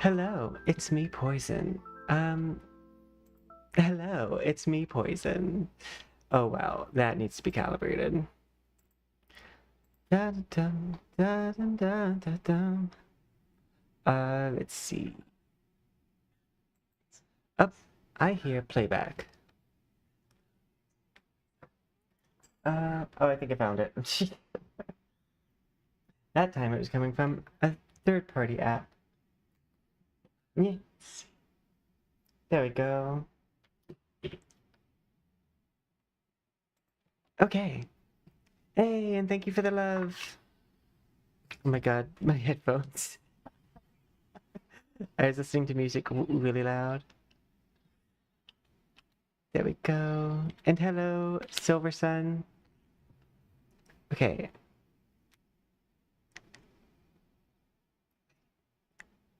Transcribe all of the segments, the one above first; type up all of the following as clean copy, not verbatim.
Hello, it's me, Poison. Hello, it's me, Poison. Oh wow, that needs to be calibrated. Dun, dun, dun, dun, dun, dun, dun. Let's see. Up, I hear playback. Oh, I think I found it. That time it was coming from a third-party app. Yes. There we go. Okay. Hey, and thank you for the love. Oh my god, my headphones. I was listening to music really loud. There we go. And hello, Silver Sun. Okay.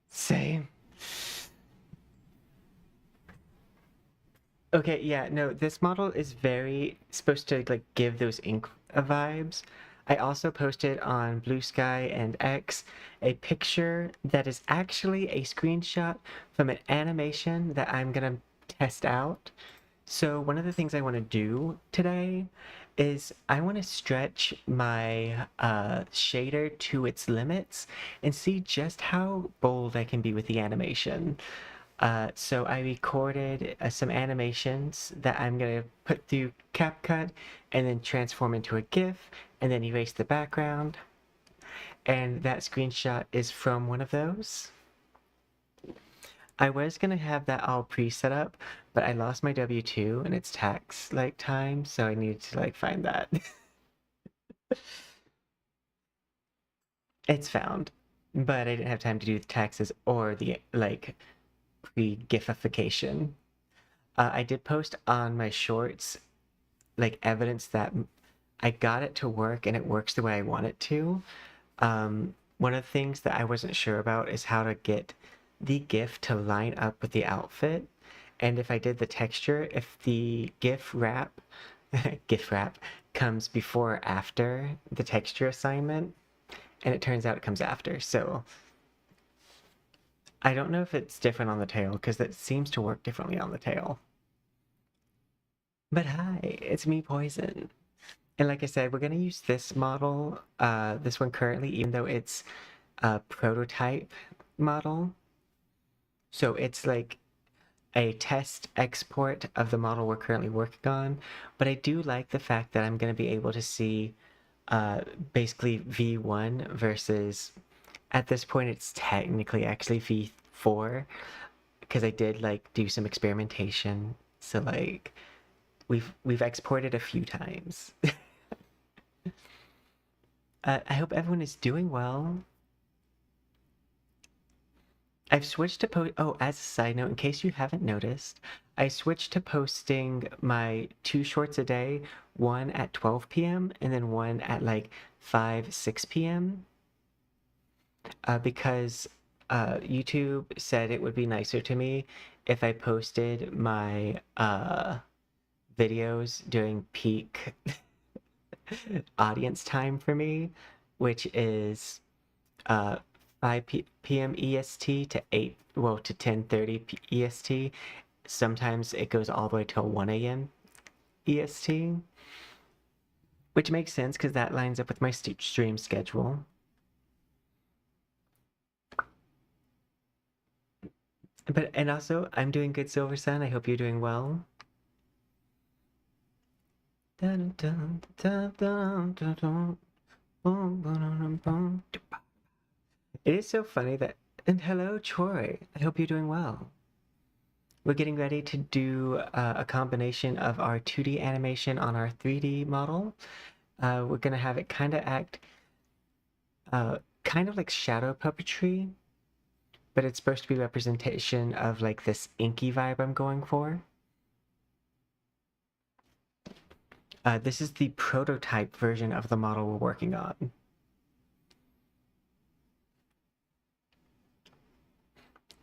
Same. Okay, yeah, no, this model is very supposed to like give those ink vibes. I also posted on Bluesky and X a picture that is actually a screenshot from an animation that I'm gonna test out. So one of the things I want to do today is I want to stretch my shader to its limits and see just how bold I can be with the animation. So I recorded some animations that I'm going to put through CapCut and then transform into a GIF and then erase the background. And that screenshot is from one of those. I was gonna have that all pre-set up, but I lost my W-2 and it's tax like time, so I needed to like find that. It's found, but I didn't have time to do the taxes or the like pre-gifification. I did post on my shorts like evidence that I got it to work and it works the way I want it to. One of the things that I wasn't sure about is how to get the GIF to line up with the outfit. And if I did the texture, if the GIF wrap, GIF wrap comes before or after the texture assignment, and it turns out it comes after. So I don't know if it's different on the tail, because it seems to work differently on the tail. But hi, it's me, Poison. And like I said, we're going to use this model, this one currently, even though it's a prototype model. So it's like a test export of the model we're currently working on. But I do like the fact that I'm going to be able to see basically V1 versus, at this point, it's technically actually V4, because I did like do some experimentation. So like we've exported a few times. I hope everyone is doing well. I've switched to oh, as a side note, in case you haven't noticed, I switched to posting my 2 shorts a day, one at 12 p.m. and then one at like 6 p.m. Because YouTube said it would be nicer to me if I posted my videos during peak audience time for me, which is 5 p.m. EST to 10:30 EST. Sometimes it goes all the way till 1 a.m. EST, which makes sense because that lines up with my stream schedule. And also, I'm doing good, Silver Sun. I hope you're doing well. It is so funny that... And hello, Troy. I hope you're doing well. We're getting ready to do a combination of our 2D animation on our 3D model. We're going to have it kind of act kind of like shadow puppetry, but it's supposed to be representation of like this inky vibe I'm going for. This is the prototype version of the model we're working on.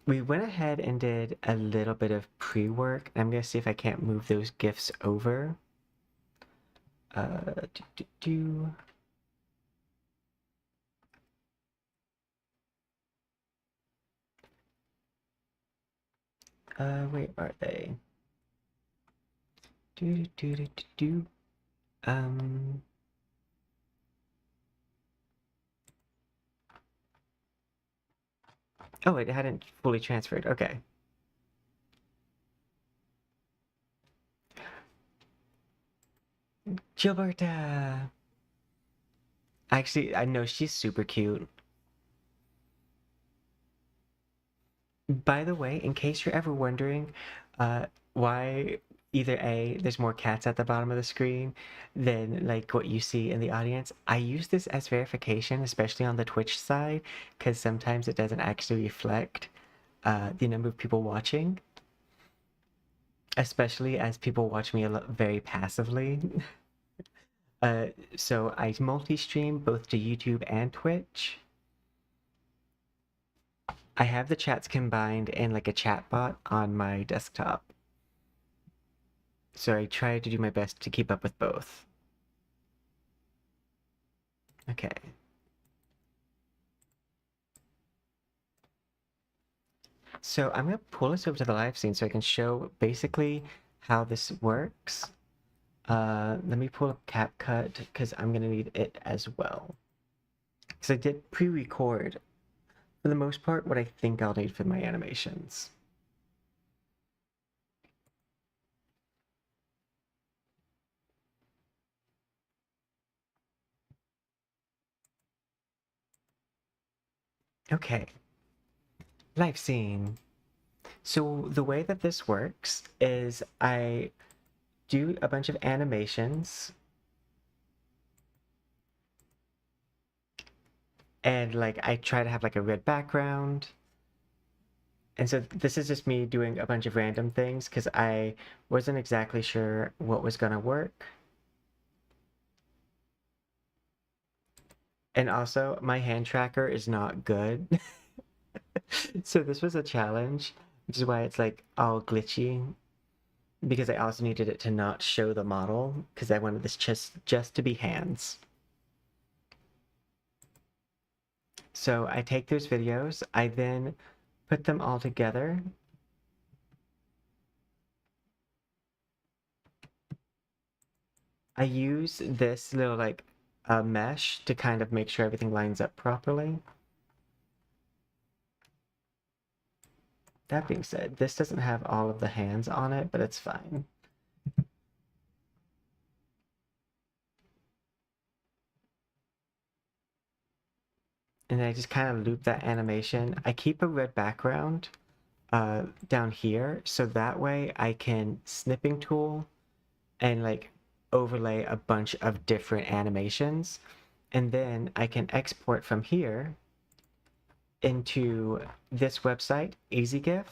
We went ahead and did a little bit of pre-work. I'm going to see if I can't move those GIFs over. Where are they? Oh, it hadn't fully transferred. Okay. Gilberta! Actually, I know she's super cute. By the way, in case you're ever wondering why either A, there's more cats at the bottom of the screen than like what you see in the audience, I use this as verification, especially on the Twitch side, because sometimes it doesn't actually reflect the number of people watching, especially as people watch me very passively. So I multi-stream both to YouTube and Twitch. I have the chats combined in like a chat bot on my desktop. So I try to do my best to keep up with both. Okay. So I'm going to pull this over to the live scene so I can show basically how this works. Let me pull up CapCut because I'm going to need it as well. Because I did pre-record, for the most part, what I think I'll need for my animations. Okay. Live scene. So the way that this works is I do a bunch of animations and like I try to have like a red background. And so this is just me doing a bunch of random things because I wasn't exactly sure what was gonna work. And also my hand tracker is not good. So this was a challenge, which is why it's like all glitchy, because I also needed it to not show the model because I wanted this just to be hands. So I take those videos, I then put them all together. I use this little like mesh to kind of make sure everything lines up properly. That being said, this doesn't have all of the hands on it, but it's fine. And then I just kind of loop that animation. I keep a red background down here, so that way I can snipping tool and like overlay a bunch of different animations. And then I can export from here into this website, EasyGIF,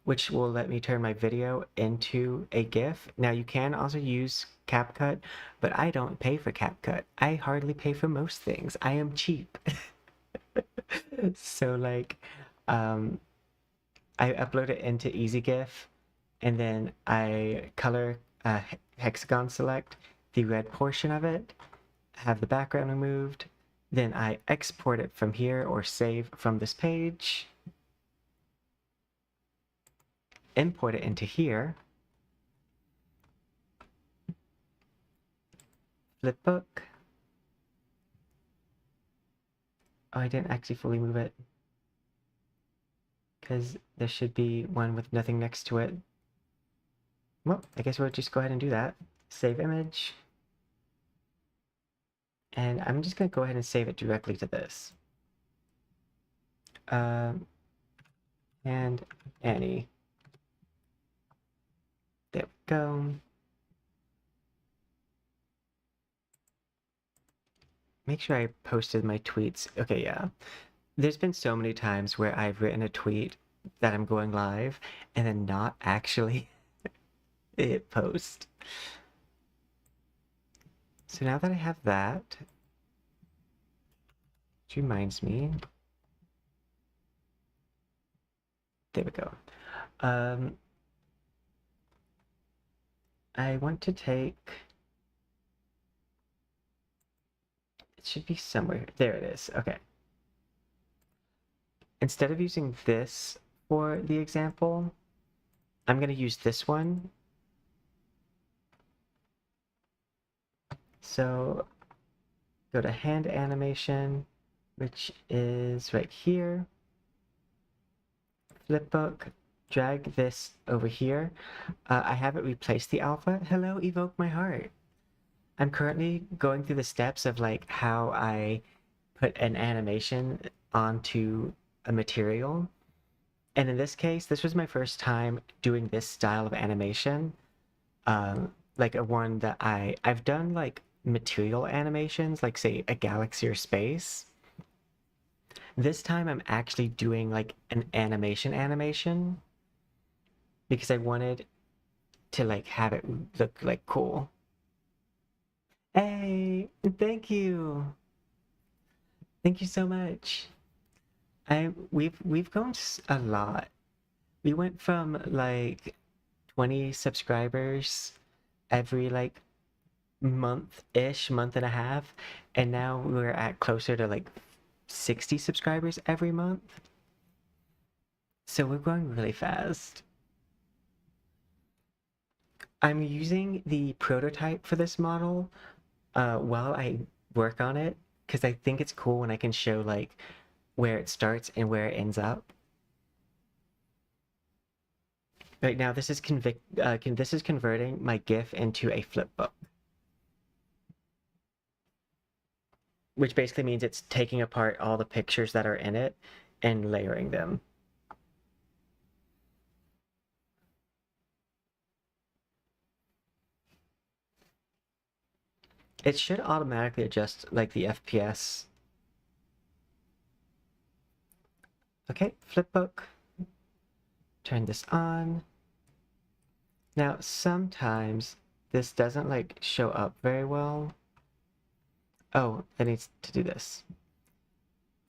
which will let me turn my video into a GIF. Now you can also use CapCut, but I don't pay for CapCut. I hardly pay for most things. I am cheap. So like, I upload it into EasyGIF, and then I color hexagon select the red portion of it, have the background removed, then I export it from here or save from this page, import it into here, flipbook. Oh, I didn't actually fully move it because there should be one with nothing next to it. Well, I guess we'll just go ahead and do that. Save image. And I'm just going to go ahead and save it directly to this. And Annie. There we go. Make sure I posted my tweets. Okay, yeah. There's been so many times where I've written a tweet that I'm going live and then not actually hit post. So now that I have that, which reminds me, there we go. I want to take, it should be somewhere, there it is, okay. Instead of using this for the example, I'm going to use this one. So go to hand animation, which is right here. Flipbook, drag this over here. I have it replace the alpha. Hello, evoke my heart. I'm currently going through the steps of like how I put an animation onto a material. And in this case, this was my first time doing this style of animation. Like a one that I've done like material animations, like say a galaxy or space. This time I'm actually doing like an animation because I wanted to like have it look like cool. Hey, thank you. Thank you so much. We've grown a lot. We went from like 20 subscribers every like month-ish, month and a half, and now we're at closer to like 60 subscribers every month. So we're growing really fast. I'm using the prototype for this model while I work on it because I think it's cool when I can show like where it starts and where it ends up. Right now, this is converting my GIF into a flipbook, which basically means it's taking apart all the pictures that are in it and layering them. It should automatically adjust like the FPS. Okay, flipbook. Turn this on. Now, sometimes this doesn't like show up very well. Oh, it needs to do this.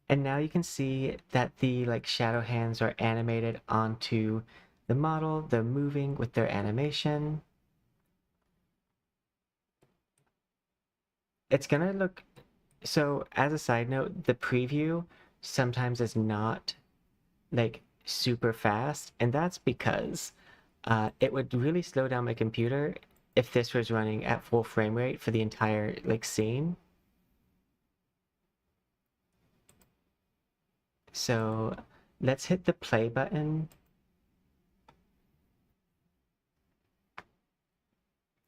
And now you can see that the like shadow hands are animated onto the model. They're moving with their animation. It's gonna look, so as a side note, the preview sometimes is not like super fast, and that's because it would really slow down my computer if this was running at full frame rate for the entire like scene. So let's hit the play button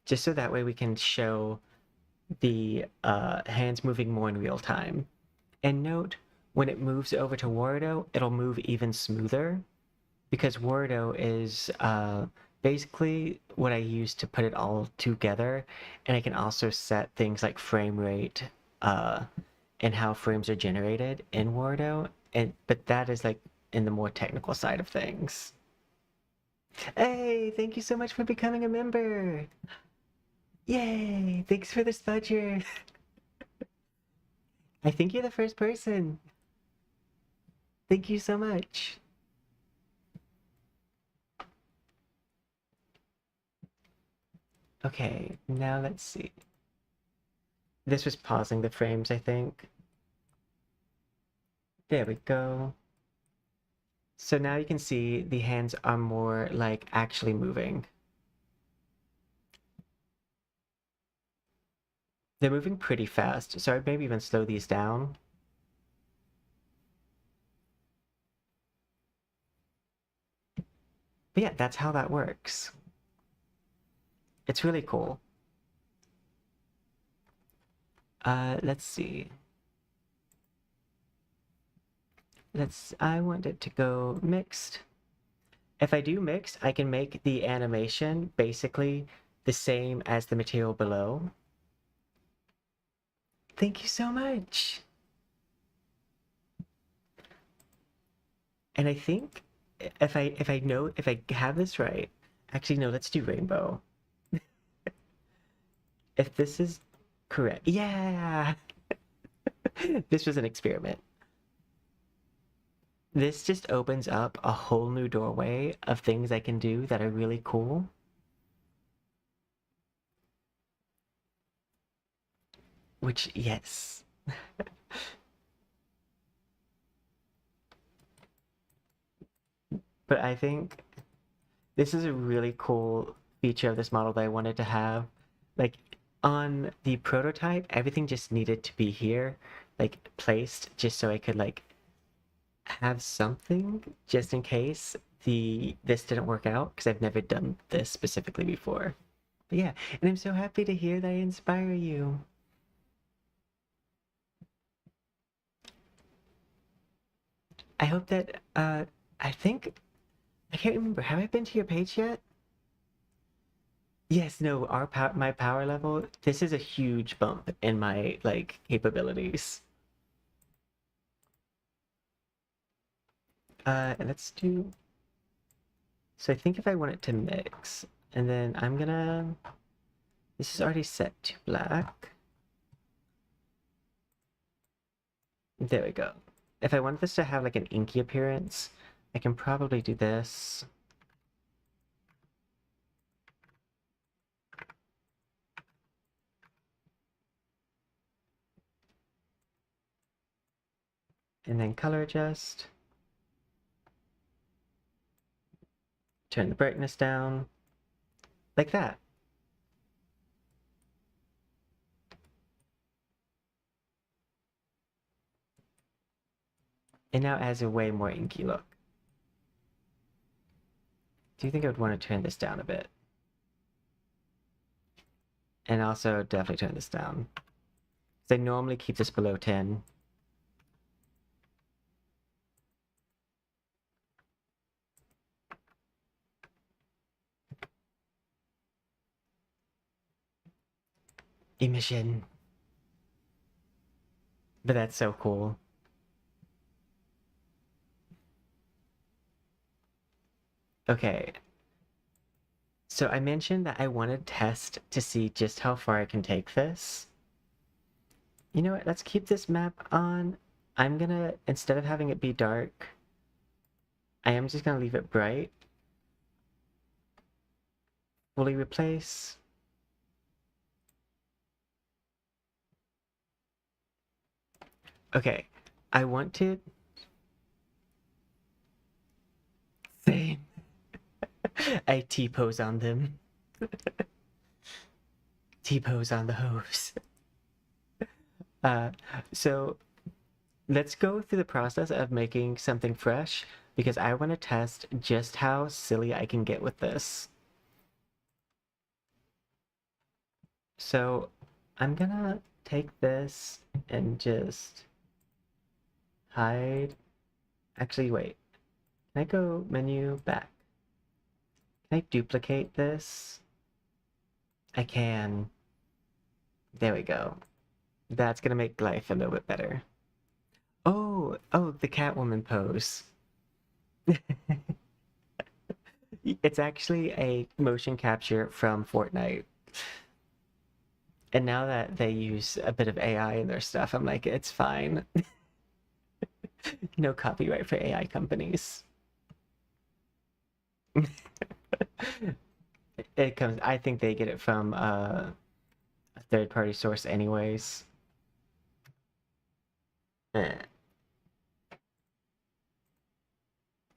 just so that way we can show the hands moving more in real time. And note, when it moves over to Wardo, it'll move even smoother because Wardo is basically what I use to put it all together. And I can also set things like frame rate and how frames are generated in Wardo. But that is like in the more technical side of things. Hey, thank you so much for becoming a member. Yay! Thanks for the smudger. I think you're the first person. Thank you so much. Okay, now let's see. This was pausing the frames, I think. There we go. So now you can see the hands are more like actually moving. They're moving pretty fast, so I'd maybe even slow these down. But yeah, that's how that works. It's really cool. Let's see. I want it to go mixed. If I do mixed, I can make the animation basically the same as the material below. Thank you so much. And I think if I have this right, actually no, let's do rainbow. If this is correct, yeah, this was an experiment. This just opens up a whole new doorway of things I can do that are really cool. Which, yes. But I think this is a really cool feature of this model that I wanted to have. Like on the prototype, everything just needed to be here, like placed just so I could like have something just in case this didn't work out because I've never done this specifically before. But yeah, and I'm so happy to hear that I inspire you. I hope that I think I can't remember. Have I been to your page yet? Yes, no, my power level, this is a huge bump in my like capabilities. And let's do so I think if I want it to mix, and then I'm gonna this is already set to black. There we go. If I want this to have like an inky appearance, I can probably do this. And then color adjust. Turn the brightness down. Like that. And now it has a way more inky look. Do you think I would want to turn this down a bit? And also definitely turn this down. Because I normally keep this below 10. Emission. But that's so cool. Okay. So I mentioned that I want to test to see just how far I can take this. You know what? Let's keep this map on. I'm gonna, instead of having it be dark, I am just gonna leave it bright. Fully replace. Okay. I want to Same. I T-pose on them. T-pose on the hose. Uh, so let's go through the process of making something fresh because I want to test just how silly I can get with this. So I'm gonna take this and just hide. Actually, wait. Can I go menu back? Can I duplicate this? I can. There we go. That's gonna make life a little bit better. Oh, the Catwoman pose. It's actually a motion capture from Fortnite. And now that they use a bit of AI in their stuff, I'm like, it's fine. No copyright for AI companies. It comes, I think they get it from a third-party source anyways.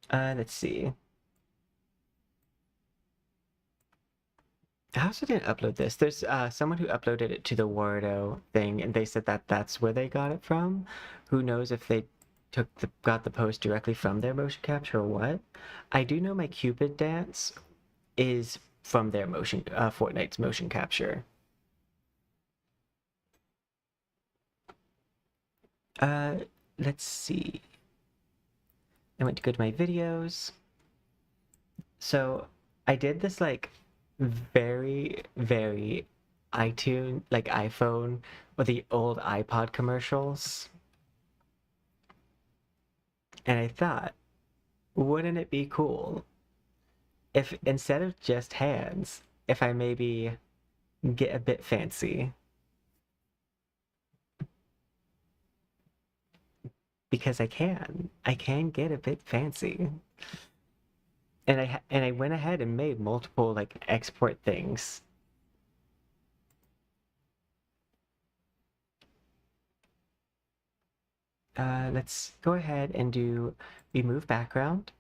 Let's see. I also didn't upload this. There's someone who uploaded it to the Wardo thing, and they said that that's where they got it from. Who knows if they got the post directly from their motion capture or what? I do know my Cupid dance is from their Fortnite's motion capture. Let's see. I went to go to my videos. So I did this like very, very iPhone or the old iPod commercials. And I thought, wouldn't it be cool if instead of just hands, if I maybe get a bit fancy? Because I can get a bit fancy. And I went ahead and made multiple like export things. Let's go ahead and do remove background,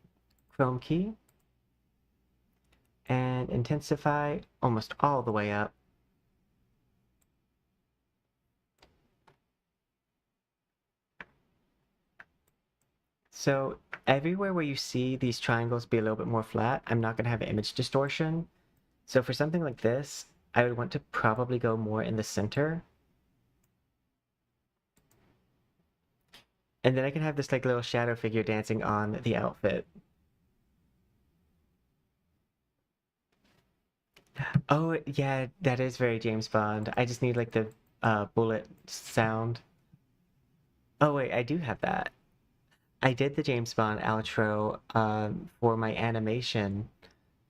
Chrome key, and intensify almost all the way up. So everywhere where you see these triangles be a little bit more flat, I'm not going to have image distortion. So for something like this, I would want to probably go more in the center. And then I can have this like little shadow figure dancing on the outfit. Oh, yeah, that is very James Bond. I just need like the bullet sound. Oh, wait, I do have that. I did the James Bond outro for my animation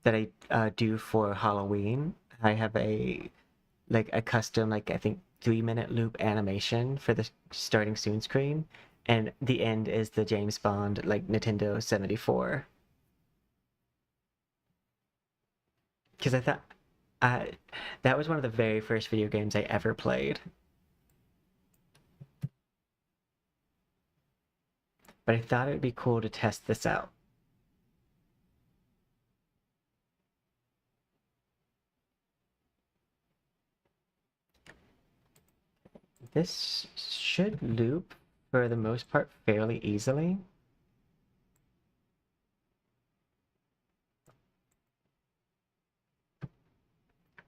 that I do for Halloween. I have a custom like I think 3-minute loop animation for the starting soon screen, and the end is the James Bond like Nintendo 74. Because I thought that was one of the very first video games I ever played. But I thought it would be cool to test this out. This should loop for the most part fairly easily.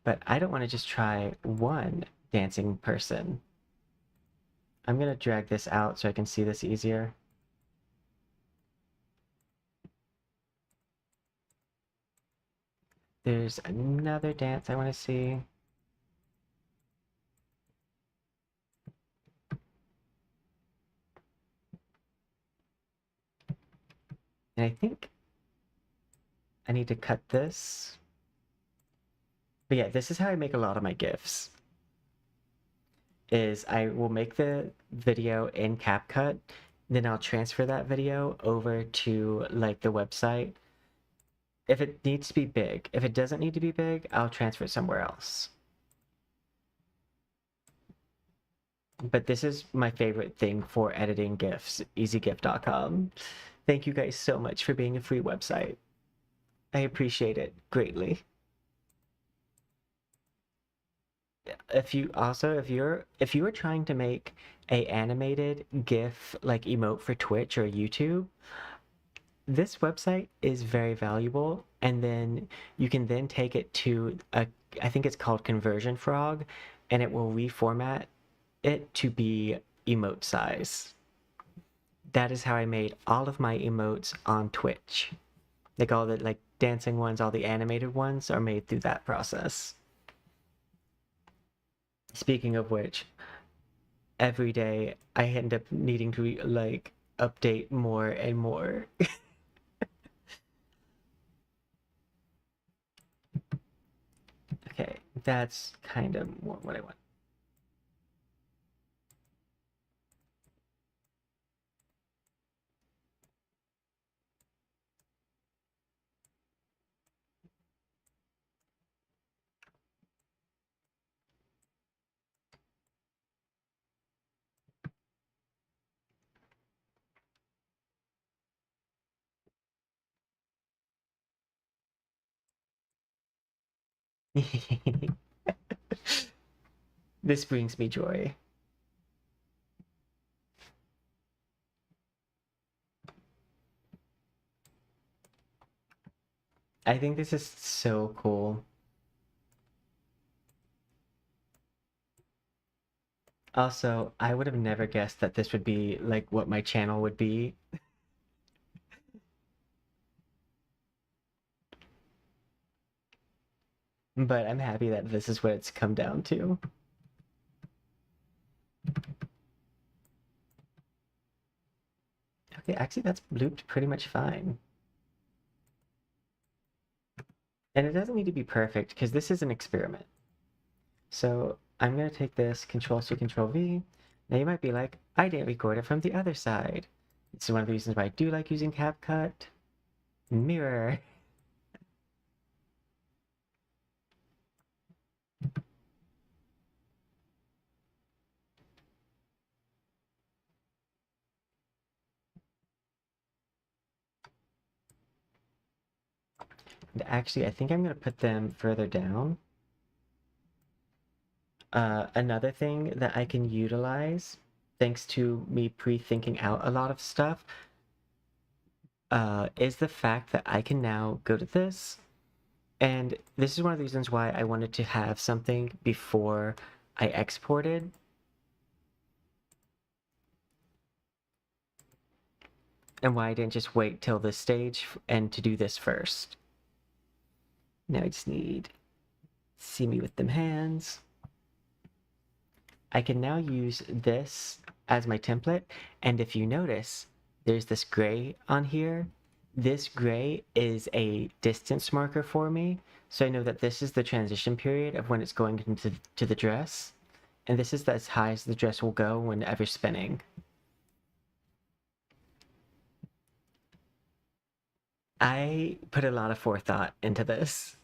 But I don't want to just try one dancing person. I'm going to drag this out so I can see this easier. There's another dance I want to see. And I think I need to cut this. But yeah, this is how I make a lot of my GIFs. Is I will make the video in CapCut, then I'll transfer that video over to like the website. If it needs to be big. If it doesn't need to be big, I'll transfer it somewhere else. But this is my favorite thing for editing GIFs, easygif.com. Thank you guys so much for being a free website. I appreciate it greatly. If you are trying to make a animated GIF like emote for Twitch or YouTube, this website is very valuable, and then you can then take it to a, I think it's called Conversion Frog, and it will reformat it to be emote size. That is how I made all of my emotes on Twitch. Like all the like dancing ones, all the animated ones are made through that process. Speaking of which, every day I end up needing to like update more and more. Okay, that's kind of what I want. This brings me joy. I think this is so cool. Also, I would have never guessed that this would be like what my channel would be. But I'm happy that this is what it's come down to. Okay, actually that's looped pretty much fine. And it doesn't need to be perfect because this is an experiment. So I'm gonna take this Control-C, Control-V. Now you might be like, I didn't record it from the other side. It's one of the reasons why I do like using CapCut. Mirror. And actually, I think I'm gonna put them further down. Another thing that I can utilize, thanks to me pre-thinking out a lot of stuff, is the fact that I can now go to this. And this is one of the reasons why I wanted to have something before I exported. And why I didn't just wait till this stage and to do this first. Now I just need see me with them hands. I can now use this as my template. And if you notice, there's this gray on here. This gray is a distance marker for me. So I know that this is the transition period of when it's going into to the dress. And this is as high as the dress will go whenever spinning. I put a lot of forethought into this.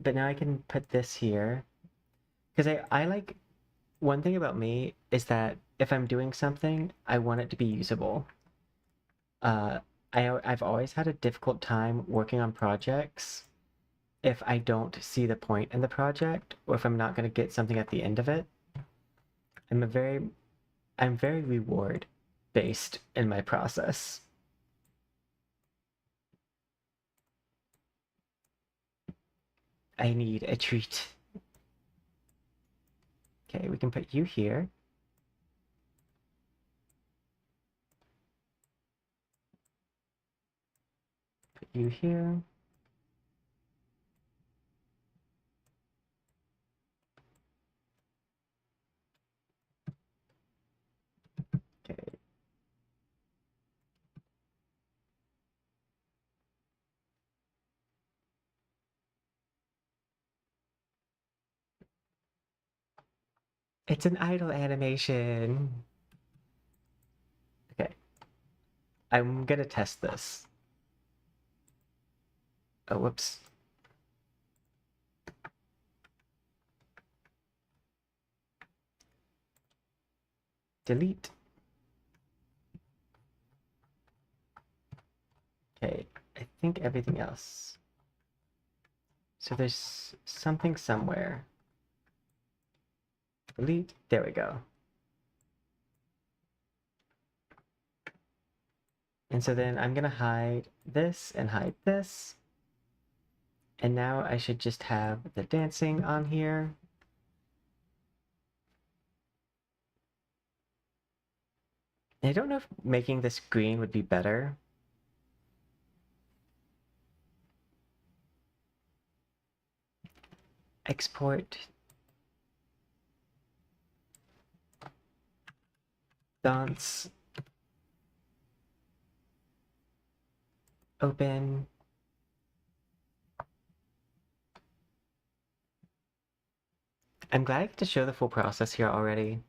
But now I can put this here. Because I like, one thing about me is that if I'm doing something, I want it to be usable. Uh, I've always had a difficult time working on projects if I don't see the point in the project or if I'm not going to get something at the end of it. I'm a very I'm very reward based in my process. I need a treat. Okay, we can put you here. Put you here. Okay. It's an idle animation. Okay. I'm gonna test this. Oh, whoops. Delete. Okay, I think everything else. So there's something somewhere. Delete. There we go. And so then I'm gonna hide this and hide this. And now I should just have the dancing on here. I don't know if making this green would be better. Export. Dance. Open. I'm glad I get to show the full process here already.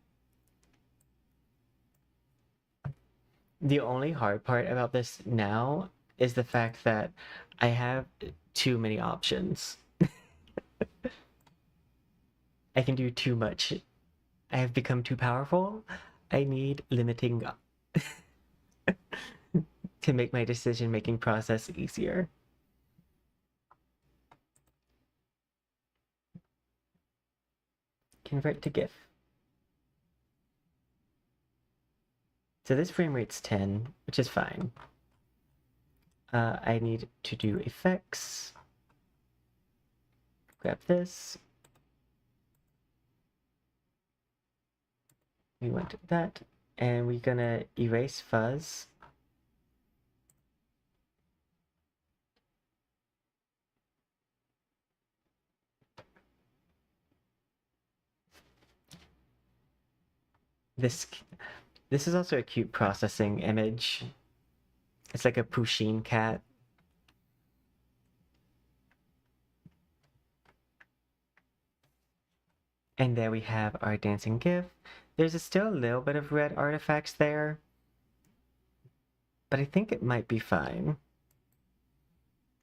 The only hard part about this now is the fact that I have too many options. I can do too much. I have become too powerful. I need limiting to make my decision-making process easier. Convert to GIF. So this frame rate's 10, which is fine. I need to do effects. Grab this. We want that. And we're gonna erase fuzz. This is also a cute processing image. It's like a Pusheen cat. And there we have our dancing GIF. There's still a little bit of red artifacts there, but I think it might be fine.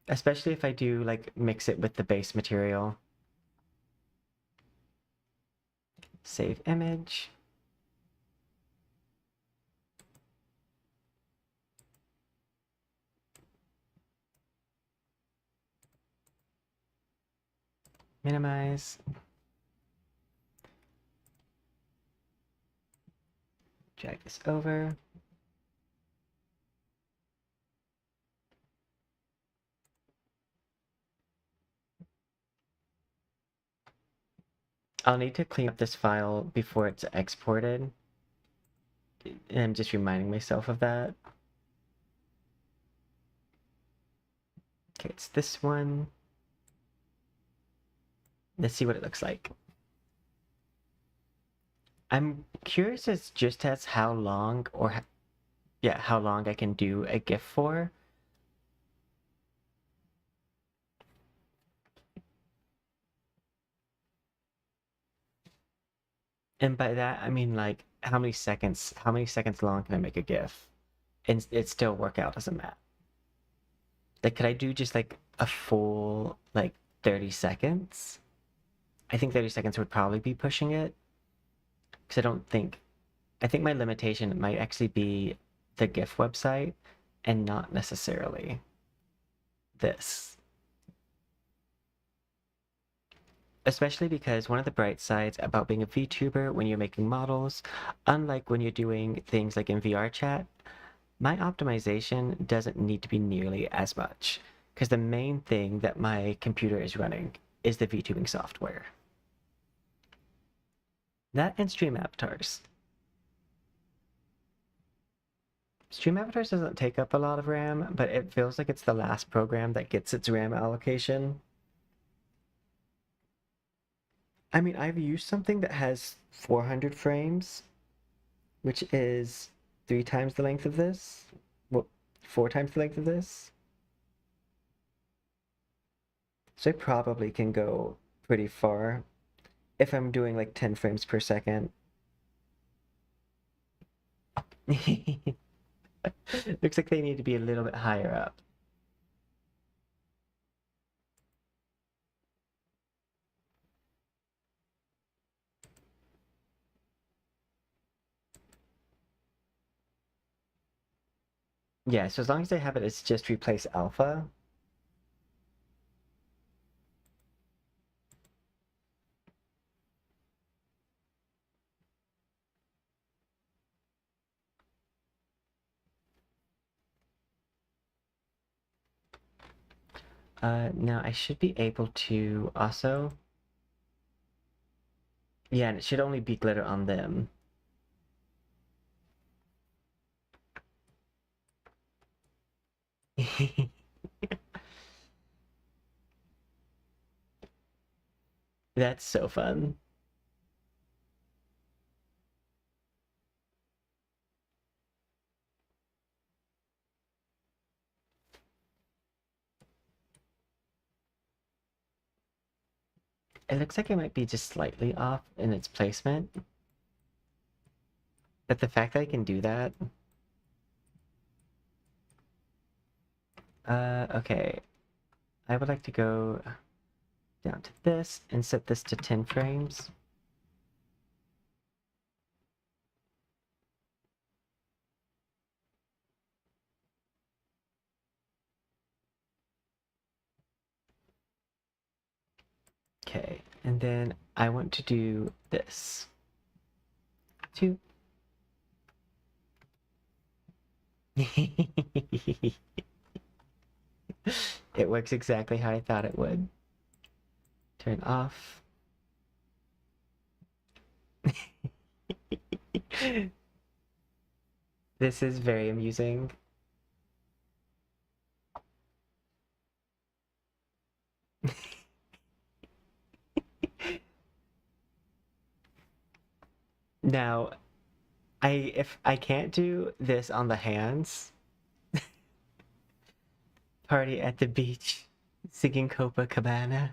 Especially if I do like mix it with the base material. Save image. Minimize. Drag this over. I'll need to clean up this file before it's exported. And I'm just reminding myself of that. Okay, it's this one. Let's see what it looks like. I'm curious as just as how long how long I can do a GIF for. And by that, I mean like how many seconds long can I make a GIF and it still work out as a map? Like, could I do just like a full like 30 seconds? I think 30 seconds would probably be pushing it. Because I think my limitation might actually be the GIF website and not necessarily this. Especially because one of the bright sides about being a VTuber when you're making models, unlike when you're doing things like in VR chat, my optimization doesn't need to be nearly as much. Because the main thing that my computer is running is the VTubing software. That and Stream Avatars. Stream Avatars doesn't take up a lot of RAM, but it feels like it's the last program that gets its RAM allocation. I mean, I've used something that has 400 frames, which is 3 times the length of this. Well, 4 times the length of this. So I probably can go pretty far if I'm doing like 10 frames per second. Looks like they need to be a little bit higher up. Yeah, so as long as they have it, it's just replace alpha. Now I should be able to also, yeah, and it should only be glitter on them. That's so fun. It looks like it might be just slightly off in its placement. But the fact that I can do that... okay. I would like to go down to this and set this to 10 frames. Okay, and then I want to do this. 2. It works exactly how I thought it would. Turn off. This is very amusing. Now, if I can't do this on the hands, party at the beach, singing Copacabana.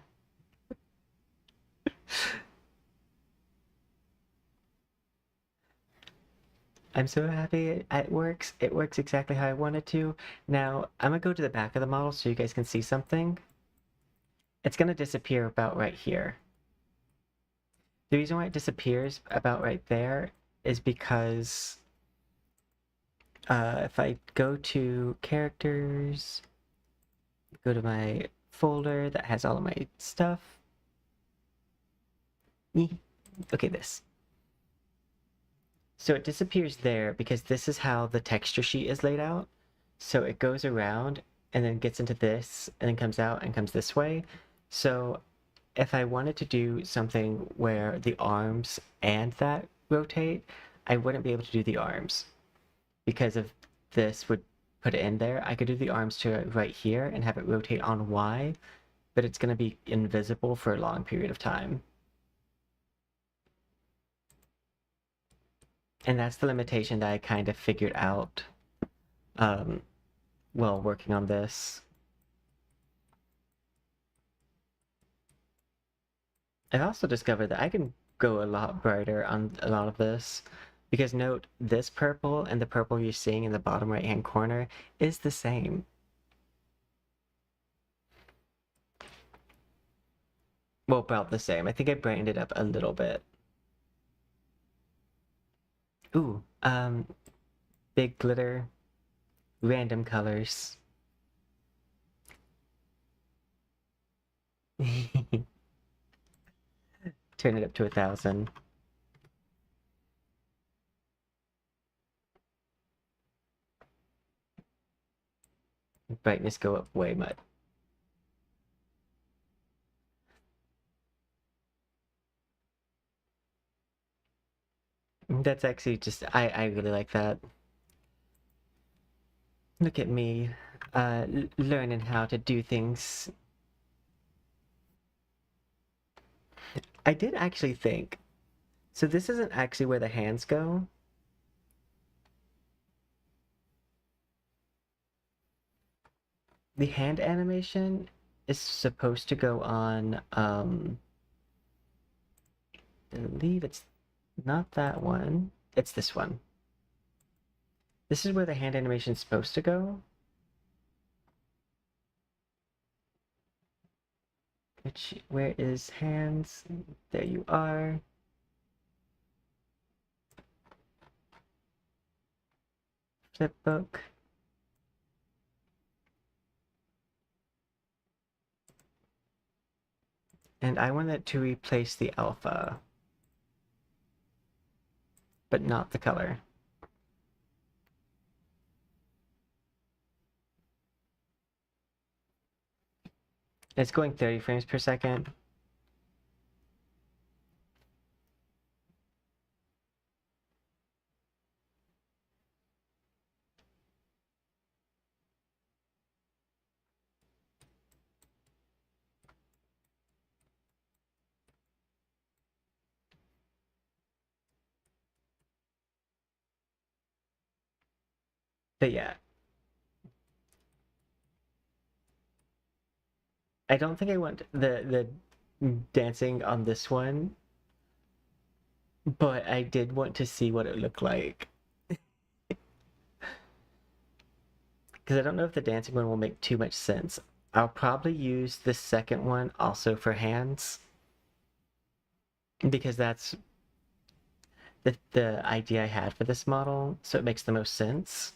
I'm so happy it works. It works exactly how I want it to. Now, I'm gonna go to the back of the model so you guys can see something. It's gonna disappear about right here. The reason why it disappears about right there is because if I go to characters, go to my folder that has all of my stuff. Okay, this. So it disappears there because this is how the texture sheet is laid out. So it goes around and then gets into this and then comes out and comes this way. So if I wanted to do something where the arms and that rotate, I wouldn't be able to do the arms because of this would put it in there. I could do the arms to right here and have it rotate on Y, but it's going to be invisible for a long period of time. And that's the limitation that I kind of figured out while working on this. I've also discovered that I can go a lot brighter on a lot of this because note this purple and the purple you're seeing in the bottom right hand corner is the same. Well, about the same. I think I brightened it up a little bit. Ooh, big glitter, random colors. Turn it up to 1,000. Brightness go up way much. That's actually just, I really like that. Look at me, learning how to do things. I did actually think, so this isn't actually where the hands go. The hand animation is supposed to go on, I believe it's not that one. It's this one. This is where the hand animation is supposed to go. Where is hands? There you are. Flip book. And I want it to replace the alpha, but not the color. It's going 30 frames per second. But yeah, I don't think I want the dancing on this one, but I did want to see what it looked like. Because I don't know if the dancing one will make too much sense. I'll probably use the second one also for hands, because that's the idea I had for this model, so it makes the most sense.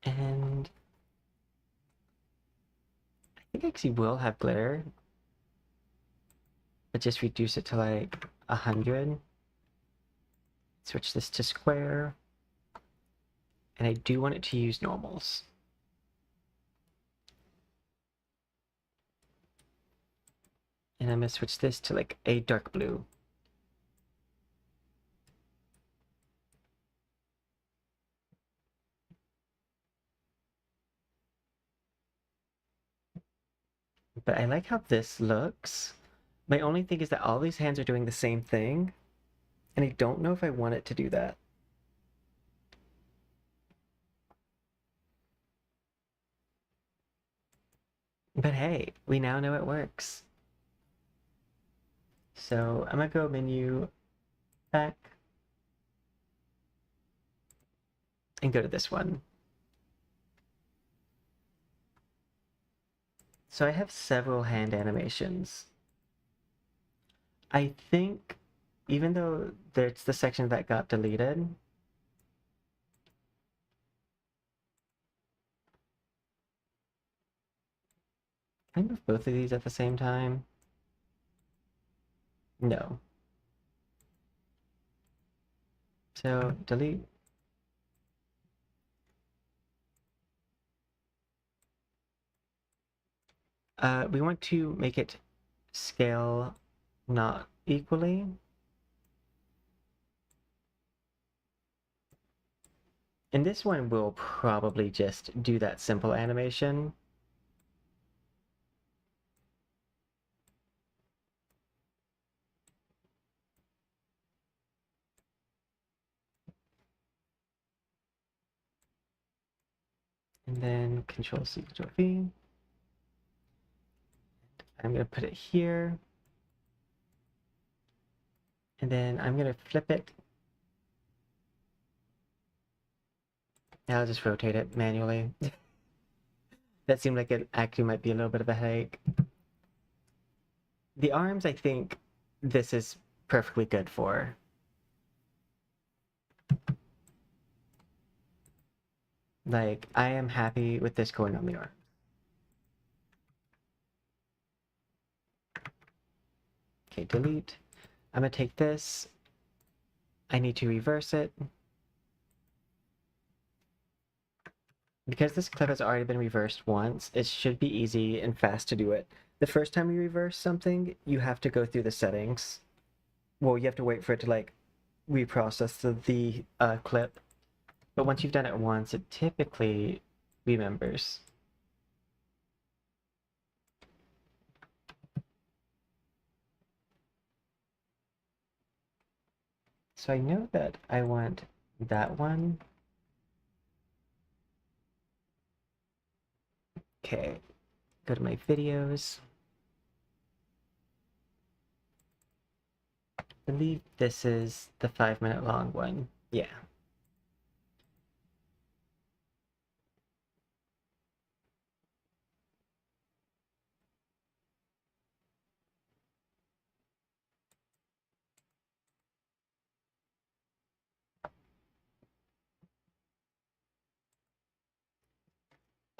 And I think I actually will have glitter, but just reduce it to like 100. Switch this to square. And I do want it to use normals. And I'm gonna switch this to like a dark blue. But I like how this looks. My only thing is that all these hands are doing the same thing, and I don't know if I want it to do that. But hey, we now know it works. So I'm gonna go menu back and go to this one. So I have several hand animations. I think even though there's the section that got deleted, can I move both of these at the same time? No. So delete. We want to make it scale not equally. And this one will probably just do that simple animation. And then Control C, Control V. I'm going to put it here. And then I'm going to flip it. I'll just rotate it manually. That seemed like it actually might be a little bit of a headache. The arms, I think this is perfectly good for. Like, I am happy with this going on the arm. Okay, delete. I'm gonna take this. I need to reverse it. Because this clip has already been reversed once, it should be easy and fast to do it. The first time you reverse something, you have to go through the settings. Well, you have to wait for it to like reprocess the clip. But once you've done it once, it typically remembers. So I know that I want that one. Okay, go to my videos. I believe this is the 5-minute long one. Yeah.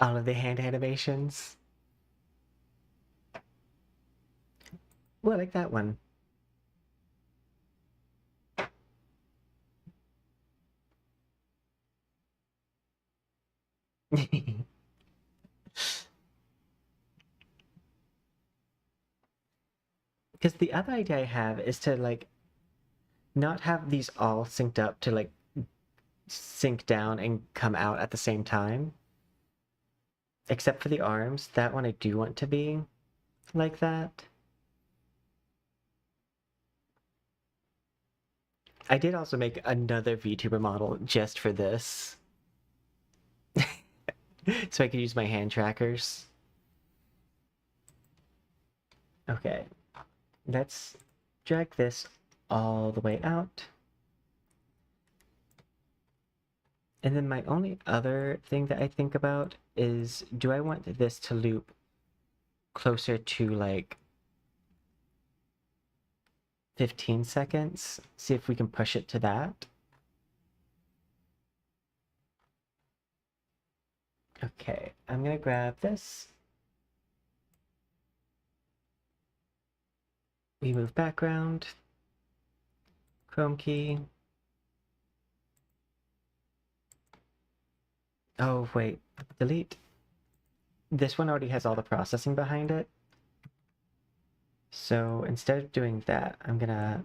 all of the hand animations. Oh, I like that one. Because the other idea I have is to like not have these all synced up to like sink down and come out at the same time. Except for the arms. That one I do want to be like that. I did also make another VTuber model just for this. So I could use my hand trackers. Okay, let's drag this all the way out. And then my only other thing that I think about is, do I want this to loop closer to like 15 seconds? See if we can push it to that. Okay, I'm gonna grab this. We move background, Chrome key. Oh, wait, delete. This one already has all the processing behind it. So instead of doing that, I'm gonna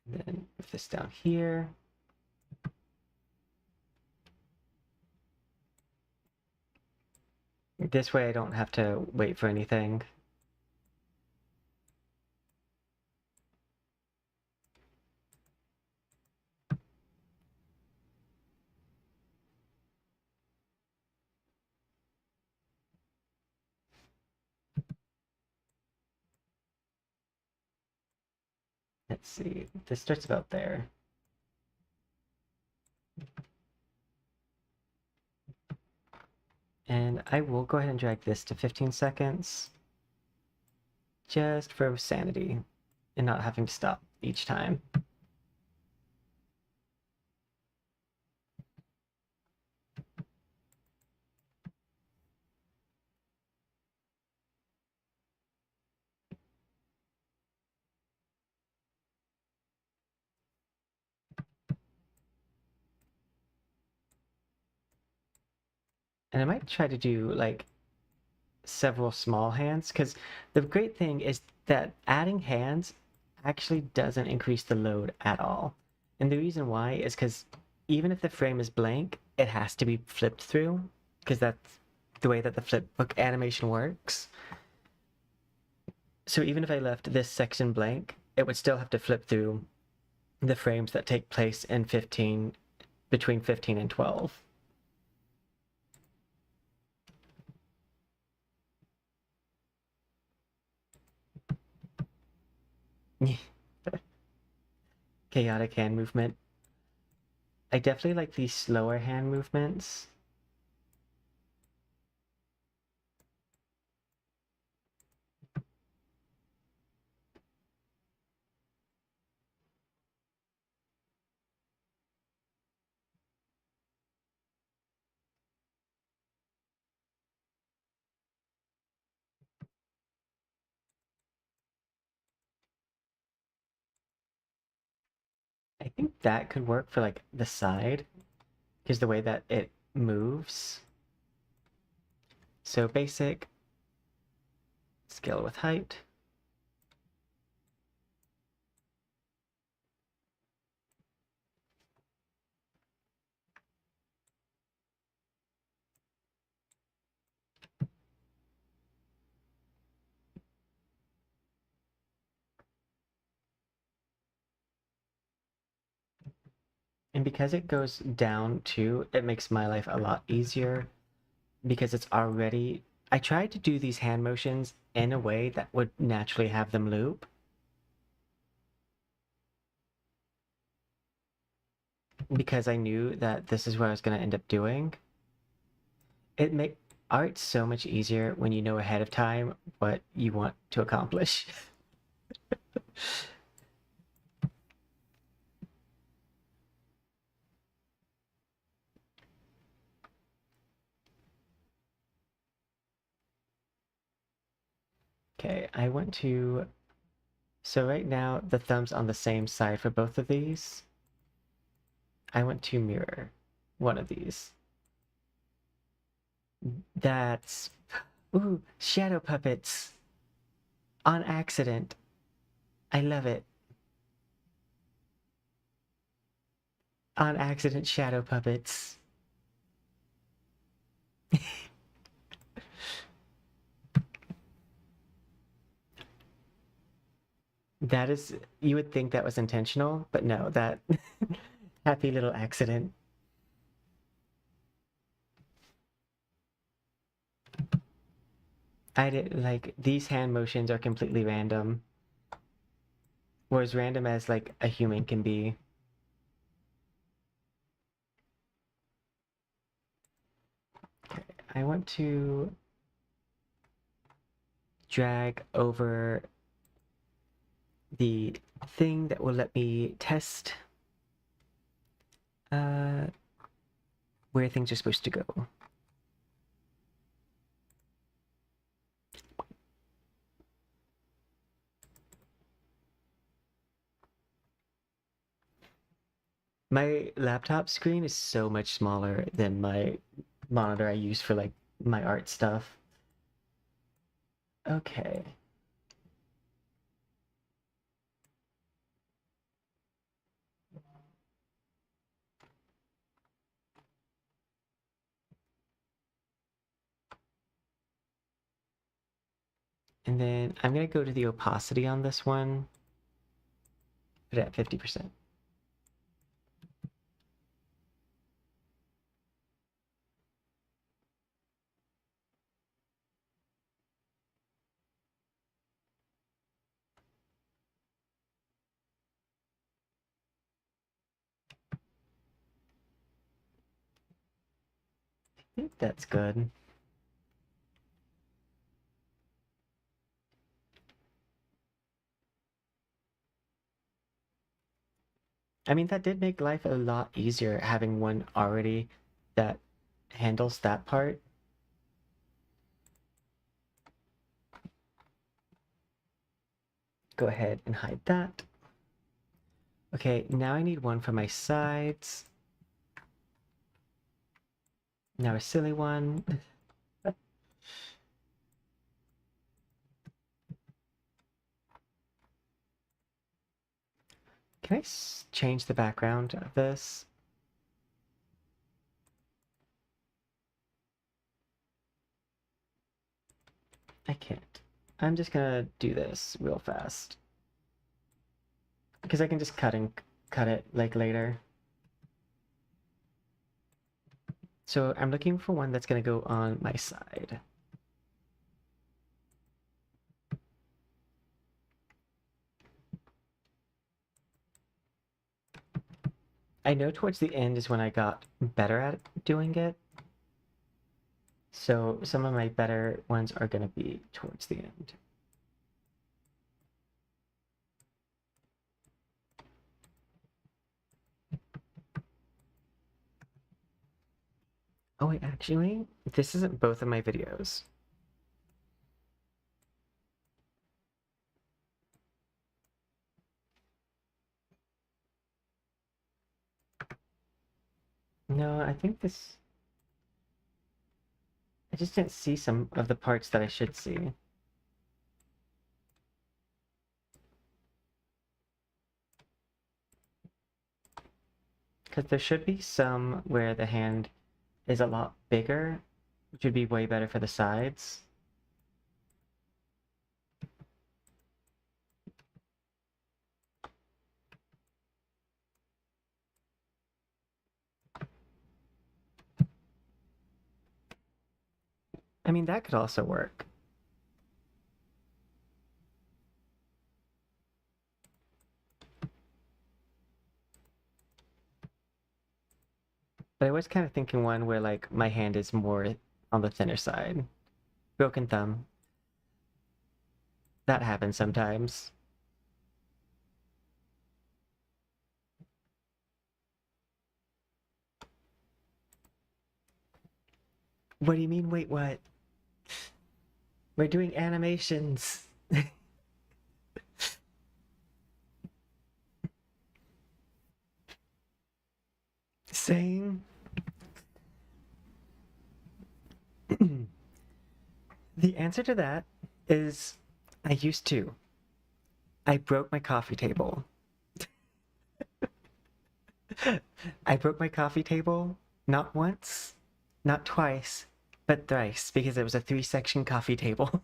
then move this down here. This way I don't have to wait for anything. Let's see, this starts about there. And I will go ahead and drag this to 15 seconds, just for sanity and not having to stop each time. And I might try to do like several small hands, because the great thing is that adding hands actually doesn't increase the load at all. And the reason why is because even if the frame is blank, it has to be flipped through, because that's the way that the flip book animation works. So even if I left this section blank, it would still have to flip through the frames that take place in between 15 and 12. Chaotic hand movement. I definitely like these slower hand movements. I think that could work for like the side, because the way that it moves. So basic, scale with height. And because it goes down too, it makes my life a lot easier, because it's already, I tried to do these hand motions in a way that would naturally have them loop. Because I knew that this is what I was going to end up doing. It make art so much easier when you know ahead of time what you want to accomplish. Okay, I want to... So right now, the thumb's on the same side for both of these. I want to mirror one of these. That's... Ooh, shadow puppets! On accident. I love it. On accident shadow puppets. That is... You would think that was intentional, but no, that... Happy little accident. I did, like, these hand motions are completely random. Or as random as, like, a human can be. Okay, I want to drag over the thing that will let me test where things are supposed to go. My laptop screen is so much smaller than my monitor I use for like my art stuff. Okay. And then I'm gonna go to the opacity on this one, put it at 50%. I think that's good. I mean, that did make life a lot easier having one already that handles that part. Go ahead and hide that. Okay, now I need one for my sides. Now a silly one. Can I change the background of this? I can't. I'm just gonna do this real fast. Because I can just cut it like later. So I'm looking for one that's gonna go on my side. I know towards the end is when I got better at doing it. So some of my better ones are gonna be towards the end. Oh wait, actually, this isn't both of my videos. No, I think this... I just didn't see some of the parts that I should see. Because there should be some where the hand is a lot bigger, which would be way better for the sides. I mean, that could also work. But I was kind of thinking one where, like, my hand is more on the thinner side. Broken thumb. That happens sometimes. What do you mean, wait, what? We're doing animations. Same. The answer to that is I used to. I broke my coffee table. I broke my coffee table not once, not twice, but thrice because it was a three-section coffee table.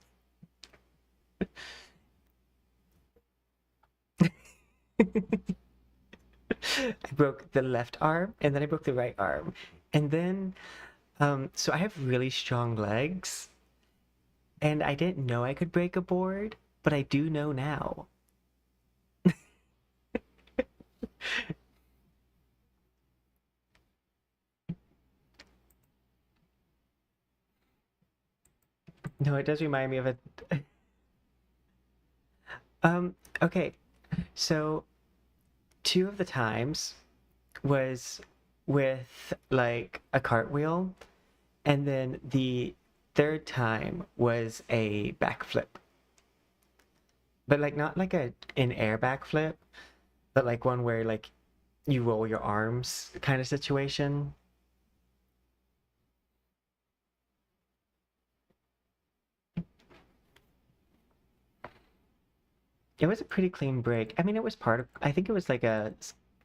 I broke the left arm and then I broke the right arm. And then, so I have really strong legs and I didn't know I could break a board, but I do know now. No, it does remind me of a, um, okay, so two of the times was with like a cartwheel, and then the third time was a backflip. But like not like a in air backflip, but like one where like you roll your arms kind of situation. It was a pretty clean break. I mean, it was part of, I think it was like a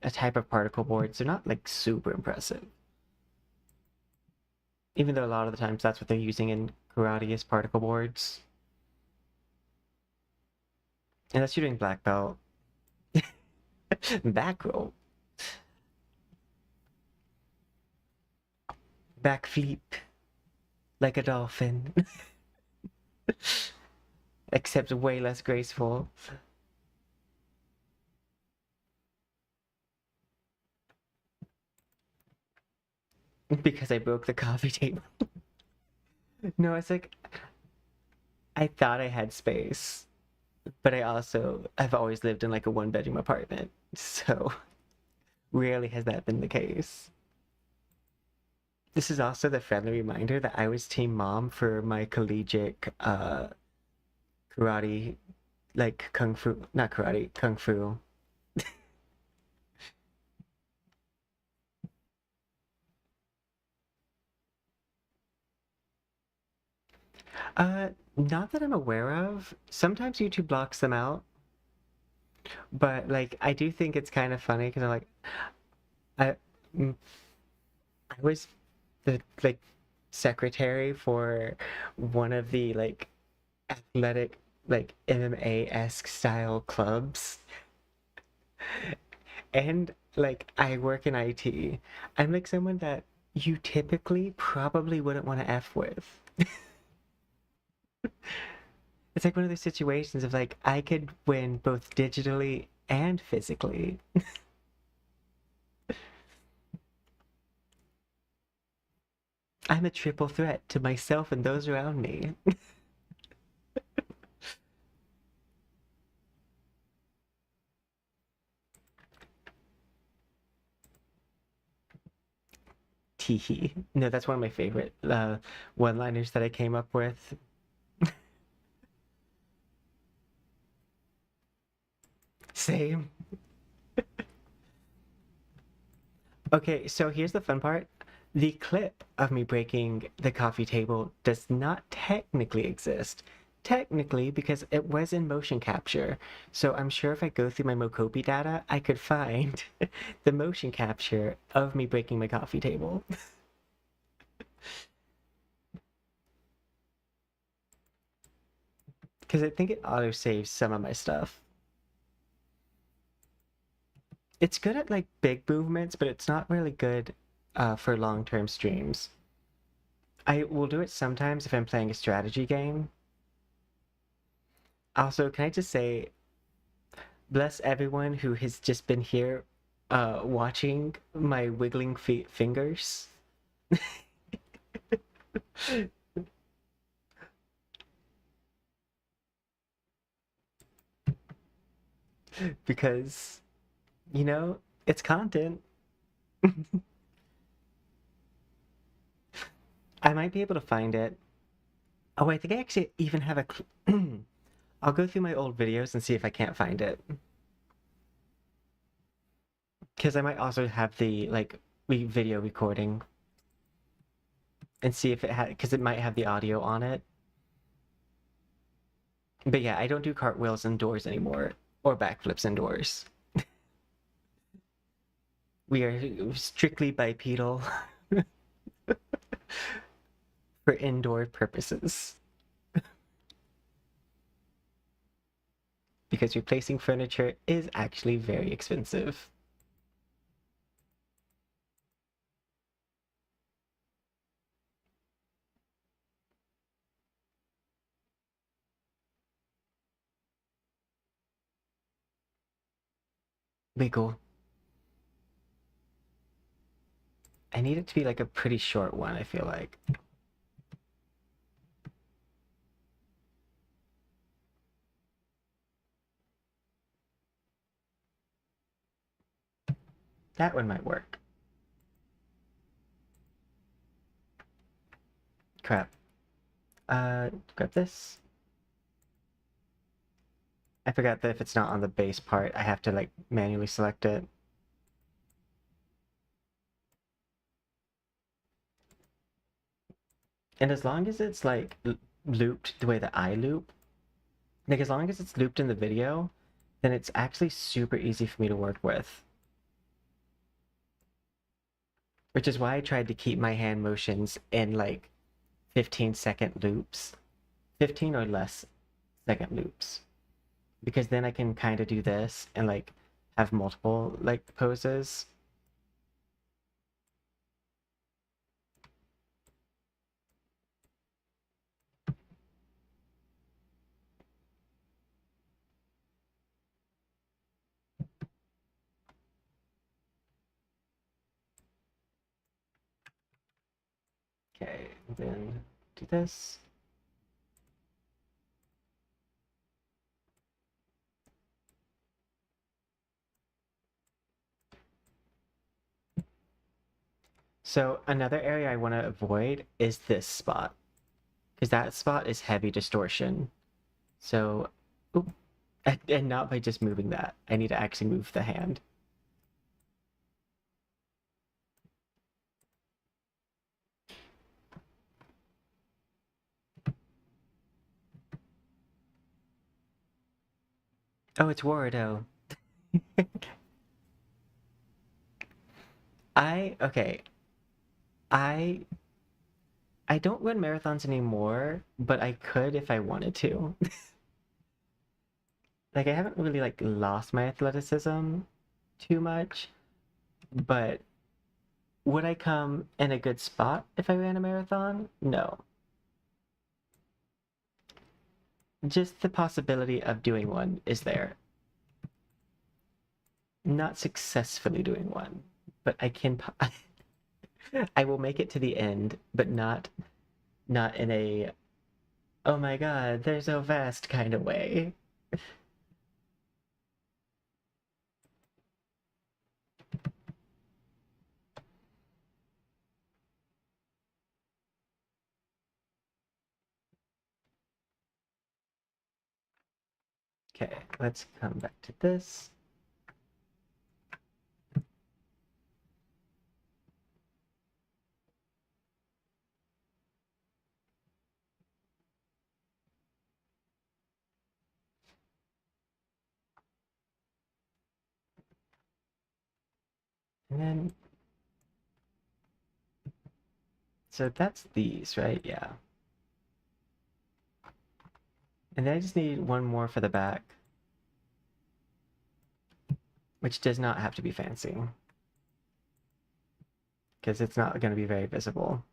type of particle board, so not like super impressive. Even though a lot of the times that's what they're using in karate is particle boards. Unless you're doing black belt. Back roll. Back flip. Like a dolphin. Except way less graceful. Because I broke the coffee table. No, it's like I thought I had space, but I also have always lived in like a one-bedroom apartment, so rarely has that been the case. This is also the friendly reminder that I was team mom for my collegiate karate, like kung fu, not karate, kung fu. Not that I'm aware of. Sometimes YouTube blocks them out, but like I do think it's kind of funny because I'm like, I, mm, I was the like secretary for one of the like athletic like MMA-esque style clubs, and like I work in IT. I'm like someone that you typically probably wouldn't want to F with. It's like one of those situations of like I could win both digitally and physically. I'm a triple threat to myself and those around me. Teehee. No, that's one of my favorite one-liners that I came up with. Same. Okay, so here's the fun part. The clip of me breaking the coffee table does not technically exist. Technically, because it was in motion capture. So I'm sure if I go through my Mokopi data, I could find the motion capture of me breaking my coffee table. Because I think it auto saves some of my stuff. It's good at like big movements, but it's not really good for long-term streams. I will do it sometimes if I'm playing a strategy game. Also, can I just say, bless everyone who has just been here watching my wiggling fingers. Because, you know, it's content. I might be able to find it. Oh, I think I actually even have a I'll go through my old videos and see if I can't find it. Because I might also have the, like, video recording and see if it had, because it might have the audio on it. But yeah, I don't do cartwheels indoors anymore, or backflips indoors. We are strictly bipedal for indoor purposes. Because replacing furniture is actually very expensive. Be cool. I need it to be like a pretty short one, I feel like. That one might work. Crap. Grab this. I forgot that if it's not on the base part, I have to like manually select it. And as long as it's like looped the way that I loop, like as long as it's looped in the video, then it's actually super easy for me to work with. Which is why I tried to keep my hand motions in like 15-second loops, 15 or less second loops. Because then I can kind of do this and like have multiple like poses. Okay, then do this. So another area I want to avoid is this spot, because that spot is heavy distortion. So, oop, and not by just moving that. I need to actually move the hand. Oh, it's Wardo. Okay. I I don't run marathons anymore, but I could if I wanted to. Like I haven't really like lost my athleticism too much, but would I come in a good spot if I ran a marathon? No. Just the possibility of doing one is there. Not successfully doing one, but I can I will make it to the end, but not in a oh my god, they're so fast kind of way. Okay, let's come back to this. And then, so that's these, right? Yeah. And then I just need one more for the back, which does not have to be fancy, because it's not going to be very visible.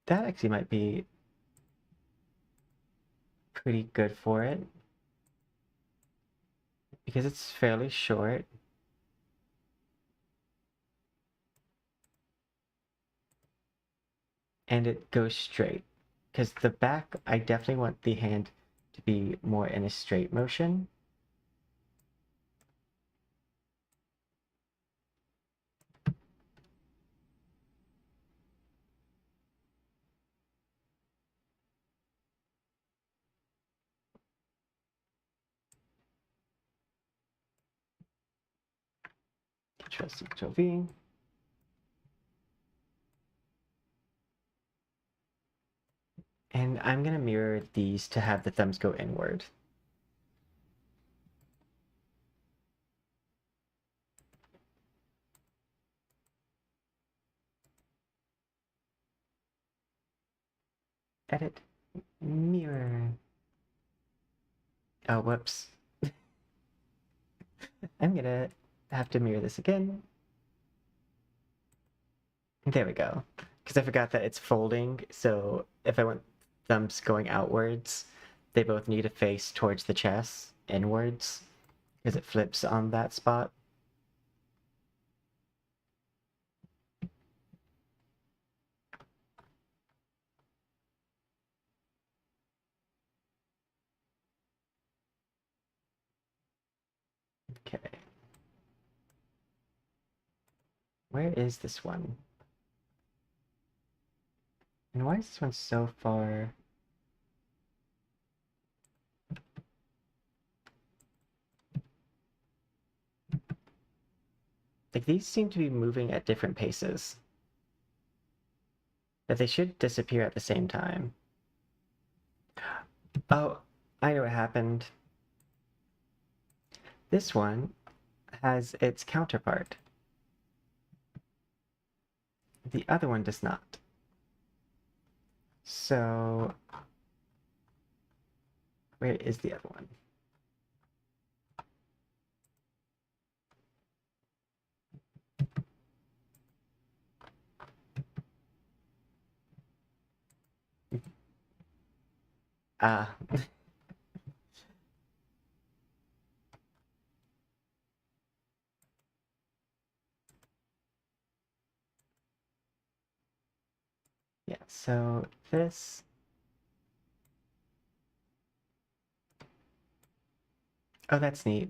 That actually might be pretty good for it, because it's fairly short. And it goes straight. Because the back, I definitely want the hand to be more in a straight motion. Control-C, Control-V. And I'm going to mirror these to have the thumbs go inward. Edit, mirror. Oh, whoops. I'm going to have to mirror this again. There we go. Because I forgot that it's folding, so if I want thumbs going outwards, they both need to face towards the chest, inwards, because it flips on that spot. Okay. Where is this one? And why is this one so far? Like, these seem to be moving at different paces. But they should disappear at the same time. Oh, I know what happened. This one has its counterpart. The other one does not. So, where is the other one? Ah. Yeah, so this... Oh, that's neat.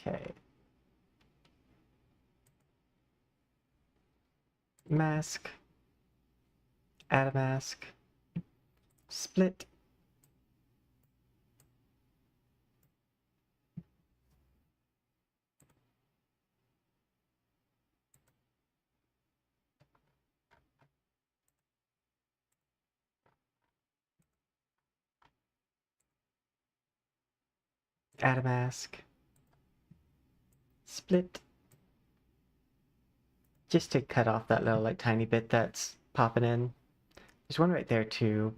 Okay. Mask. Add a mask. Split. Add a mask. Split. Just to cut off that little, like, tiny bit that's popping in. There's one right there, too.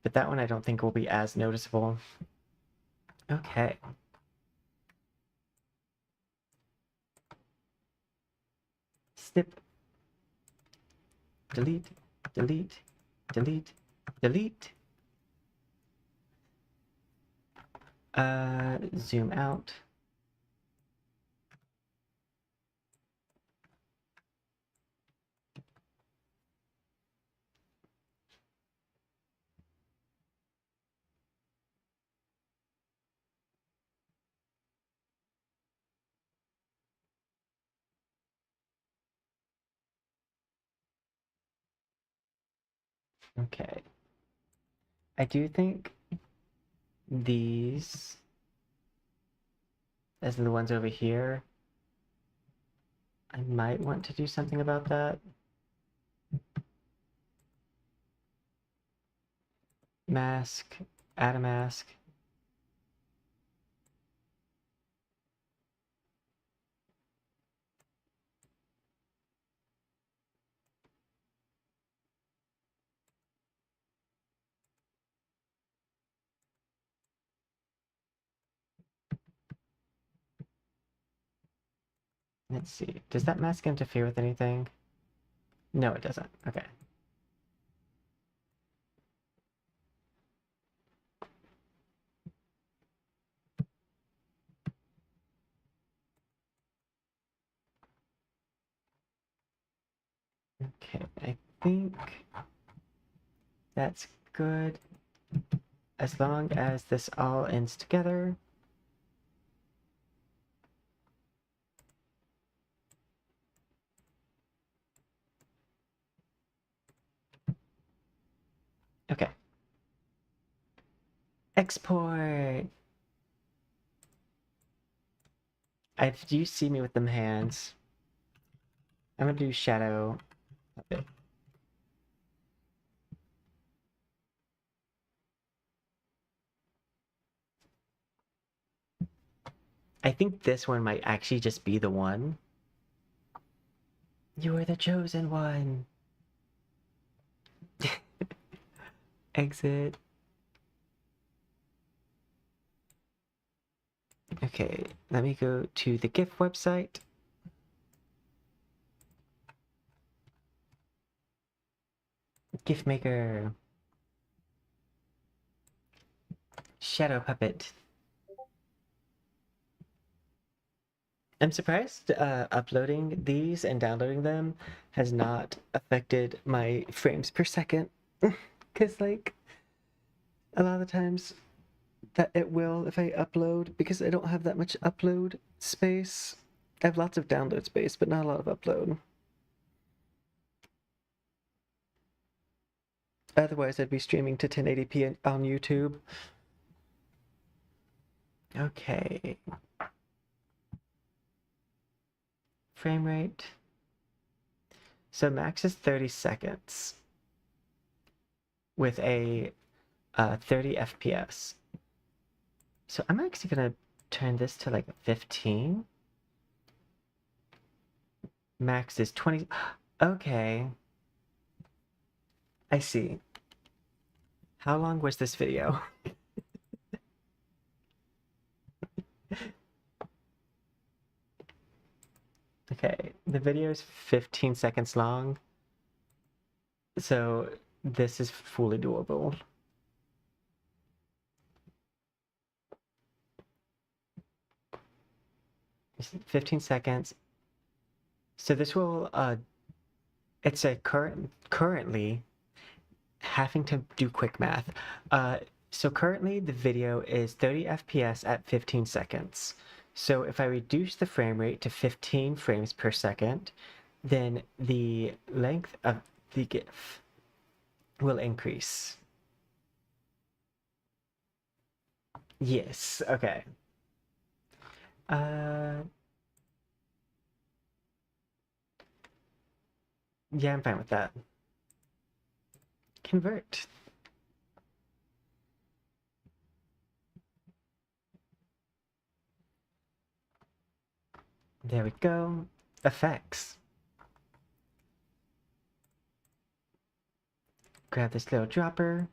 But that one I don't think will be as noticeable. Okay. Snip. Delete. Delete. Delete. Delete. Zoom out. Okay. I do think these, as in the ones over here, I might want to do something about that. Mask, add a mask. Let's see. Does that mask interfere with anything? No, it doesn't. Okay. Okay, I think that's good. As long as this all ends together. Export! You see me with them hands. I'm gonna do shadow puppet. I think this one might actually just be the one. You are the chosen one. Exit. Okay, let me go to the GIF website. GIF maker. Shadow puppet. I'm surprised uploading these and downloading them has not affected my frames per second. Because, like, a lot of the times that it will if I upload, because I don't have that much upload space. I have lots of download space, but not a lot of upload. Otherwise, I'd be streaming to 1080p on YouTube. Okay. Frame rate. So max is 30 seconds with a 30 FPS. So I'm actually gonna turn this to like 15. Max is 20. Okay. I see. How long was this video? Okay, the video is 15 seconds long. So this is fully doable. It's 15 seconds. So this will it's a currently having to do quick math. So currently the video is 30 FPS at 15 seconds. So if I reduce the frame rate to 15 frames per second, then the length of the GIF will increase. Yes, okay. Yeah, I'm fine with that. Convert. There we go. Effects. Grab this little dropper.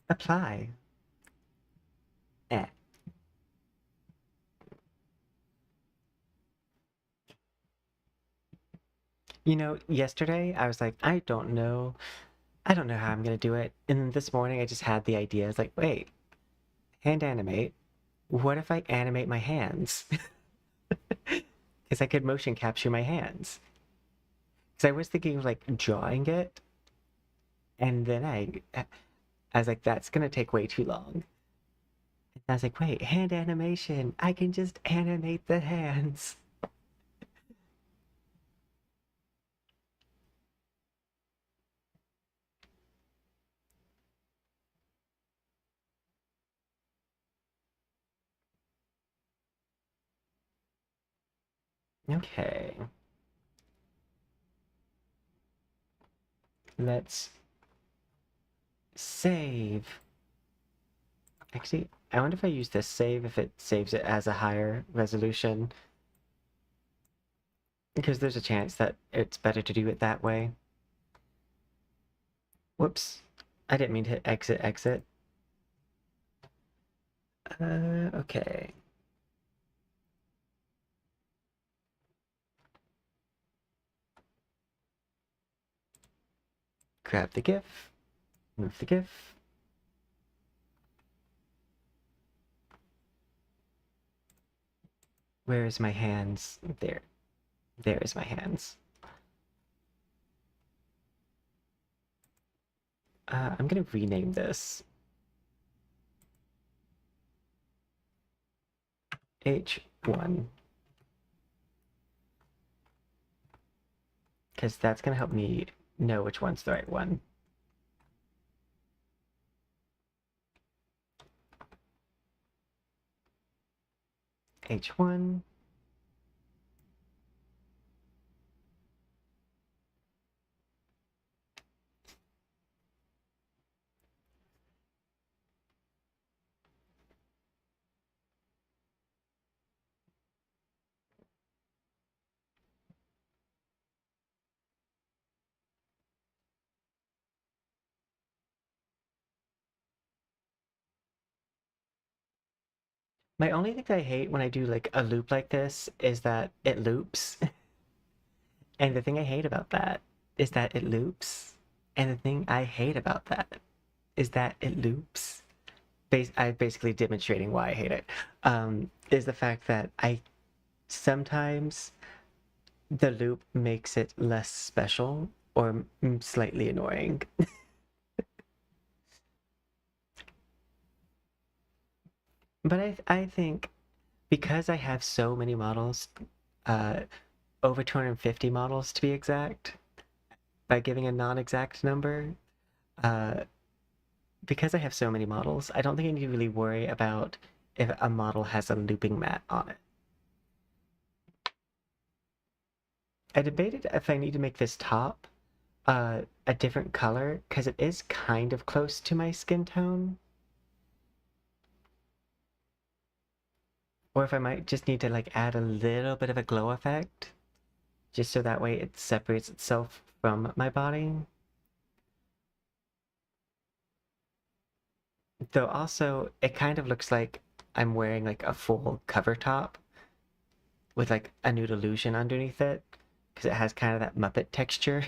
Apply. Eh. You know, yesterday I was like, I don't know how I'm gonna do it. And then this morning I just had the idea. It's like, wait, hand animate. What if I animate my hands? Because I could motion capture my hands. Because I was thinking of like drawing it, and then I was like, that's gonna take way too long. And I was like, wait, hand animation. I can just animate the hands. Okay. Let's save. Actually, I wonder if I use this save, if it saves it as a higher resolution. Because there's a chance that it's better to do it that way. Whoops. I didn't mean to hit exit. Okay. Grab the GIF. Move the GIF. Where is my hands? There. There is my hands. I'm gonna rename this. H1. because that's going to help me know which one's the right one. H1. My only thing that I hate when I do like a loop like this is that it loops. And the thing I hate about that is that it loops. And the thing I hate about that is that it loops. I'm basically demonstrating why I hate it. Is the fact that I sometimes the loop makes it less special or slightly annoying. But I think because I have so many models, uh, over 250 models to be exact, by giving a non-exact number, uh, because I have so many models, I don't think I need to really worry about if a model has a looping mat on it. I debated if I need to make this top a different color because it is kind of close to my skin tone. Or if I might just need to like add a little bit of a glow effect just so that way it separates itself from my body. Though also it kind of looks like I'm wearing like a full cover top with like a nude illusion underneath it because it has kind of that Muppet texture.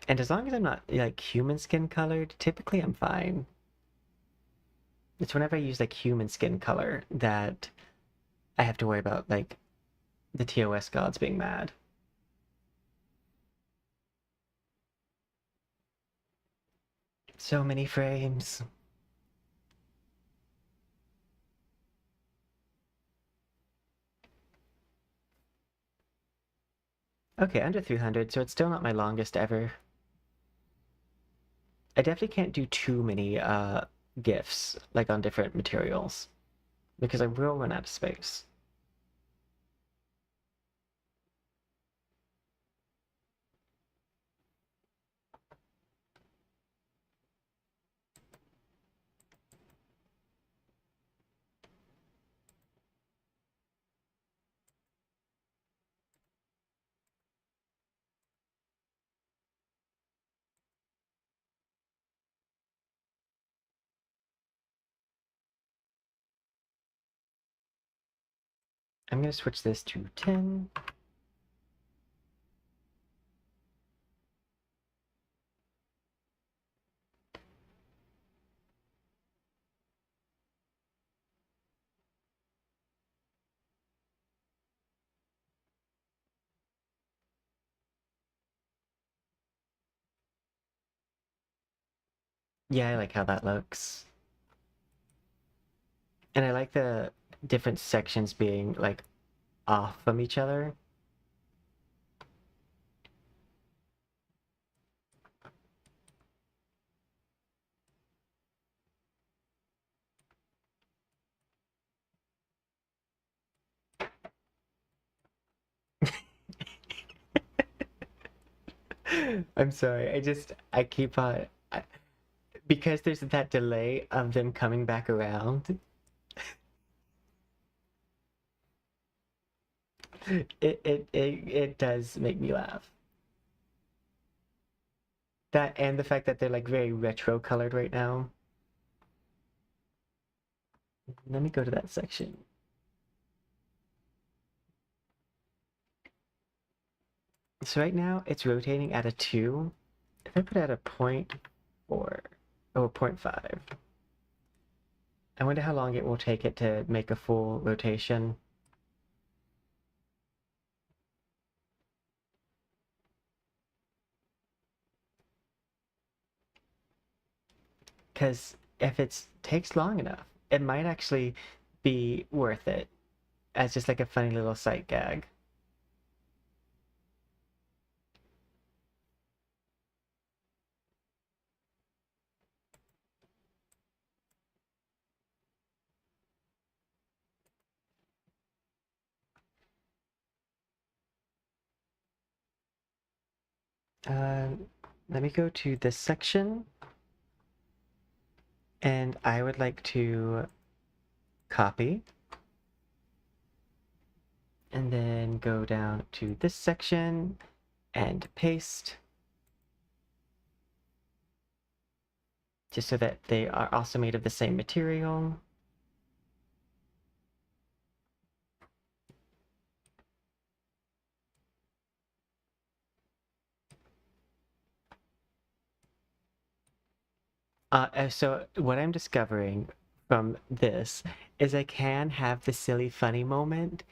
And as long as I'm not like human skin colored, typically I'm fine. It's whenever I use like human skin color that I have to worry about like the TOS gods being mad. So many frames. Okay, under 300, so it's still not my longest ever. I definitely can't do too many GIFs, like on different materials, because I will run out of space. I'm gonna switch this to 10. Yeah, I like how that looks. And I like the different sections being like off from each other. I'm sorry. I keep on because there's that delay of them coming back around. It does make me laugh. That and the fact that they're like very retro colored right now. Let me go to that section. So right now it's rotating at a 2. If I put it at a 0.4, oh, 0.5, I wonder how long it will take it to make a full rotation. Because if it takes long enough, it might actually be worth it. as just like a funny little sight gag. Uh, Let me go to this section, and I would like to copy, and then go down to this section and paste, just so that they are also made of the same material. So what I'm discovering from this is I can have the silly funny moment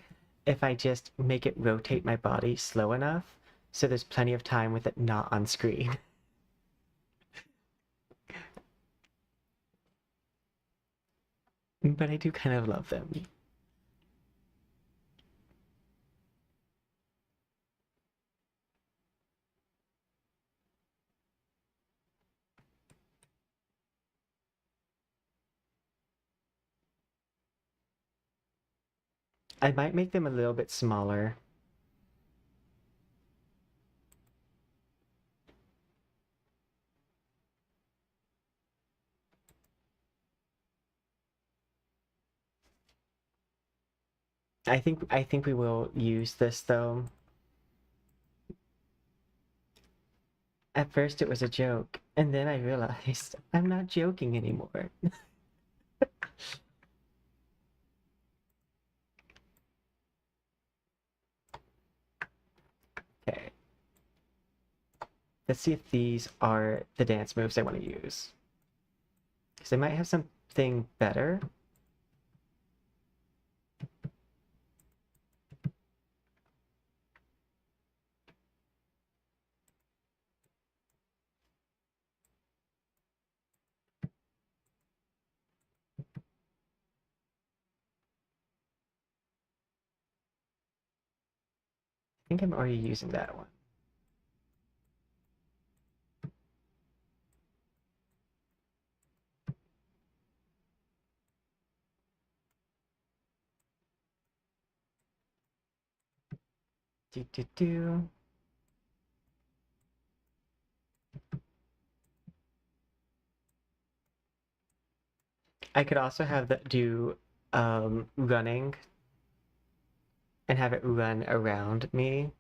if I just make it rotate my body slow enough so there's plenty of time with it not on screen. But I do kind of love them. I might make them a little bit smaller. I think we will use this though. At first it was a joke, and then I realized I'm not joking anymore. Okay. Let's see if these are the dance moves I want to use. Because I might have something better. I think I'm already using that one. Do do do. I could also have that do running and have it run around me.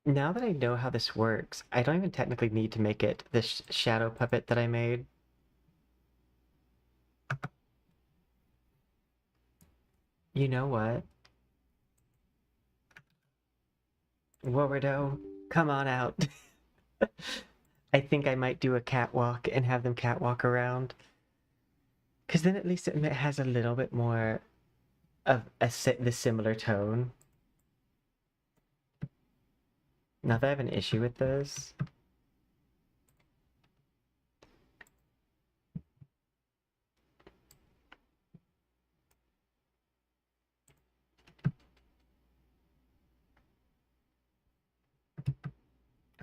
Now that I know how this works, I don't even technically need to make it this shadow puppet that I made. You know what? Wardo, come on out. I think I might do a catwalk and have them catwalk around. Because then at least it has a little bit more of the similar tone. Not that I have an issue with this.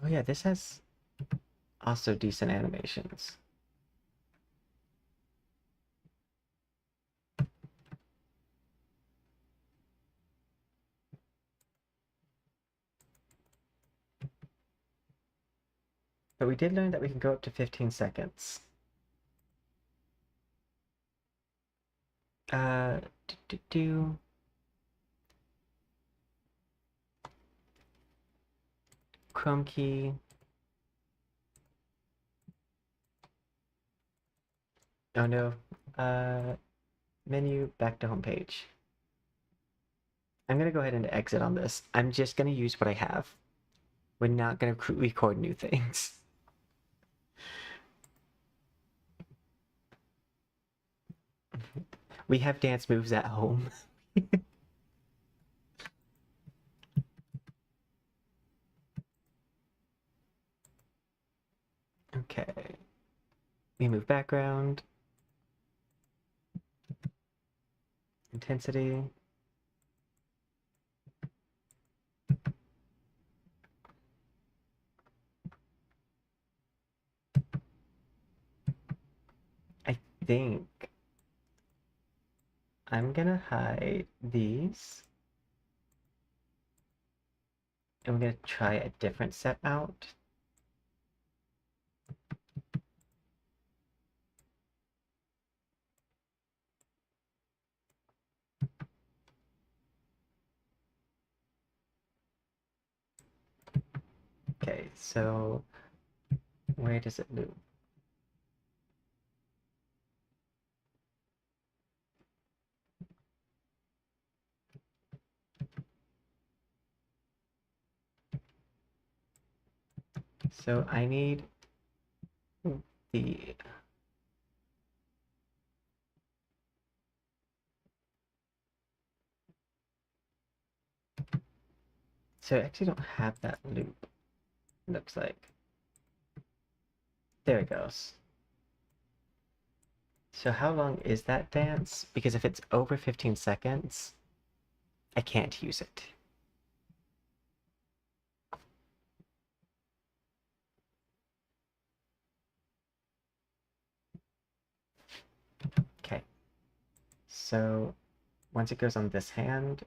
Oh yeah, this has also decent animations. But we did learn that we can go up to 15 seconds. Uh, do, do, do. Chrome key. Oh no. Menu, back to home page. I'm gonna go ahead and exit on this. I'm just gonna use what I have. We're not gonna record new things. We have dance moves at home. Okay. Remove background. Intensity. I think I'm gonna hide these. And we're gonna try a different set out. Okay, so where does it loop? So I need the so I actually don't have that loop, looks like. There it goes. So how long is that dance? Because if it's over 15 seconds, I can't use it. Okay. So once it goes on this hand,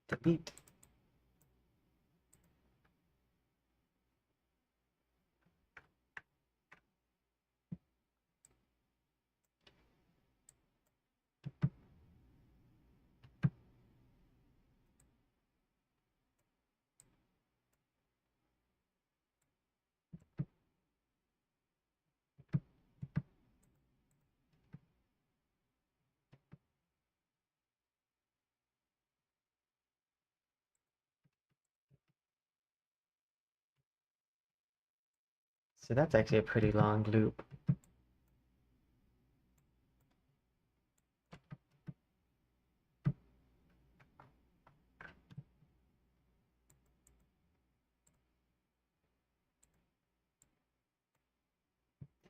delete. So that's actually a pretty long loop. I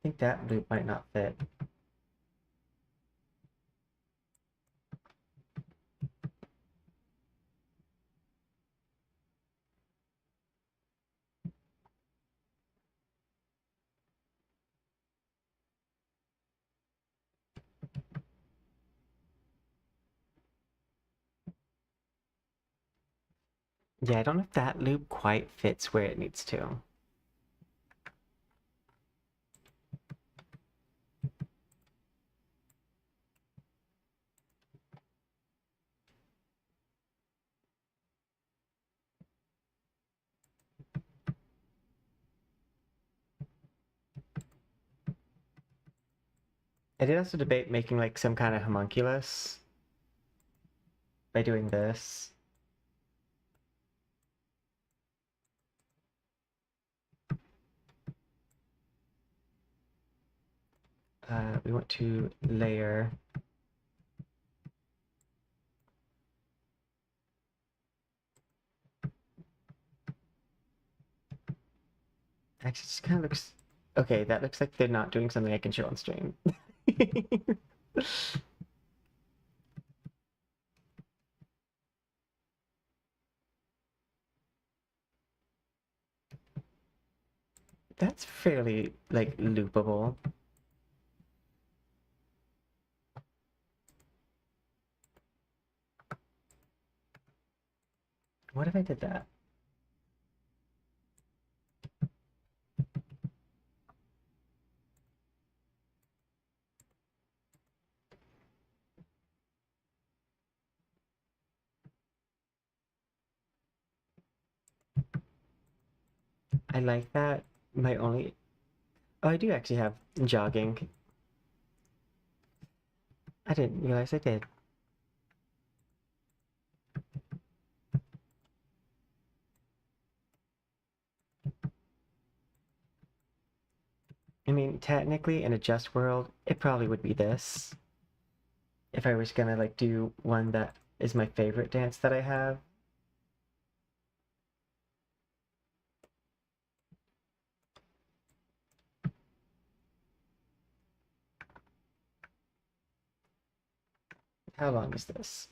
think that loop might not fit. Yeah, I don't know if that loop quite fits where it needs to. I did also debate making like some kind of homunculus by doing this. We want to layer. Actually, it just kind of looks... Okay, that looks like they're not doing something I can show on stream. That's fairly, like, loopable. What if I did that? I like that. My only... Oh, I do actually have jogging. I didn't realize I did. I mean, technically, in a just world, it probably would be this. if I was gonna like do one that is my favorite dance that I have. How long is this?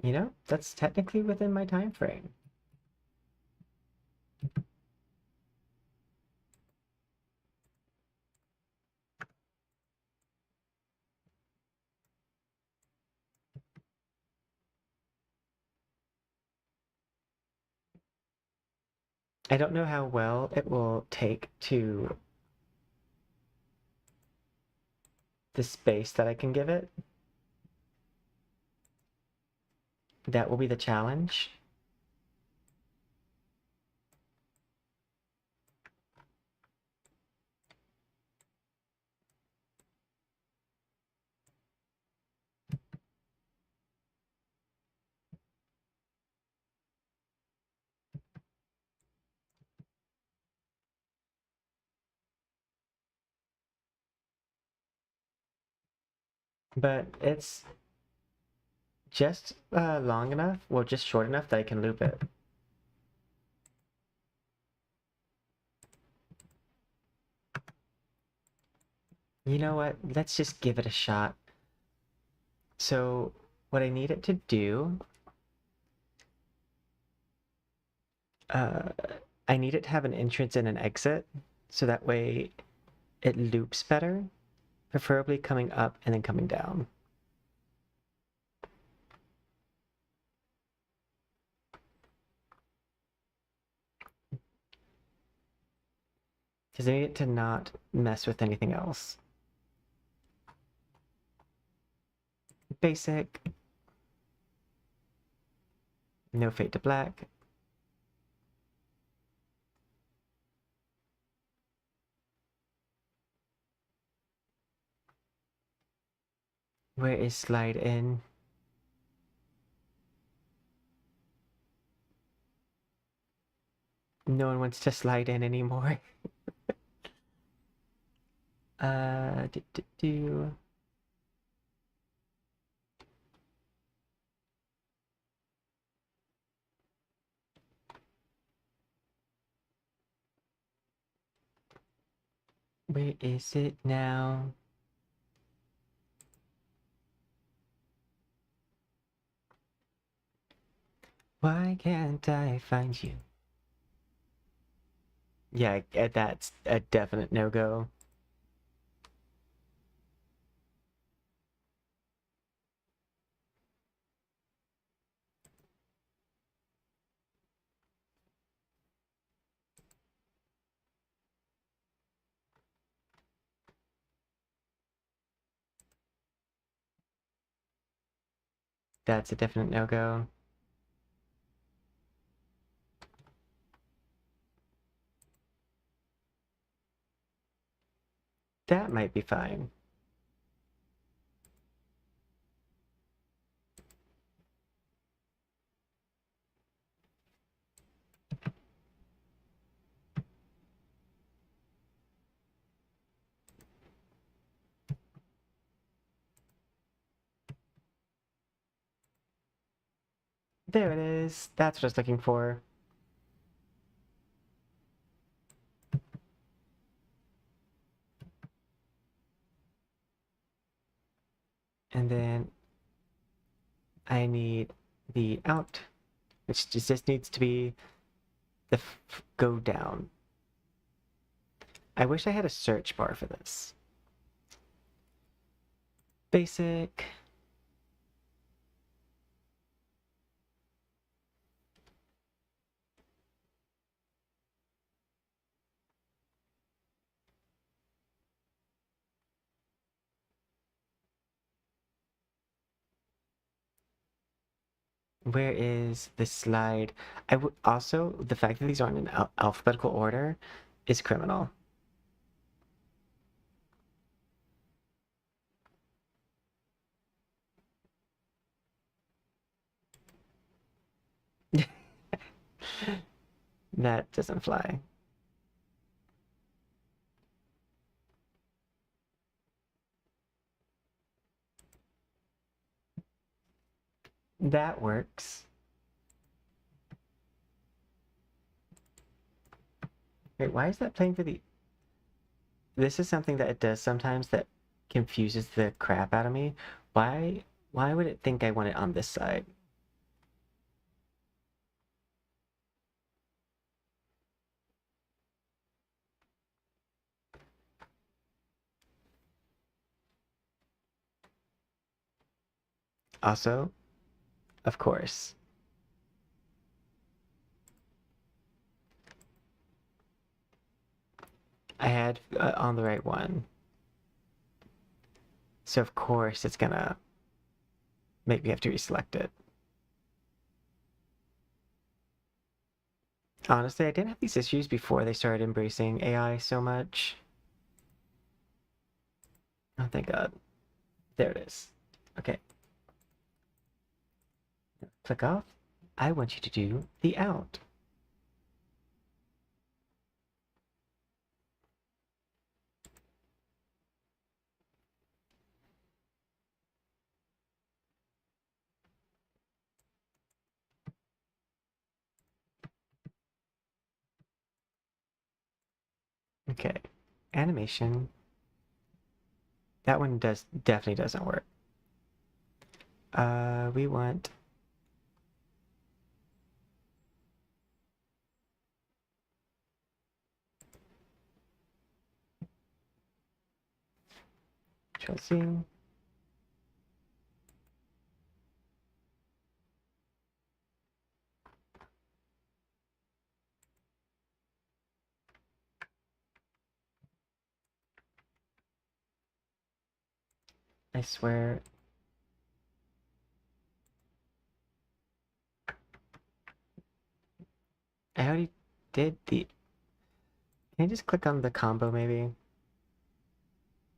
You know, that's technically within my time frame. I don't know how well it will take to the space that I can give it. That will be the challenge. But it's just long enough, well, just short enough that I can loop it. You know what? Let's just give it a shot. So what I need it to do, uh, I need it to have an entrance and an exit, so that way it loops better, preferably coming up and then coming down. Because I need it to not mess with anything else. Basic. No fade to black. Where is slide in? No one wants to slide in anymore. Do, do, do. Where is it now? Why can't I find you? Yeah, that's a definite no-go. That's a definite no-go. That might be fine. There it is. That's what I was looking for. And then I need the out, which just needs to be the go down. I wish I had a search bar for this. Basic. Where is the slide? I would also, the fact that these aren't in alphabetical order is criminal. That doesn't fly. That works. Wait, why is that playing for the... This is something that it does sometimes that confuses the crap out of me. Why would it think I want it on this side? Also, of course, I had on the right one. So of course it's gonna make me have to reselect it. Honestly, I didn't have these issues before they started embracing AI so much. Oh, thank God. There it is. Okay. Click off. I want you to do the out. Okay. Animation. That one definitely doesn't work. We want... Control-C. I swear. I already did the... Can I just click on the combo maybe?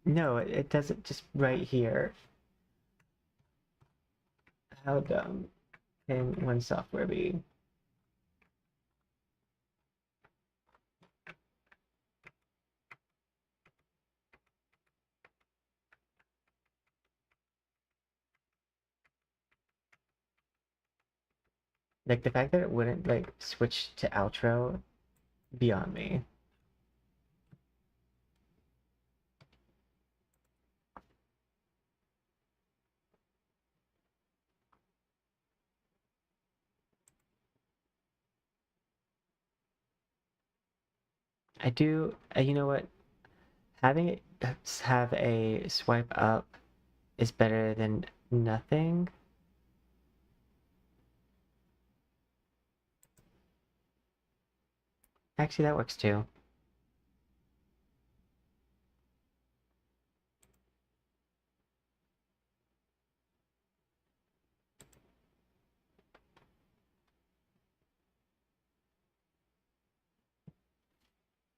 No, it doesn't, just right here. How dumb can one software be? Like the fact that it wouldn't like switch to outro, beyond me. I do, you know what? Having it have a swipe up is better than nothing. Actually, that works too.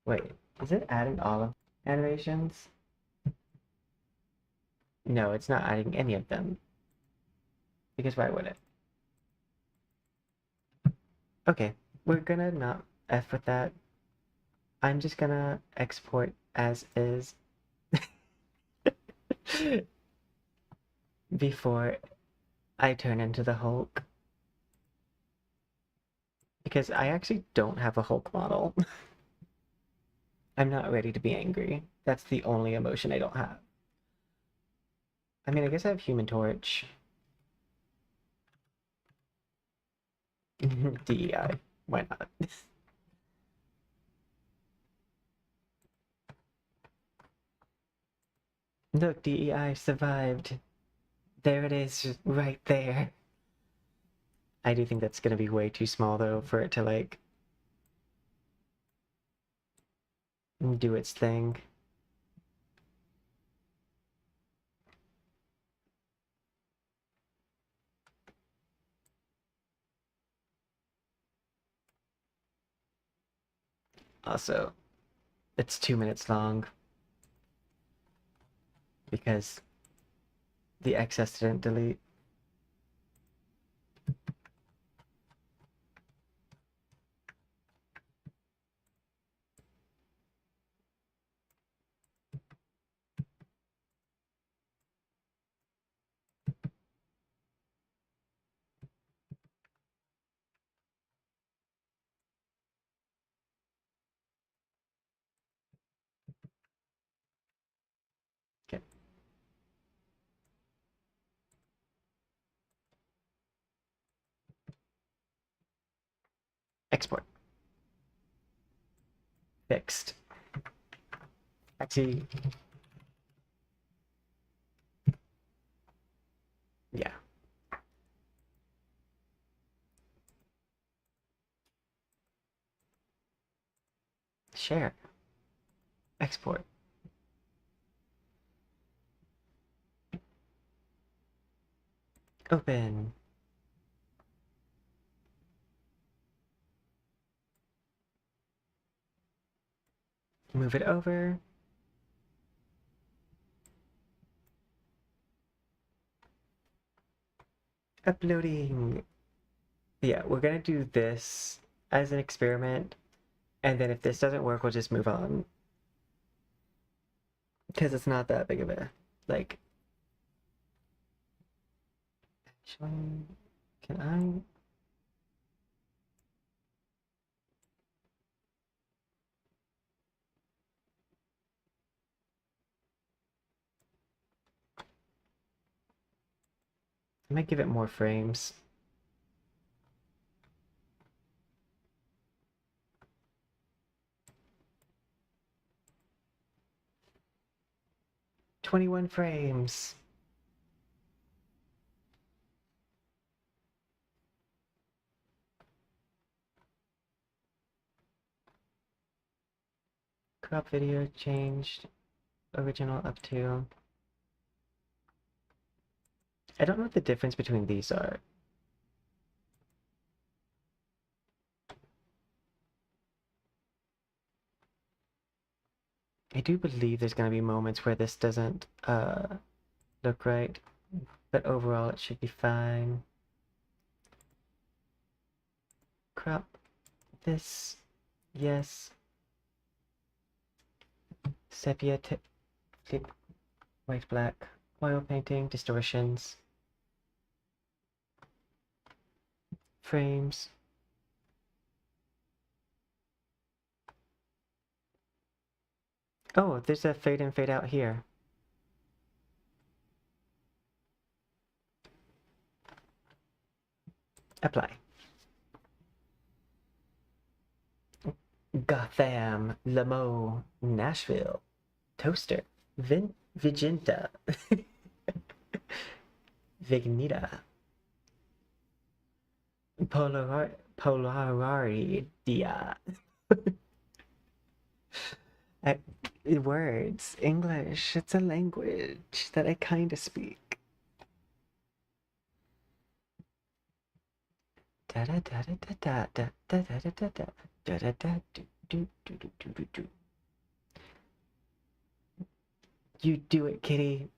Wait, is it adding all of animations? No, it's not adding any of them. Because why would it? Okay, we're gonna not F with that. I'm just gonna export as is before I turn into the Hulk. Because I actually don't have a Hulk model. I'm not ready to be angry. That's the only emotion I don't have. I mean, I guess I have Human Torch. DEI. Why not? Look, DEI survived. There it is, right there. I do think that's gonna be way too small, though, for it to, like, do its thing. Also, it's 2 minutes long. Because the excess didn't delete. Export. Fixed. Actually, yeah. Share. Export. Open. Move it over. Uploading. Yeah, we're gonna do this as an experiment, and then if this doesn't work, we'll just move on. Because it's not that big of a, like... Actually, can I... I might give it more frames. "21 frames." Crop video changed. Original up to... I don't know what the difference between these are. I do believe there's going to be moments where this doesn't look right, but overall it should be fine. Crop this, yes. Sepia tip, white, black, oil painting, distortions, frames. Oh, there's a fade in, fade out here. Apply. Gotham, Lamo, Nashville, Toaster, Viginta, Vignita, Polaridia. Words, English, it's a language that I kind of speak. You do it, kitty.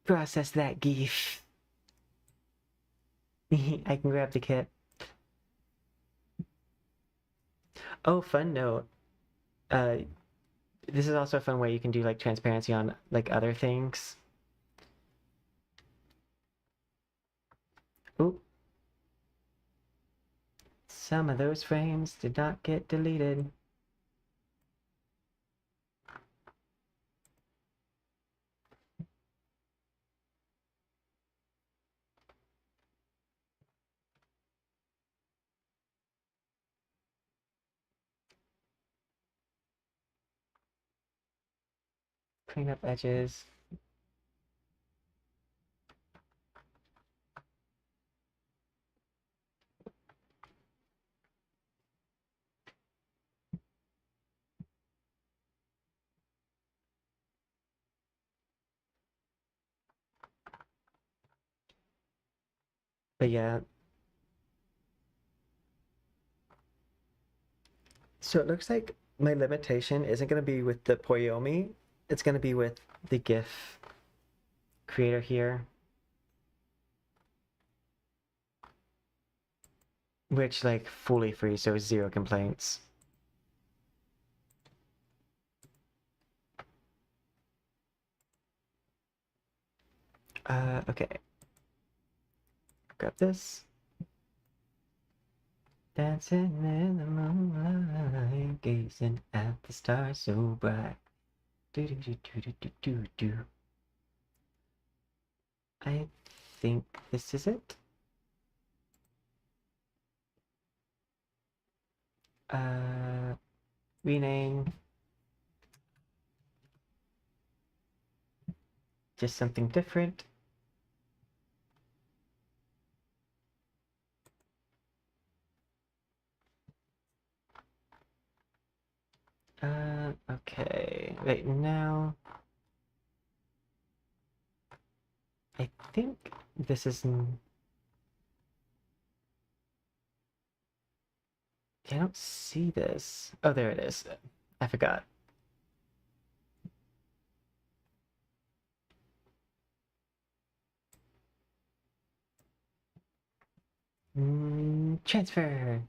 Process that geef. I can grab the kit. Oh, fun note. This is also a fun way you can do like transparency on like other things. Ooh. Some of those frames did not get deleted. Clean up edges. But yeah. So it looks like my limitation isn't going to be with the Poyomi. It's going to be with the GIF creator here. Which, like, fully free, so 0 complaints. Okay. Grab this. Dancing in the moonlight, gazing at the stars so bright. Do do do do do do do do. I think this is it. Rename. Just something different. Okay. Right now, I think this is. I don't see this. Oh, there it is. I forgot. Transfer.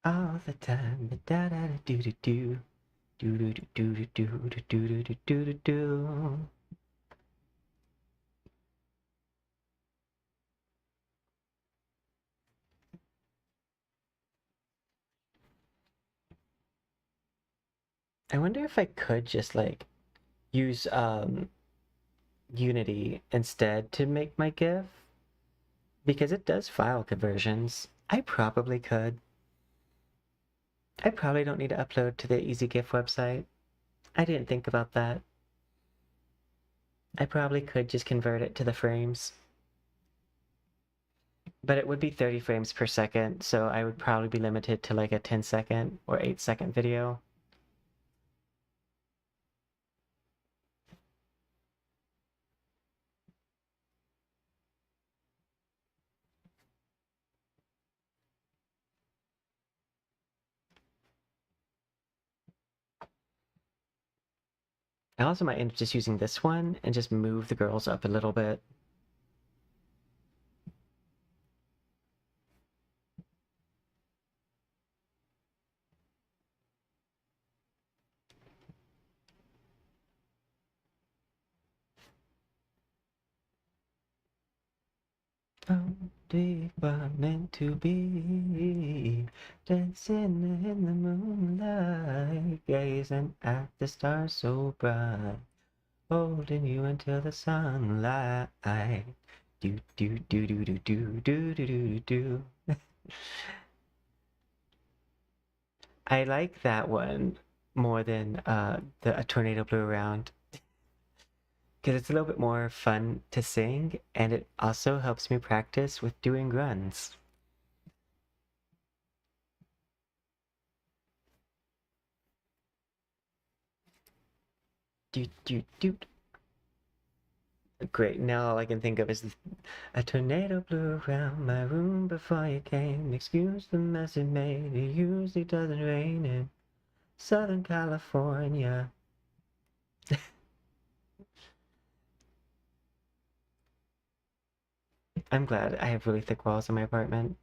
All the time. Da da da do do do. Do do do do do do do do do do do. I wonder if I could just like use Unity instead to make my GIF because it does file conversions. I probably could. I probably don't need to upload to the EasyGIF website. I didn't think about that. I probably could just convert it to the frames. But it would be 30 frames per second, so I would probably be limited to like a 10-second or 8-second video. I also might end up just using this one and just move the girls up a little bit. Oh, we were meant to be dancing in the moonlight, gazing at the stars so bright, holding you until the sunlight. Do do do do do do do do do do. I like that one more than the A Tornado Blew Around because it's a little bit more fun to sing and it also helps me practice with doing runs. Do do do. Great, now all I can think of is a tornado blew around my room before you came. Excuse the mess it made. It usually doesn't rain in Southern California. I'm glad I have really thick walls in my apartment.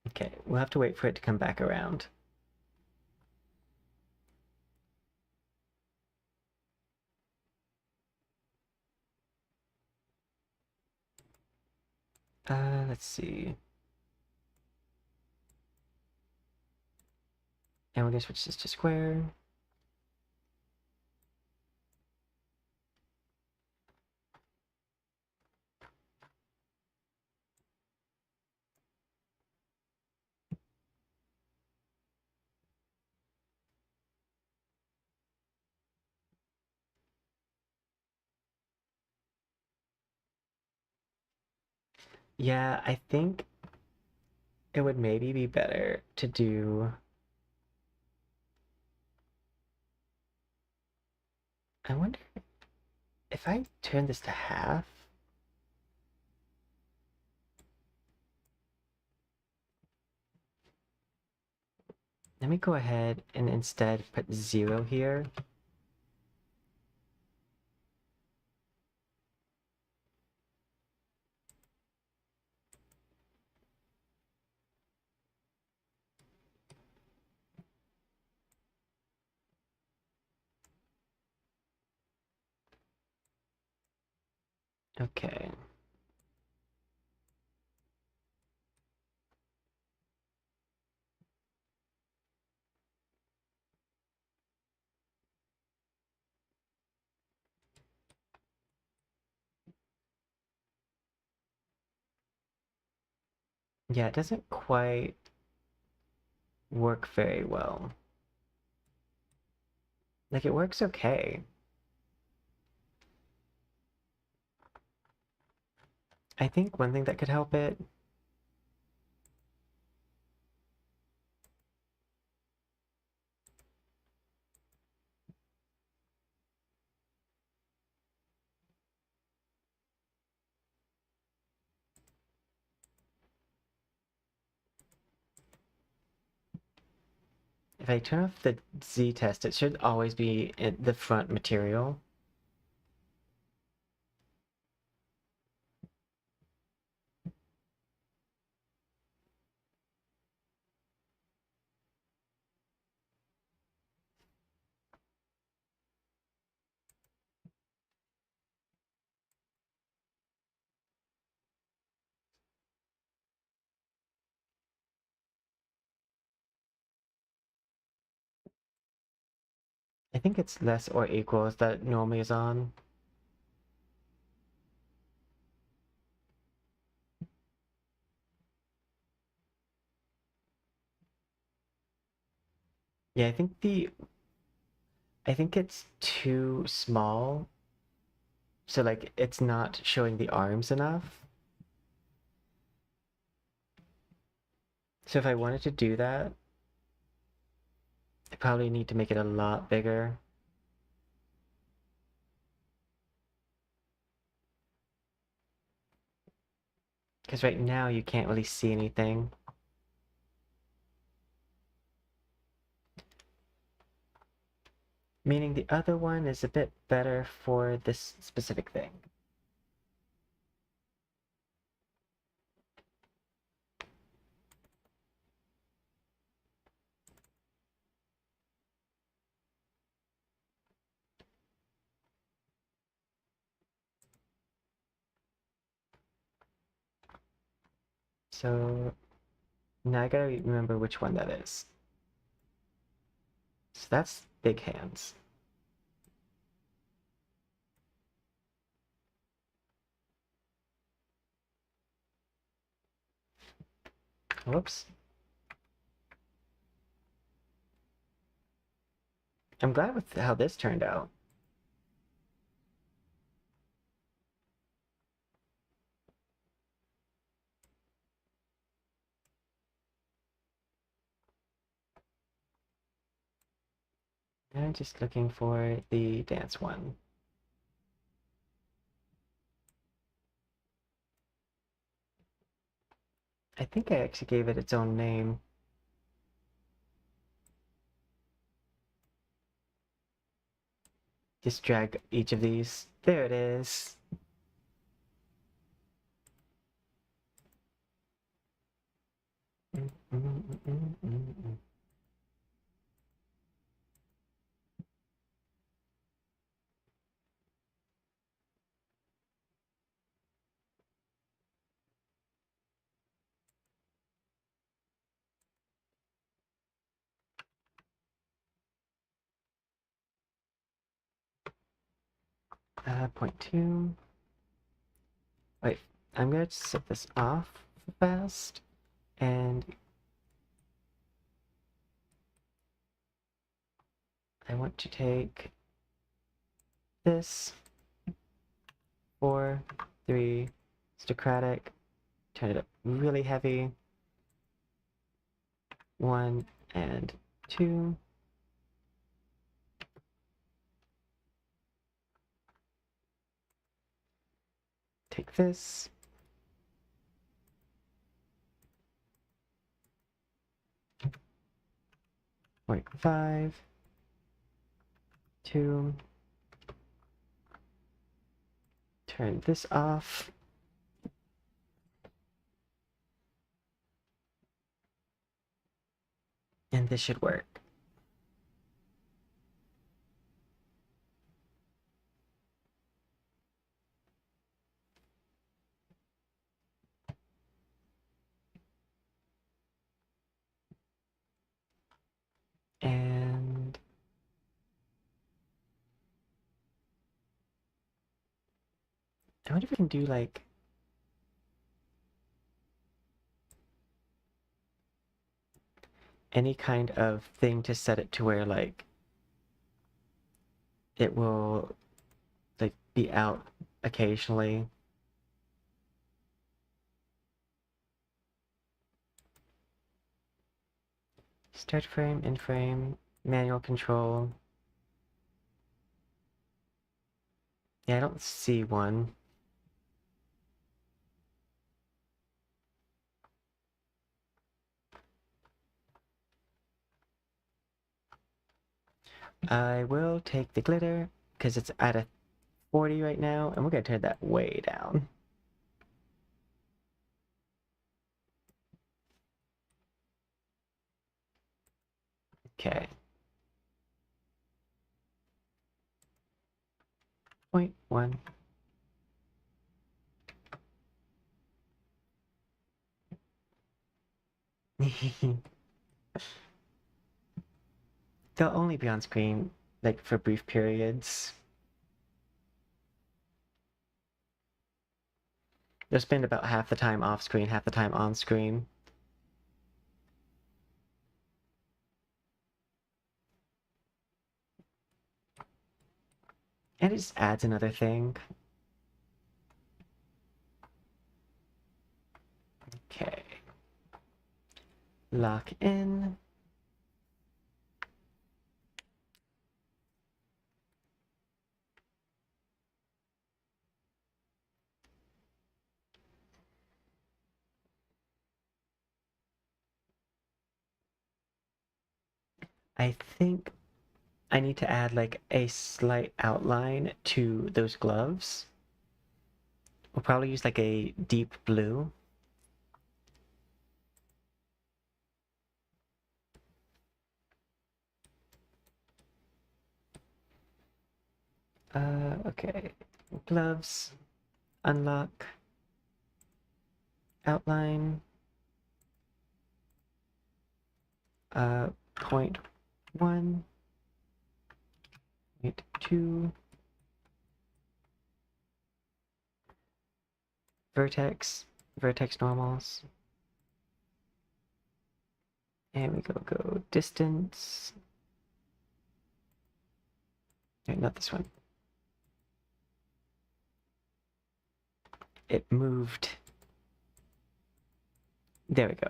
Okay, we'll have to wait for it to come back around. Let's see. And we're gonna switch this to square. Yeah, I think it would maybe be better to do. I wonder if I turn this to half. Let me go ahead and instead put 0 here. Okay. Yeah, it doesn't quite work very well. Like, it works okay. I think one thing that could help it, if I turn off the Z test, it should always be in the front material. I think it's less or equals that it normally is on. Yeah, I think it's too small. So like it's not showing the arms enough. So if I wanted to do that, I probably need to make it a lot bigger. Because right now you can't really see anything. Meaning the other one is a bit better for this specific thing. So now I gotta remember which one that is. So that's big hands. Whoops. I'm glad with how this turned out. I'm just looking for the dance one. I think I actually gave it its own name. Just drag each of these. There it is. Mm, mm, mm, mm, mm. 0.2. Wait, I'm gonna set this off fast, and I want to take this 4, 3, Stocratic, turn it up really heavy, 1 and 2. Take this. Point 5, 2. Turn this off. And this should work. I wonder if we can do like any kind of thing to set it to where like it will like be out occasionally. Start frame, end frame, manual control. Yeah, I don't see one. I will take the glitter because it's at a 40 right now, and we're gonna turn that way down. Okay. 0.1. They'll only be on screen like for brief periods. They'll spend about half the time off screen, half the time on screen. And it just adds another thing. Okay. Lock in. I think I need to add like a slight outline to those gloves. We'll probably use like a deep blue. Okay. Gloves, unlock, outline, point 1, point 2, vertex, vertex normals. And we go distance. Okay, not this one. It moved. There we go.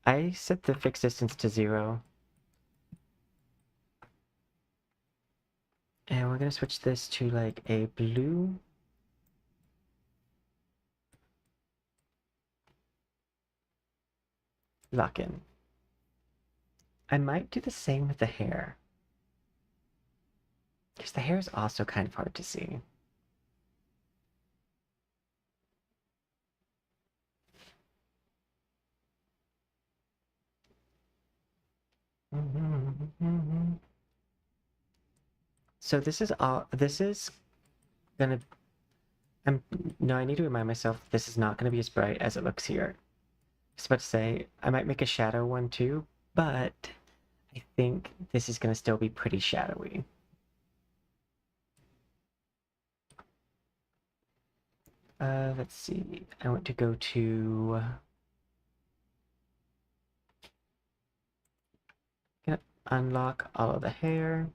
I set the fixed distance to 0. And we're gonna switch this to like a blue. Lock in. I might do the same with the hair. Because the hair is also kind of hard to see. So this is gonna, no, I need to remind myself this is not gonna be as bright as it looks here. I was about to say, I might make a shadow one too, but I think this is gonna still be pretty shadowy. Let's see, I want to go to, gonna unlock all of the hair.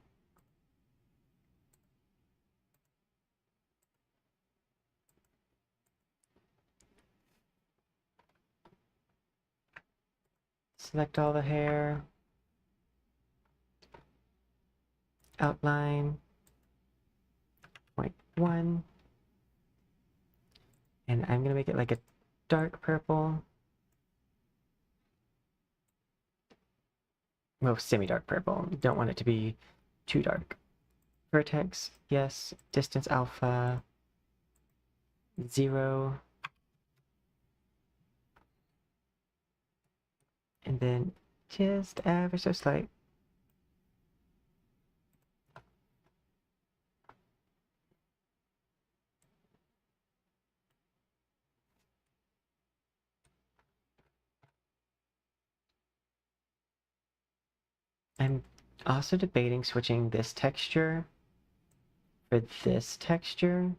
Select all the hair. Outline. Point 1. And I'm gonna make it like a dark purple. Well, semi-dark purple. Don't want it to be too dark. Vertex, yes. Distance alpha, 0. And then just ever so slight. I'm also debating switching this texture for this texture.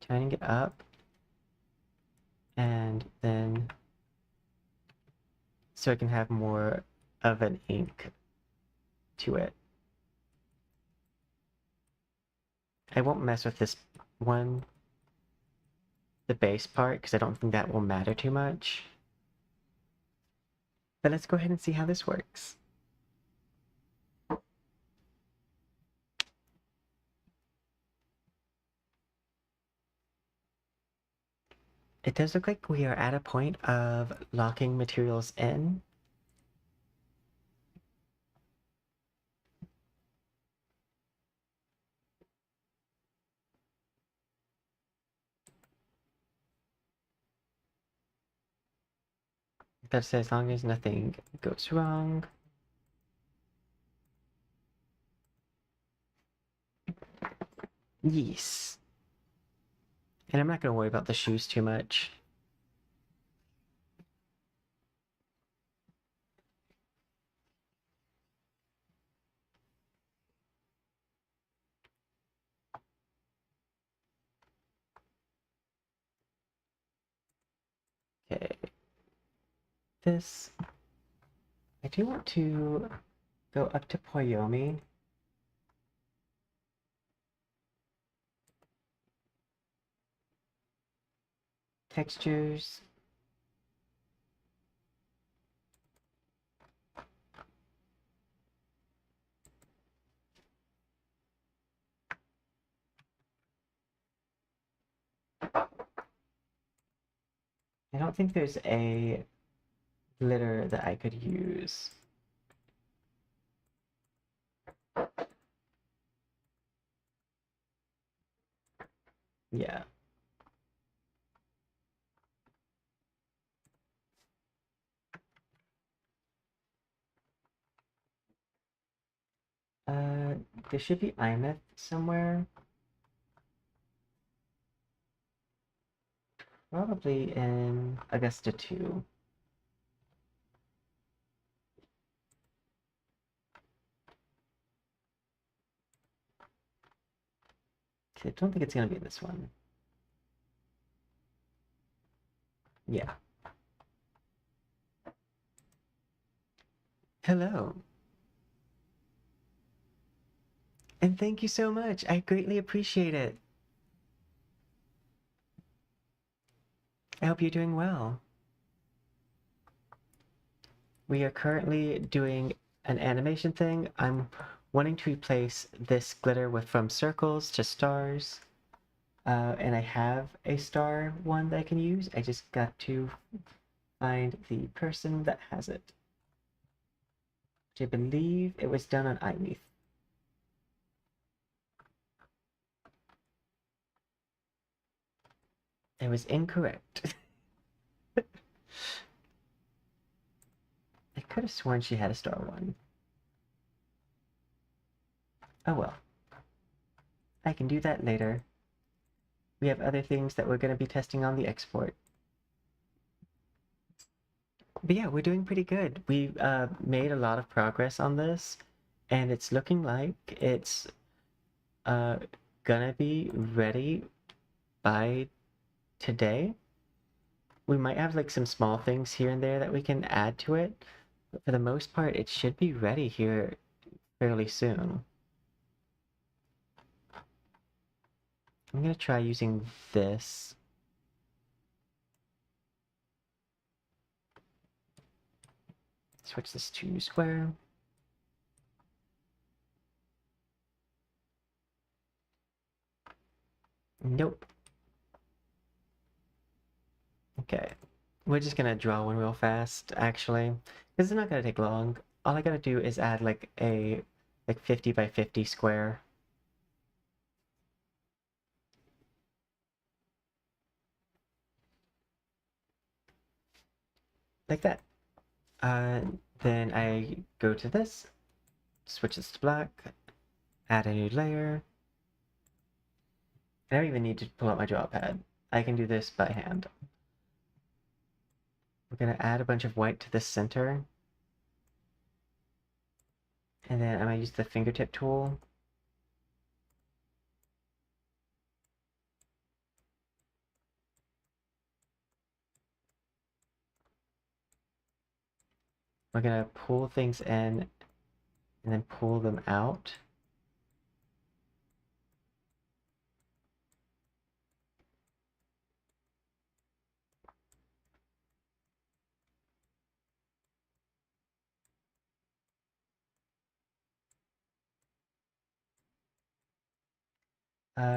turning it up, and then so I can have more of an ink to it. I won't mess with this one, the base part, because I don't think that will matter too much. But let's go ahead and see how this works. It does look like we are at a point of locking materials in. That's as long as nothing goes wrong. Yes. And I'm not going to worry about the shoes too much. Okay. This. I do want to go up to Poyomi. Textures. I don't think there's a glitter that I could use. Yeah. Uh, there should be imeth somewhere. Probably in Augusta 2. I don't think it's gonna be this one. Yeah. Hello. And thank you so much. I greatly appreciate it. I hope you're doing well. We are currently doing an animation thing. I'm wanting to replace this glitter with from circles to stars. And I have a star one that I can use. I just got to find the person that has it. Which I believe it was done on iMeath. I was incorrect. I could have sworn she had a star one. Oh well. I can do that later. We have other things that we're going to be testing on the export. But yeah, we're doing pretty good. We've made a lot of progress on this, and it's looking like it's gonna be ready by today. We might have like some small things here and there that we can add to it, but for the most part, it should be ready here fairly soon. I'm gonna try using this. Switch this to square. Nope. Okay. We're just gonna draw one real fast, actually. This is not gonna take long. All I gotta do is add like a 50 by 50 square. Like that. Then I go to this, switch this to black, add a new layer. I don't even need to pull out my draw pad. I can do this by hand. We're gonna add a bunch of white to the center. And then I'm gonna use the fingertip tool. we're gonna pull things in and then pull them out.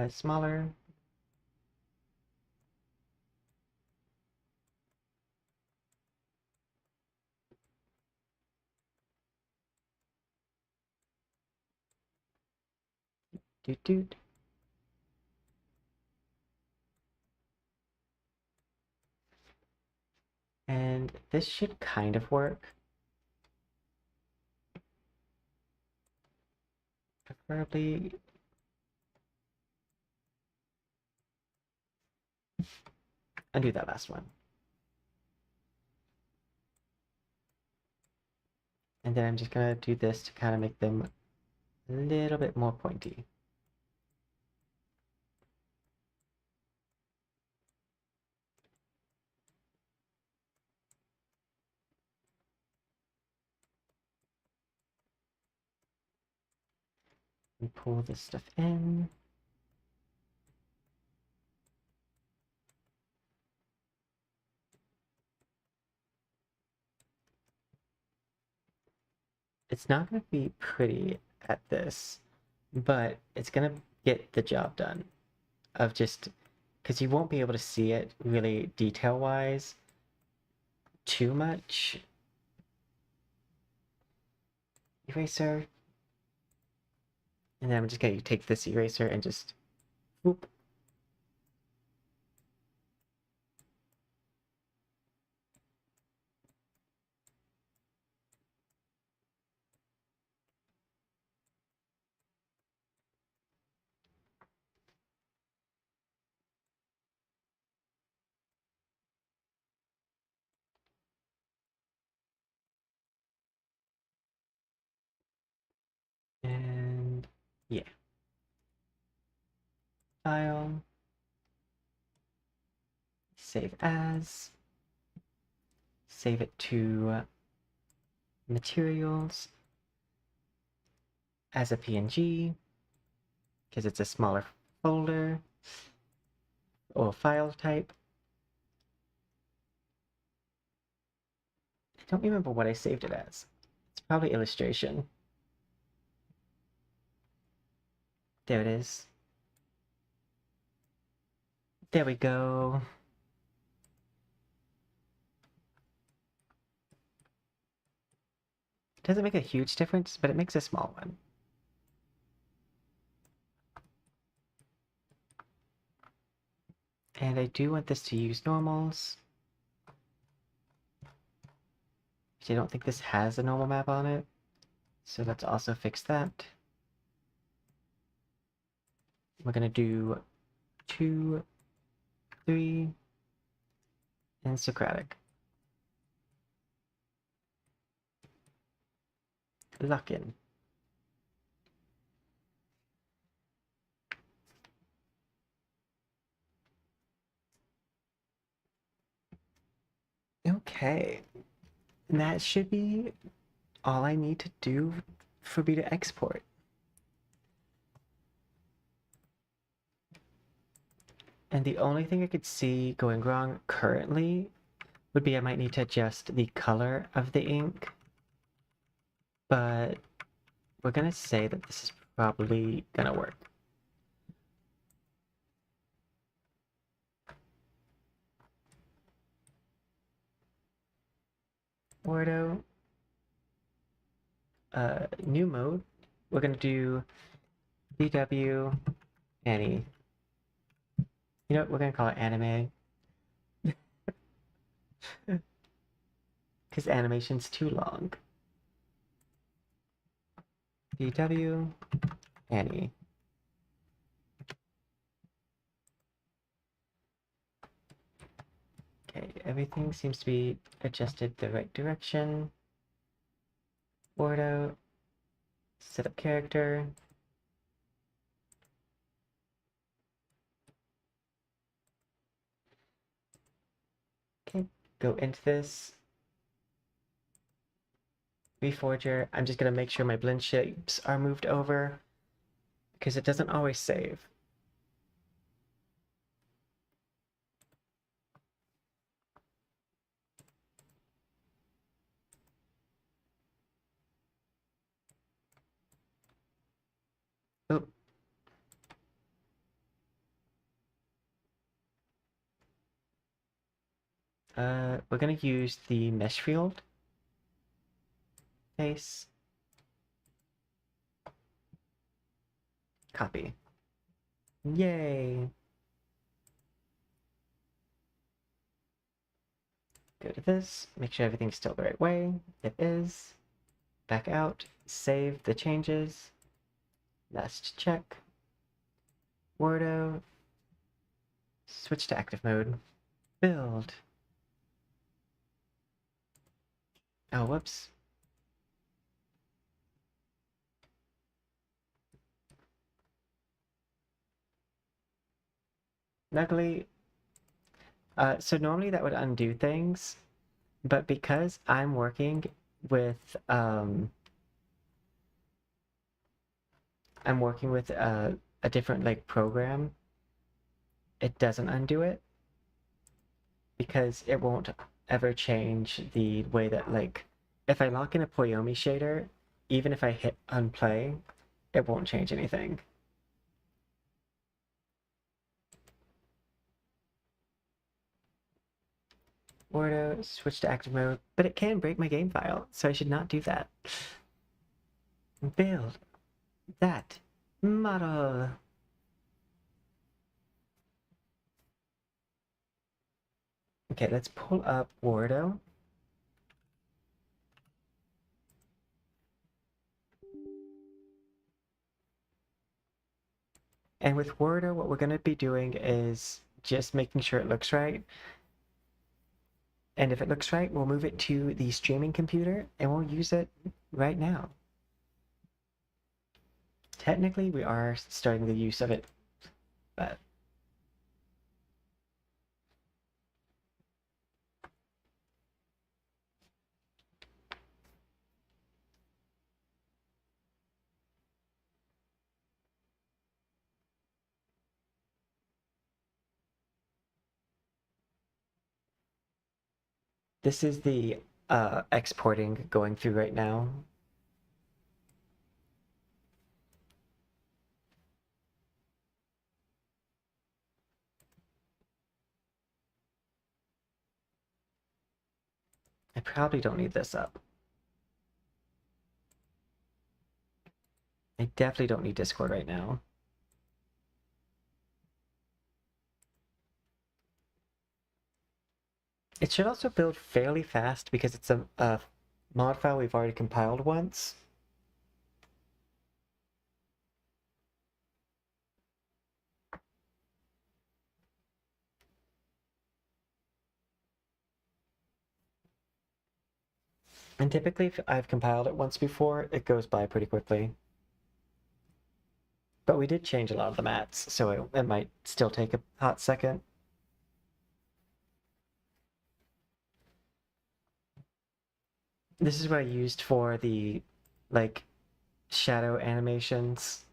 Smaller. Doot doot. And this should kind of work. Preferably. Undo that last one. And then I'm just gonna do this to kind of make them a little bit more pointy. And pull this stuff in. It's not going to be pretty at this, but it's going to get the job done of just because you won't be able to see it really detail-wise too much. Eraser. And then I'm just going to take this eraser and just whoop. And yeah. File. Save as. Save it to materials as a PNG because it's a smaller folder or file type. I don't remember what I saved it as. It's probably illustration. There it is. There we go. It doesn't make a huge difference, but it makes a small one. And I do want this to use normals. I don't think this has a normal map on it. So let's also fix that. We're gonna do 2, 3, and Socratic. Lock in. Okay. And that should be all I need to do for me to export. And the only thing I could see going wrong currently would be I might need to adjust the color of the ink. But we're gonna say that this is probably gonna work. Ordo. New mode. We're gonna do VW Annie. You know what? We're gonna call it anime. Because animation's too long. VW Annie. Okay, everything seems to be adjusted the right direction. Ordo. Set up character. Okay, go into this. Reforger. I'm just gonna make sure my blend shapes are moved over because it doesn't always save. Oh. We're gonna use the mesh field. Paste. Copy. Yay! Go to this, make sure everything's still the right way. It is. Back out, save the changes. Last check. Wordo. Switch to active mode. Build. Oh, whoops. Luckily, so normally that would undo things, but because I'm working with a different like program, it doesn't undo it because it won't ever change the way that like if I lock in a Poyomi shader, even if I hit unplay, it won't change anything. Ordo, switch to active mode, but it can break my game file, so I should not do that. Build that model. Okay, let's pull up Wordo. And with Wordo, what we're going to be doing is just making sure it looks right. And if it looks right, we'll move it to the streaming computer and we'll use it right now. Technically, we are starting the use of it, but this is the exporting going through right now. I probably don't need this up. I definitely don't need Discord right now. It should also build fairly fast because it's a mod file we've already compiled once. And typically, if I've compiled it once before, it goes by pretty quickly. But we did change a lot of the mats, so it might still take a hot second. This is what I used for the, like, shadow animations.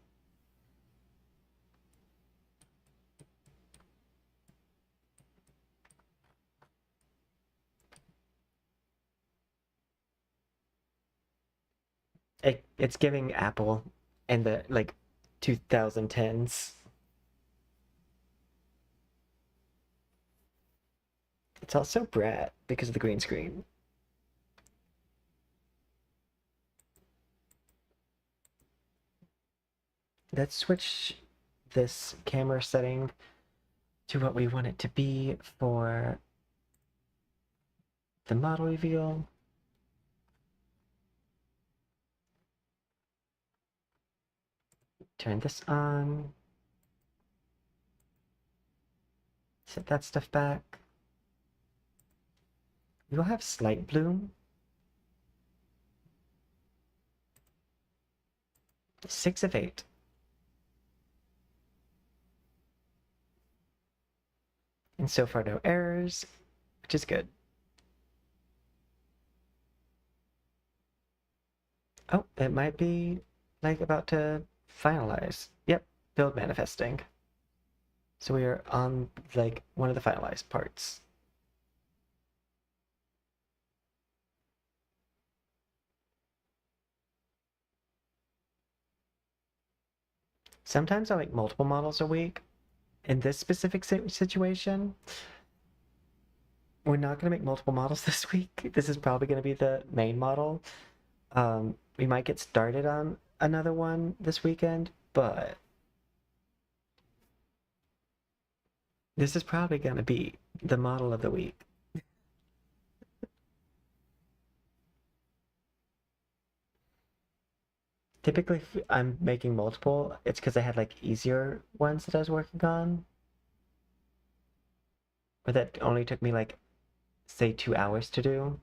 It's giving Apple in the, like, 2010s. It's also Brat because of the green screen. Let's switch this camera setting to what we want it to be for the model reveal. Turn this on. Set that stuff back. We will have slight bloom. 6 of 8. And so far no errors, which is good. Oh, it might be like about to finalize. Yep, build manifesting. So we are on like one of the finalized parts. Sometimes I make multiple models a week. In this specific situation, we're not going to make multiple models this week. This is probably going to be the main model. We might get started on another one this weekend, but this is probably going to be the model of the week. Typically, if I'm making multiple, it's because I had like easier ones that I was working on, or that only took me like, say, 2 hours to do.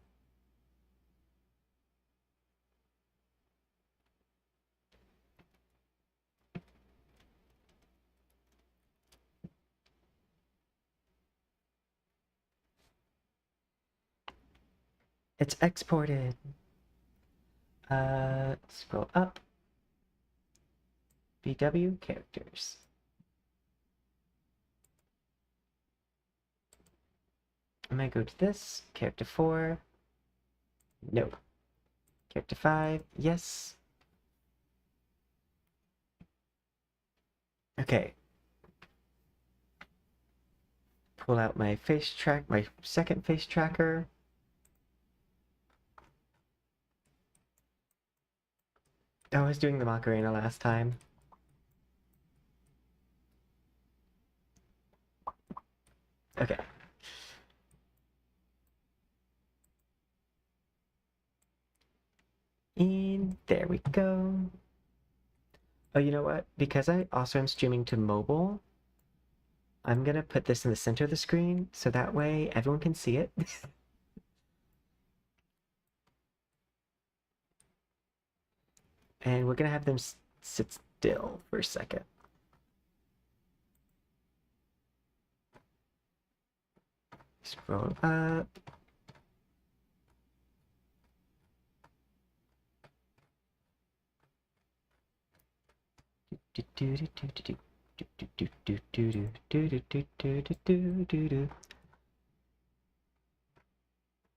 It's exported. Scroll up. VW characters. I'm gonna go to this. Character 4. No. Character 5. Yes. Okay. Pull out my my second face tracker. Oh, I was doing the Macarena last time. Okay. And there we go. Oh, you know what? Because I also am streaming to mobile, I'm gonna put this in the center of the screen so that way everyone can see it. And we're gonna have them sit still for a second. Scroll up.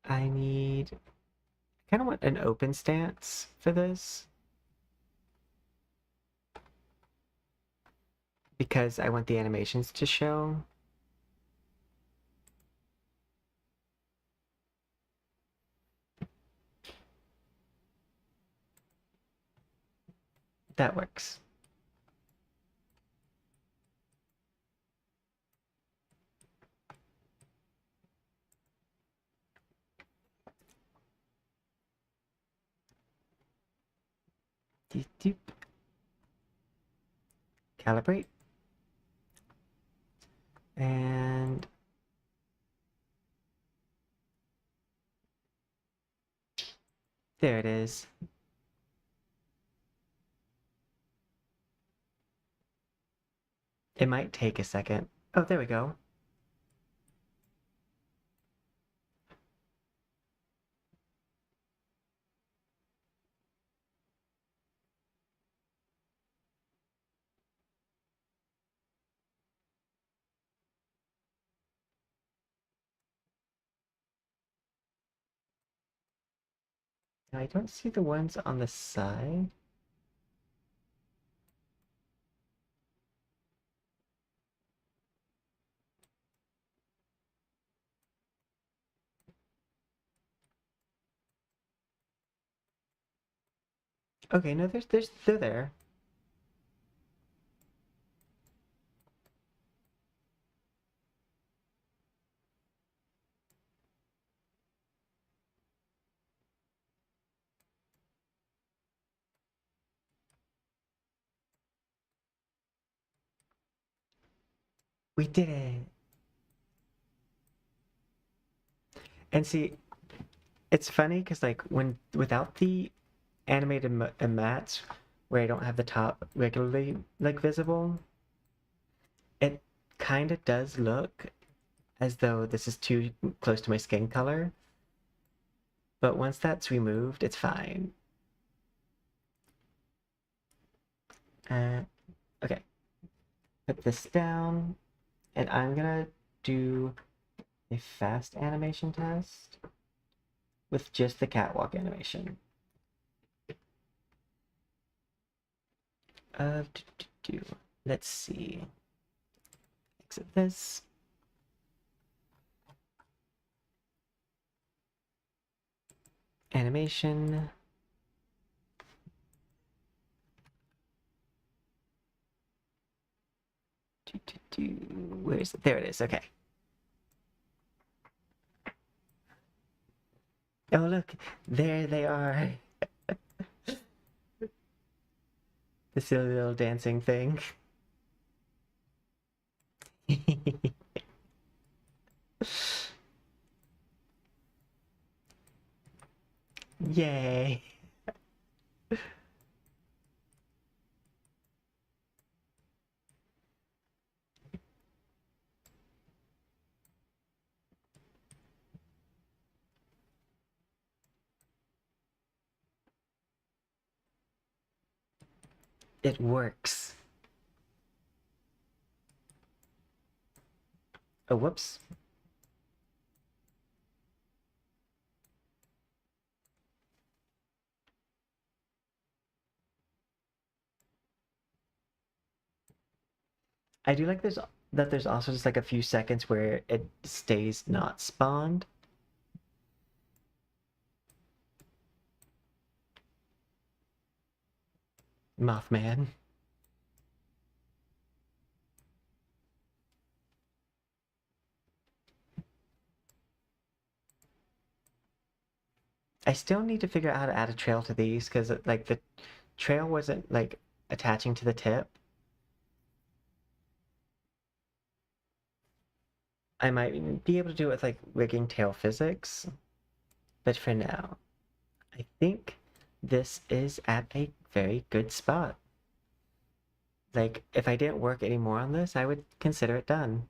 I need, I kind of want an open stance for this because I want the animations to show. That works. Calibrate. And there it is. It might take a second. Oh, there we go. I don't see the ones on the side. Okay, no, they're there. We did it. And see, it's funny because like when without the animated mats where I don't have the top regularly like visible, it kind of does look as though this is too close to my skin color. But once that's removed, it's fine. Okay, put this down, and I'm gonna do a fast animation test with just the catwalk animation. Let's see. Exit this. Animation. Where is it? There it is. Okay. Oh, look. There they are. The silly little dancing thing. Yay. It works. Oh, whoops. I do like there's also just like a few seconds where it stays not spawned. Mothman. I still need to figure out how to add a trail to these because like the trail wasn't like attaching to the tip. I might be able to do it with like rigging tail physics, but for now, I think this is at a very good spot. Like if I didn't work any more on this, I would consider it done.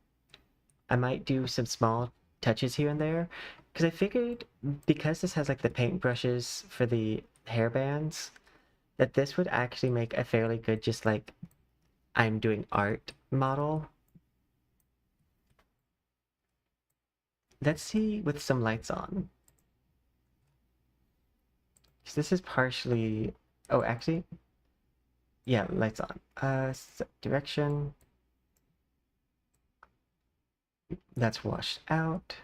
I might do some small touches here and there because I figured because this has like the paint brushes for the hair bands that this would actually make a fairly good just like I'm doing art model. Let's see with some lights on. So this is partially, oh, actually, yeah, lights on. Direction, that's washed out.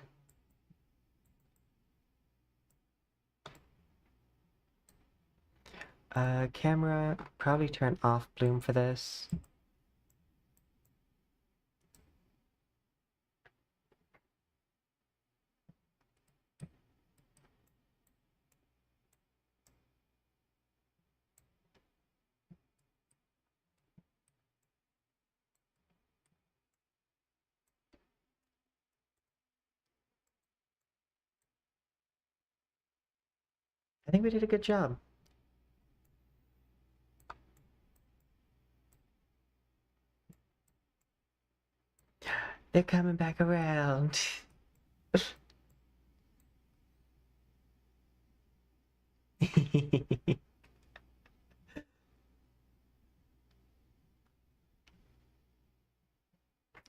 Camera, probably turn off bloom for this. I think we did a good job. They're coming back around.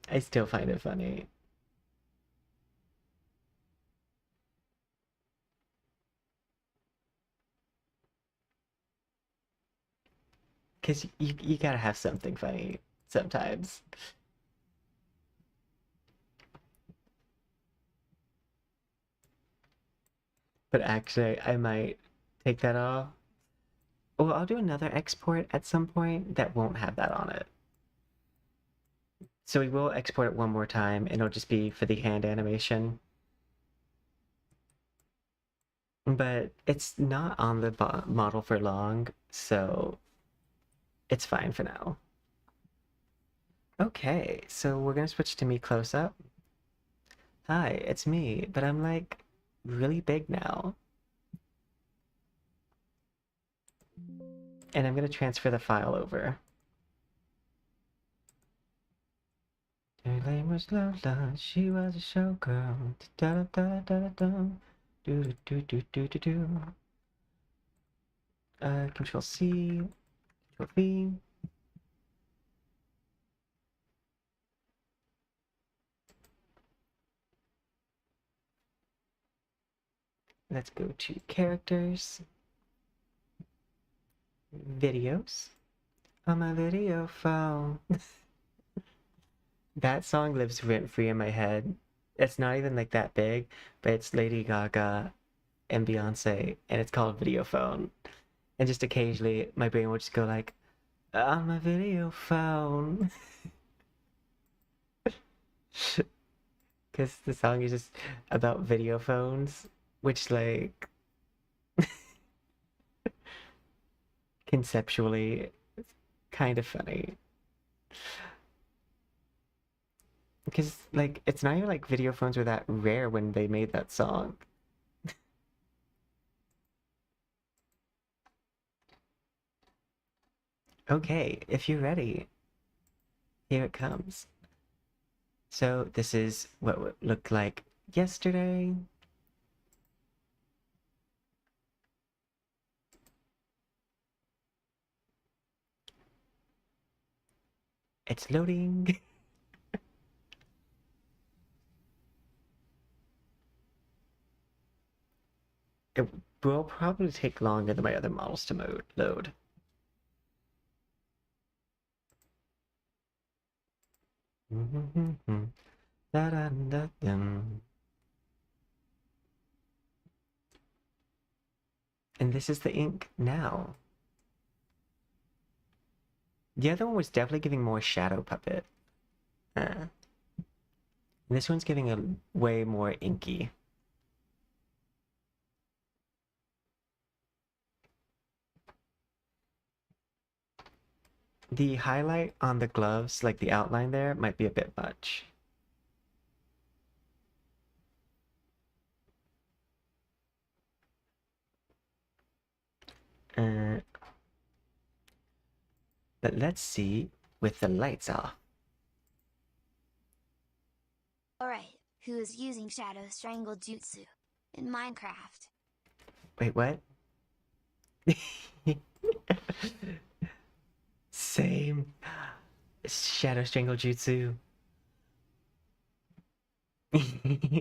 I still find it funny. Because you gotta have something funny sometimes. But actually, I might take that off. Well, I'll do another export at some point that won't have that on it. So we will export it one more time, and it'll just be for the hand animation. But it's not on the model for long, so it's fine for now. Okay, so we're gonna switch to me close up. Hi, it's me, but I'm like really big now. And I'm gonna transfer the file over. Her name was Lola, she was a showgirl. Da da da da da da. Do do do do do do. Control C, Control V. Let's go to characters, videos, on my video phone. That song lives rent-free in my head. It's not even like that big, but it's Lady Gaga and Beyonce, and it's called Video Phone. And just occasionally, my brain will just go like, on my video phone. Because the song is just about video phones, which, like, conceptually, it's kind of funny. Because, like, it's not even like video phones were that rare when they made that song. Okay, if you're ready, here it comes. So this is what it looked like yesterday. It's loading. It will probably take longer than my other models to load. And this is the ink now. The other one was definitely giving more shadow puppet. This one's giving a way more inky. The highlight on the gloves, like the outline there, might be a bit much. But let's see with the lights off. Alright, who is using Shadow Strangle Jutsu in Minecraft? Wait, what? Same. Shadow Strangle Jutsu.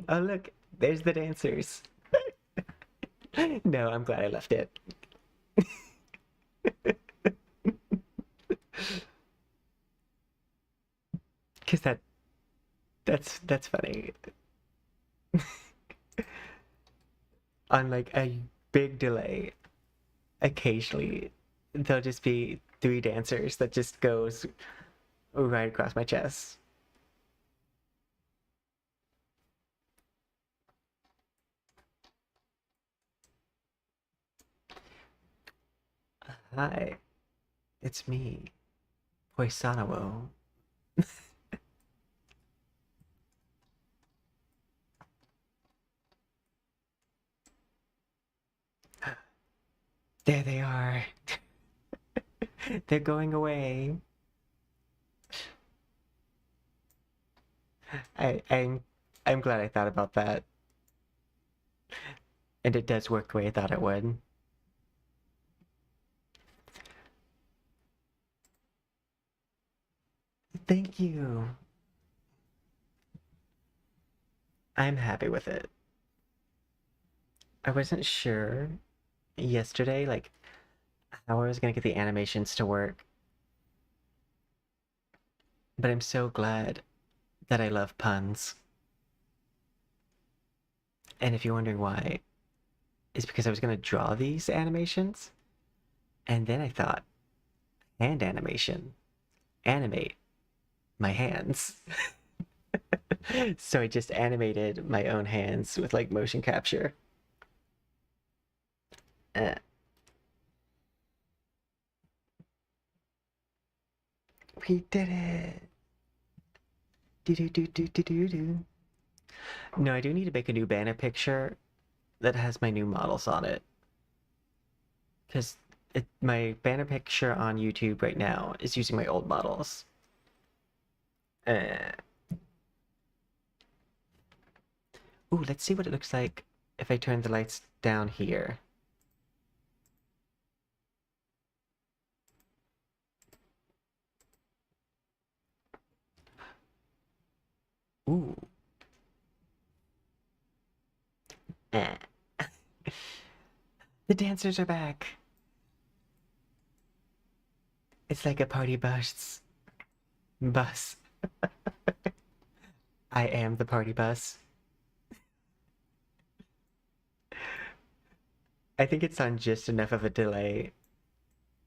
Oh, look, there's the dancers. No, I'm glad I left it. Because that's funny. On like a big delay, occasionally there'll just be three dancers that just goes right across my chest. Hi, it's me, Poisanowo. There they are. They're going away. I'm glad I thought about that. And it does work the way I thought it would. Thank you. I'm happy with it. I wasn't sure yesterday, like, how I was gonna get the animations to work. But I'm so glad that I love puns. And if you're wondering why, it's because I was gonna draw these animations, and then I thought, hand animation, animate my hands. So I just animated my own hands with like motion capture. Uh, we did it. Do do do do do do do. No, I do need to make a new banner picture that has my new models on it. Because my banner picture on YouTube right now is using my old models. Uh, ooh, let's see what it looks like if I turn the lights down here. Ooh. The dancers are back. It's like a party bus. Bus. I am the party bus. I think it's on just enough of a delay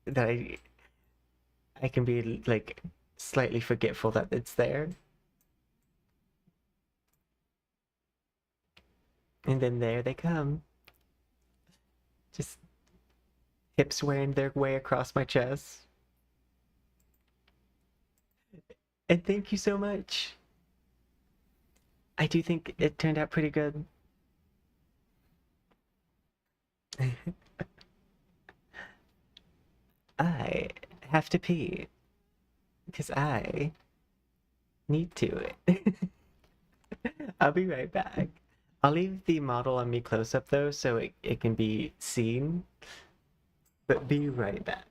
that I can be like slightly forgetful that it's there. And then there they come. Just hips wearing their way across my chest. And thank you so much. I do think it turned out pretty good. I have to pee because I need to. I'll be right back. I'll leave the model on me close up though so it can be seen, but be right back.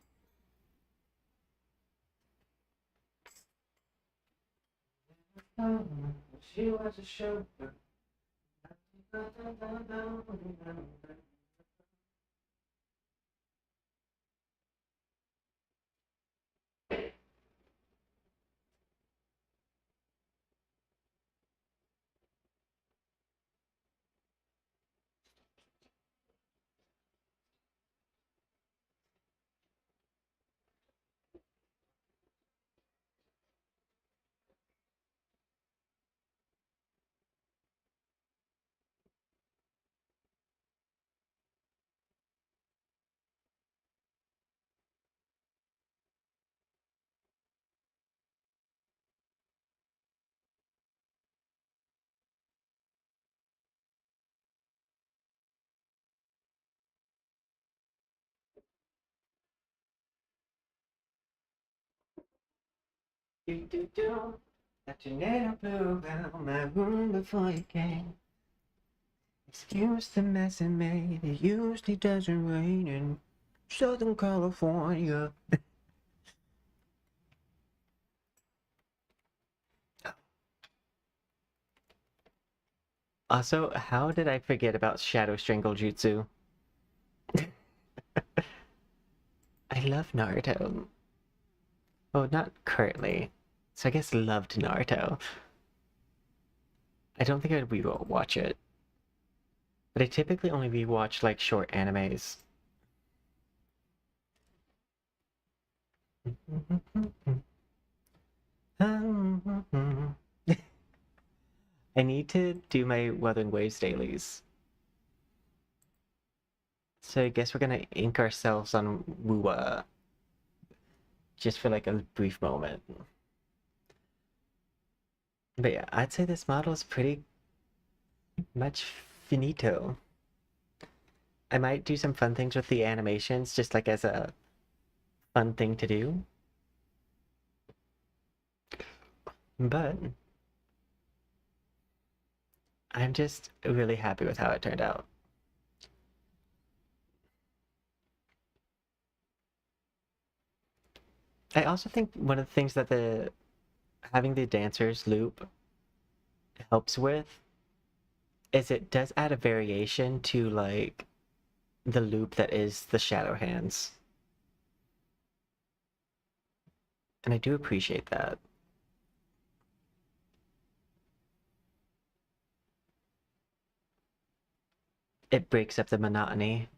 She was a chauffeur. Do. That tornado blew around my room before you came. Excuse the mess it made. It usually doesn't rain in Southern California. Also, how did I forget about Shadow Strangle Jutsu? I love Naruto. Well, not currently. So I guess loved Naruto. I don't think I'd rewatch it. But I typically only rewatch like short animes. I need to do my Wuthering Waves dailies. So I guess we're gonna ink ourselves on Wua just for like a brief moment. But yeah, I'd say this model is pretty much finito. I might do some fun things with the animations just like as a fun thing to do. But I'm just really happy with how it turned out. I also think one of the things that the having the dancers loop helps with is it does add a variation to like the loop that is the shadow hands. And I do appreciate that. It breaks up the monotony.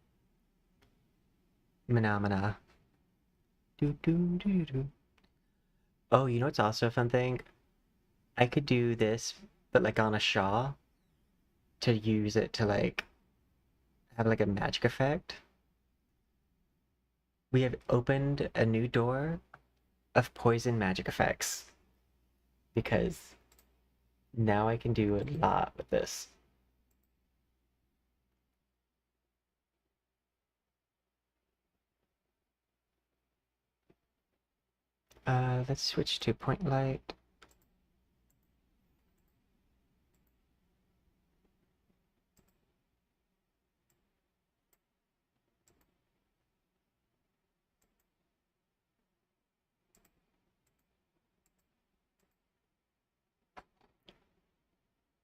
Phenomena. Do do do do. Oh, you know what's also a fun thing? I could do this, but like on a Shaw to use it to like have like a magic effect. We have opened a new door of poison magic effects because now I can do a lot with this. Let's switch to point light.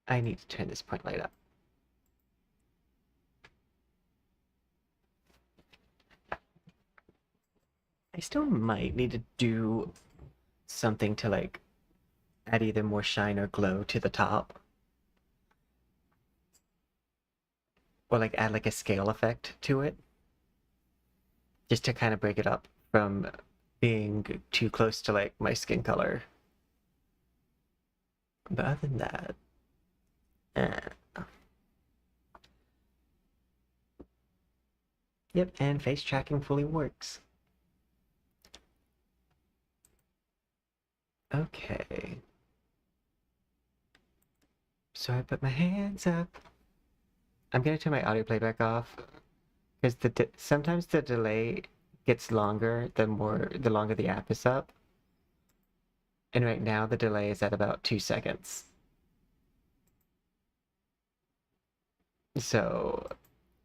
I need to turn this point light up. I still might need to do something to like add either more shine or glow to the top. Or like add like a scale effect to it. Just to kind of break it up from being too close to like my skin color. But other than that, yep, and face tracking fully works. Okay. So I put my hands up. I'm gonna turn my audio playback off because sometimes the delay gets longer the longer the app is up. And right now the delay is at about 2 seconds. So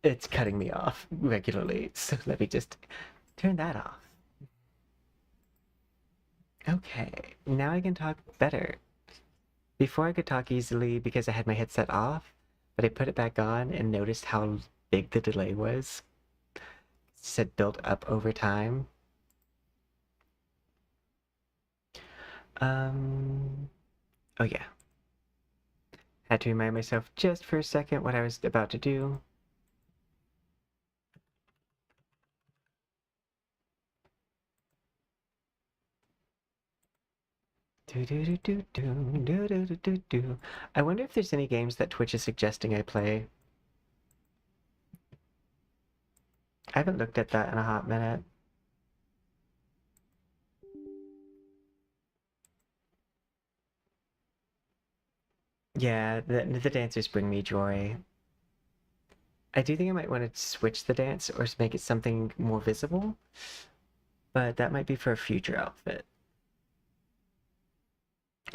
it's cutting me off regularly. So let me just turn that off. Okay, now I can talk better. Before I could talk easily because I had my headset off, but I put it back on and noticed how big the delay was. It said built up over time. Oh yeah. Had to remind myself just for a second what I was about to do. I wonder if there's any games that Twitch is suggesting I play. I haven't looked at that in a hot minute. Yeah, the dancers bring me joy. I do think I might want to switch the dance or make it something more visible, but that might be for a future outfit.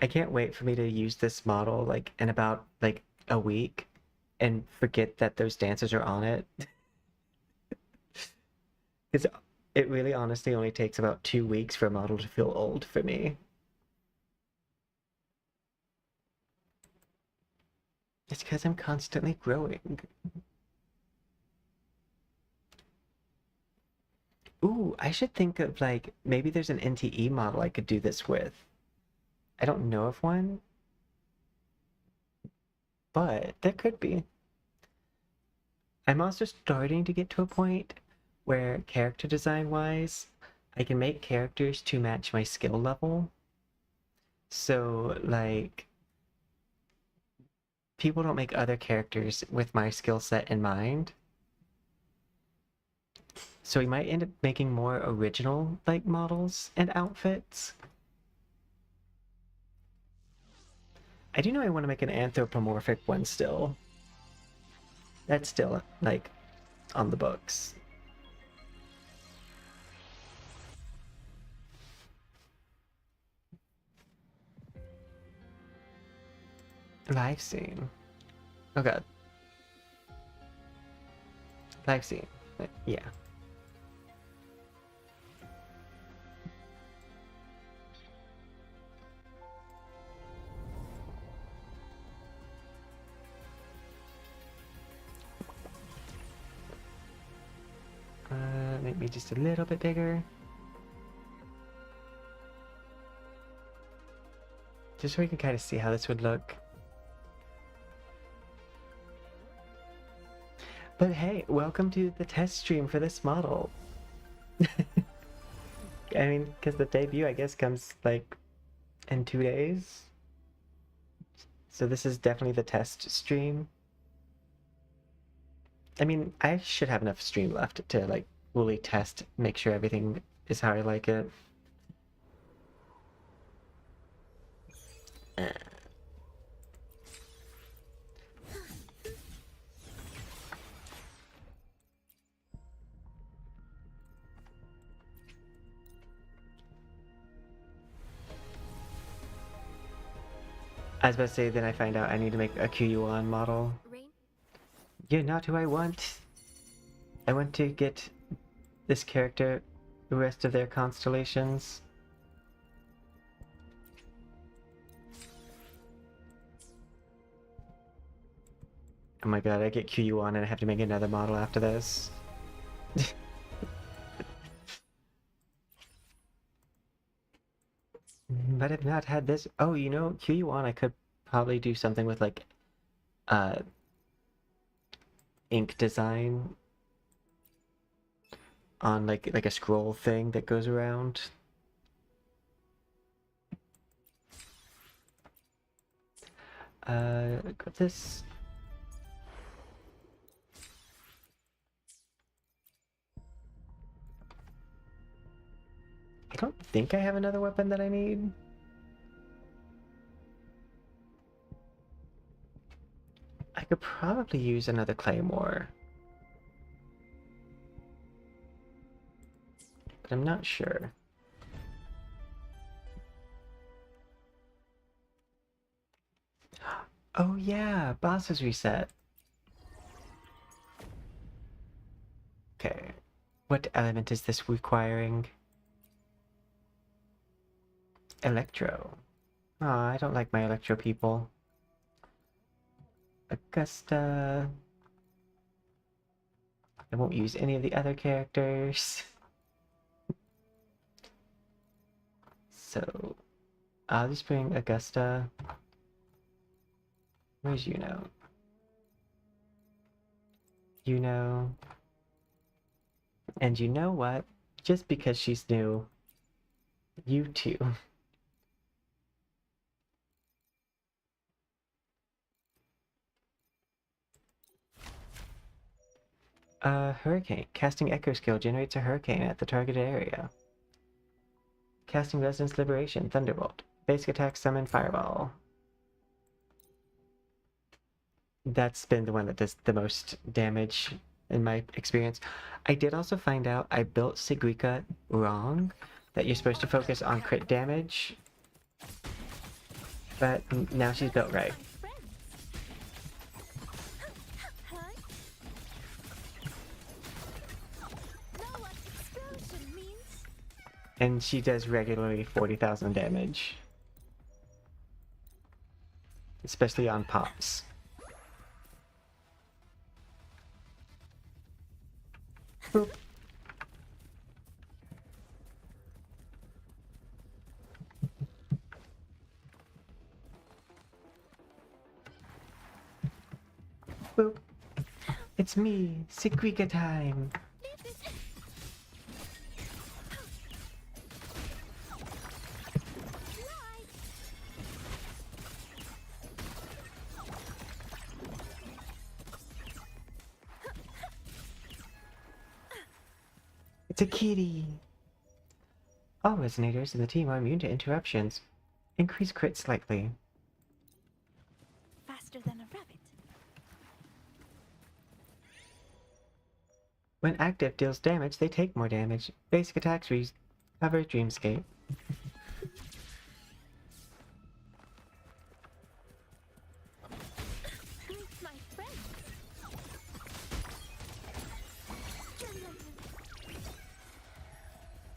I can't wait for me to use this model like in about like a week and forget that those dancers are on it. Because it really honestly only takes about 2 weeks for a model to feel old for me. It's because I'm constantly growing. Ooh, I should think of like maybe there's an NTE model I could do this with. I don't know of one, but there could be. I'm also starting to get to a point where character design wise, I can make characters to match my skill level. So like people don't make other characters with my skill set in mind. So we might end up making more original like models and outfits. I do know I want to make an anthropomorphic one still. That's still like on the books. Live scene. Oh god. Live scene. Yeah. Make me just a little bit bigger. Just so we can kind of see how this would look. But hey, welcome to the test stream for this model. I mean, because the debut, I guess, comes like in 2 days. So this is definitely the test stream. I mean, I should have enough stream left to like fully test, make sure everything is how I like it. I was about to say, then I find out I need to make a QUon model. You're not who I want. I want to get this character the rest of their constellations. Oh my god, I get QUon and I have to make another model after this. but I've not had this. Oh, you know, QU1, I could probably do something with like uh ink design on like a scroll thing that goes around. Got this. I don't think I have another weapon that I need. I could probably use another claymore, but I'm not sure. Oh yeah, bosses reset. Okay, what element is this requiring? Electro. Oh, I don't like my electro people. Augusta. I won't use any of the other characters. So, I'll just bring Augusta. Where's Yuno? Yuno. And you know what? Just because she's new, you too. Hurricane. Casting Echo skill generates a hurricane at the targeted area. Casting Resonance Liberation. Thunderbolt. Basic attack, summon, fireball. That's been the one that does the most damage in my experience. I did also find out I built Sigrica wrong, that you're supposed to focus on crit damage, but now she's built right. And she does regularly 40,000 damage. Especially on pops. Boop. Boop. It's me, Sigrica time. It's a kitty! All resonators in the team are immune to interruptions. Increase crit slightly. Faster than a rabbit. When active deals damage, they take more damage. Basic attacks recover Dreamscape. Meet my friend.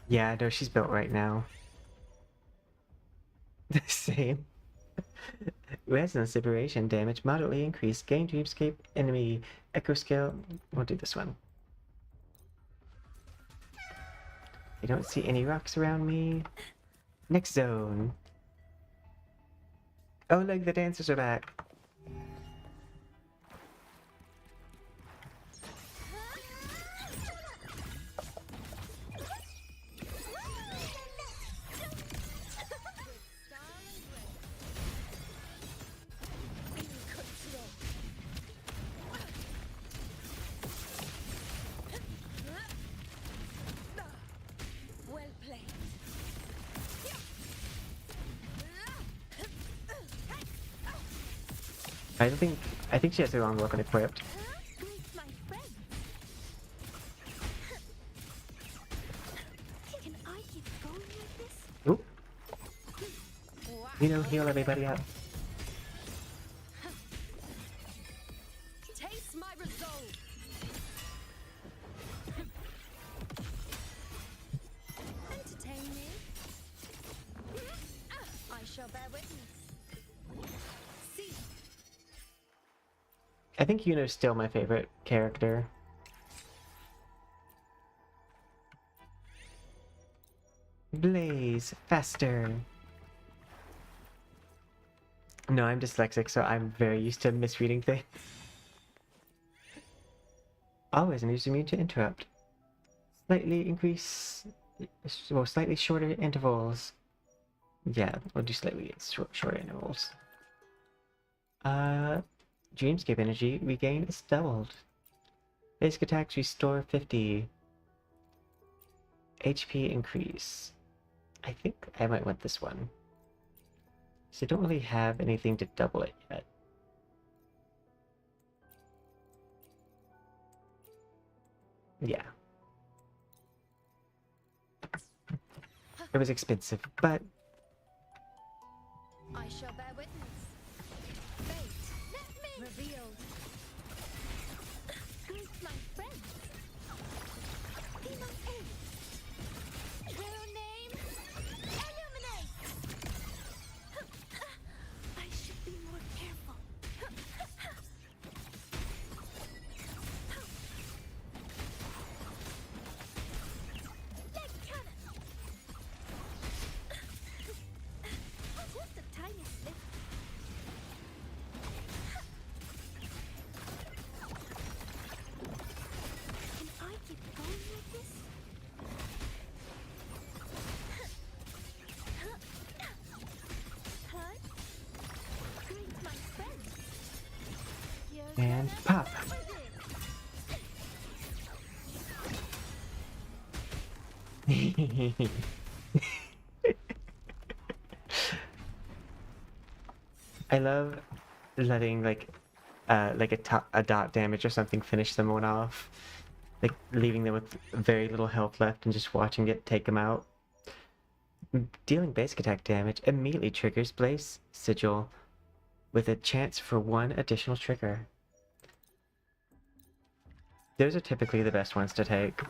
Yeah, no, she's built right now. The same. Resonance Liberation damage moderately increased. Gain Dreamscape enemy echo skill. We'll do this one. I don't see any rocks around me. Next zone. Oh look, the dancers are back. Well played. I think she has the wrong weapon equipped. Meet my friend. Can I keep going like this? Oop. You know, heal everybody up. Taste my resolve. Entertain me. I shall bear witness. See. I think Yuno's still my favorite character. Blaze, faster. No, I'm dyslexic, so I'm very used to misreading things. Always an user immune to interrupt. Slightly increase, well, slightly shorter intervals. Yeah, we'll do slightly shorter intervals. Dreamscape energy regain is doubled. Basic attacks restore 50. HP increase. I think I might want this one. So I don't really have anything to double it yet. Yeah. It was expensive, but I shall bear witness. Fate, let me revealed. Greet my friends. Be my aid. True name, illuminate. I should be more careful. Leg cannon. Just a tiny slip. Can I keep going like this? Huh? Greet my friends. You're and gonna pop. with it. I love letting like a dot damage or something finish someone off, like leaving them with very little health left and just watching it take them out. Dealing basic attack damage immediately triggers Blaze Sigil with a chance for one additional trigger. Those are typically the best ones to take.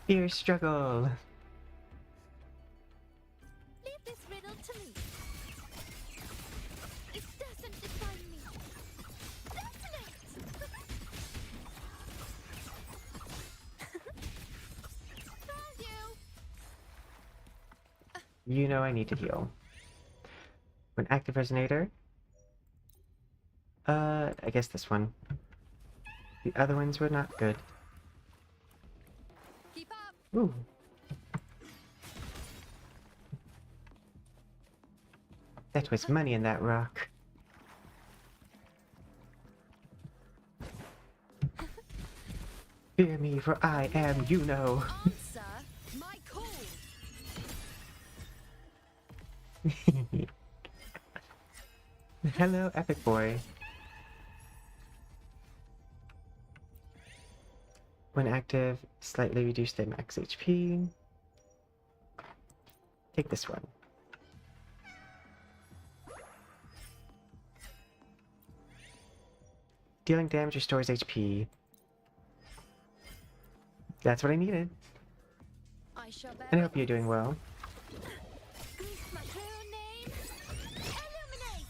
Fear struggle. Leave this riddle to me. It doesn't define me. Detonate! Found you! You know I need to heal. When active resonator. I guess this one. The other ones were not good. Keep up! Ooh. That was money in that rock. Fear me, for I am you know. Answer my call! Hello, Epic Boy. When active, slightly reduce their max HP. Take this one. Dealing damage restores HP. That's what I needed. I shall bear And I hope you're doing well. Greet my true name, illuminate!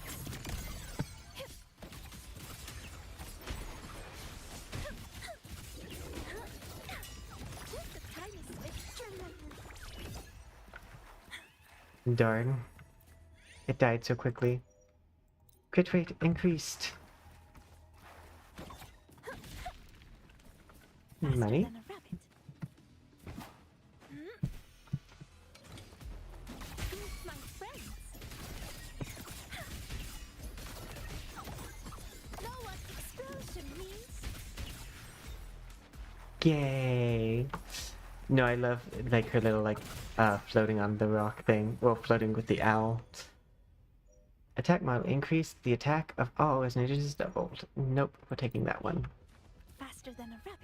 Just a tiny slip. Darn. It died so quickly. Crit rate increased. Money? Than a rabbit. Greet my friends. Know what explosion means? Yay! No, I love like her little floating on the rock thing. Well, floating with the owl. Attack model increased. The attack of all resonators is doubled. Nope, we're taking that one. Faster than a rabbit.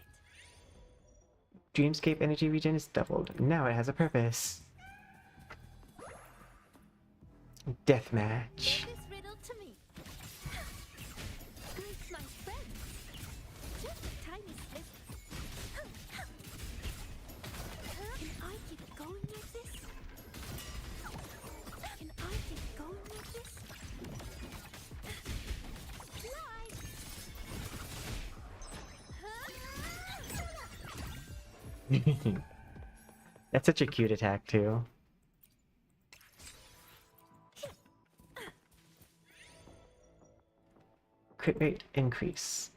Dreamscape energy regen is doubled. Now it has a purpose. Deathmatch. Give this riddle to me. Greet my friends. Just a tiny slip. Can I keep going like this? Can I keep going like this? Light! That's such a cute attack too. Crit rate increase.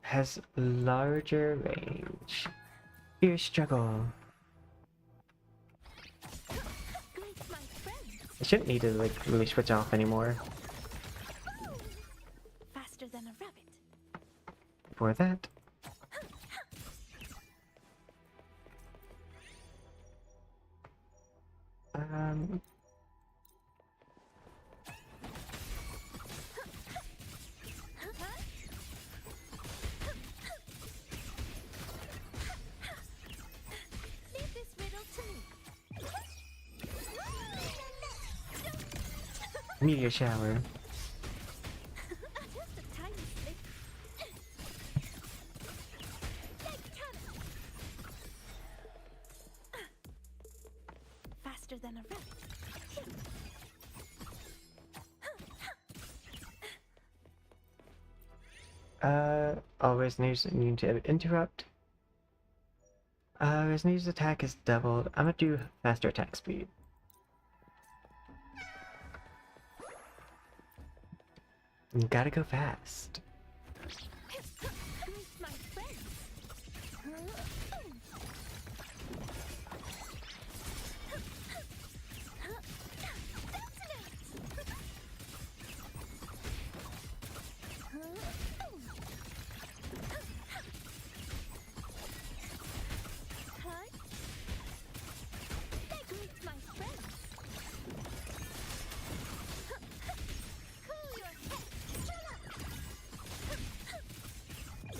Has larger range. Fierce struggle. Greet my friends. I shouldn't need to like really switch off anymore Faster than a rabbit. for that. Um, Leave this riddle to me. meteor shower. Just a tiny slip. Leg cannon. Faster than a rabbit. Always needs immune to interrupt. Resonator's attack is doubled. I'm gonna do faster attack speed. You gotta go fast. Greet my friends. Greet my friends. Cool your head. Shut up.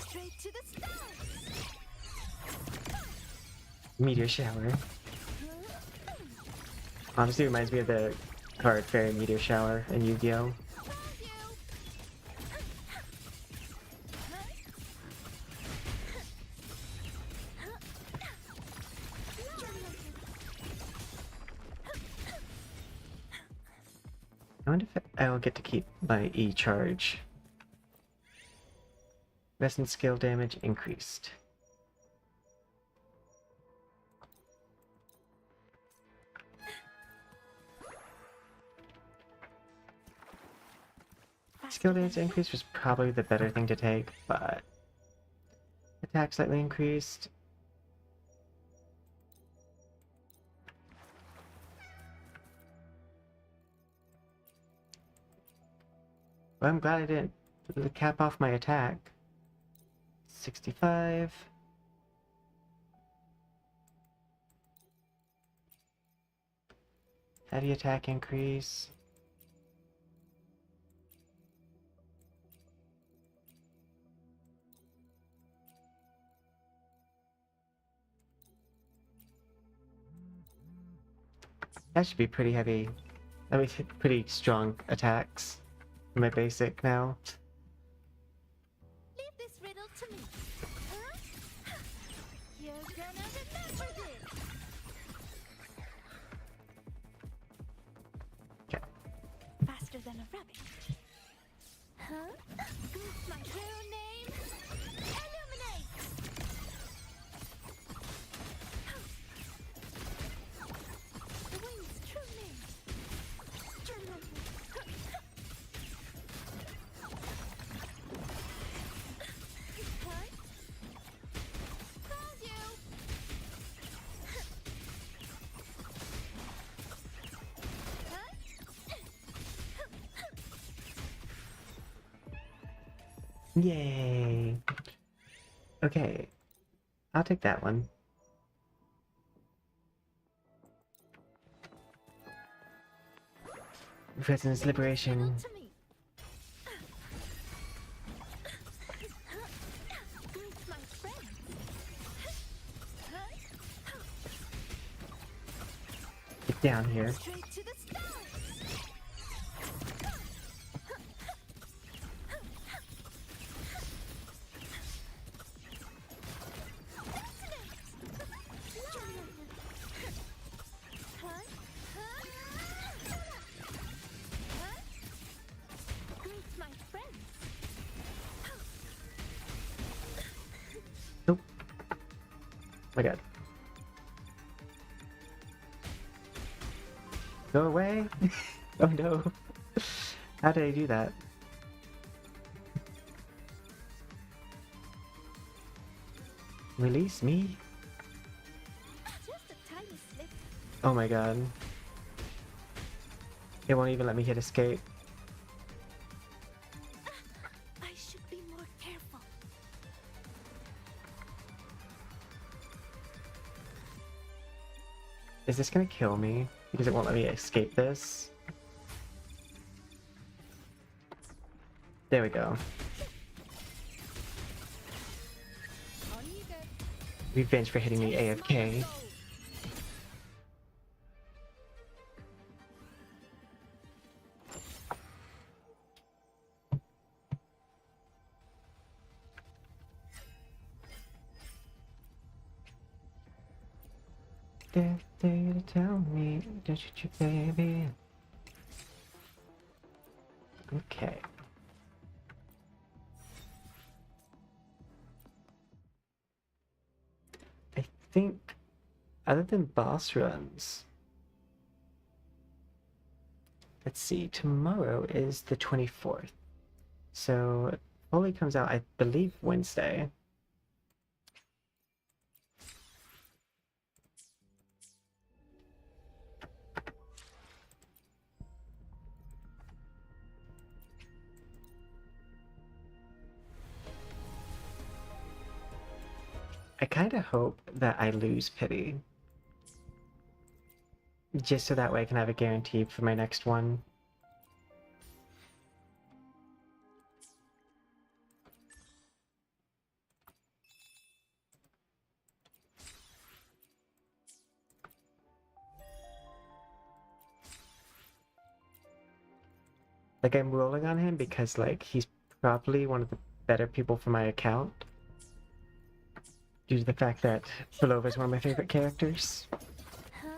Straight to the stars. Meteor shower. Honestly, reminds me of the card Fairy Meteor Shower in Yu-Gi-Oh! Found you. I wonder if I'll get to keep my E charge. Rest and skill damage increased. Skill damage increase was probably the better thing to take, but attack slightly increased. Well, I'm glad I didn't cap off my attack. 65. Heavy attack increase. That should be pretty heavy. I mean, pretty strong attacks. My basic now. Leave this riddle to me. Huh? You're gonna remember this. Okay. Faster than a rabbit. Huh? Greet my true name. Illuminate. The wind's true name. Huh? Found you. Huh? Yay! Okay. I'll take that one. Resonance Liberation. Riddle to me. Greet my friends. Get down here. Straight to the stars. Greet my friends. The my god. Go away! Oh no. How did I do that? Release me? Just a tiny slip. Oh my god. It won't even let me hit escape. I should be more careful. Is this gonna kill me? Because it won't let me escape this? There we go. On you go. Revenge for hitting me AFK. There to tell me, don't you, baby? Okay. I think, other than boss runs, let's see, tomorrow is the 24th. So, it fully comes out, I believe, Wednesday. I kind of hope that I lose pity. Just so that way I can have a guarantee for my next one. Like, I'm rolling on him because, like, he's probably one of the better people for my account. Due to the fact that Belova is one of my favorite characters. Huh?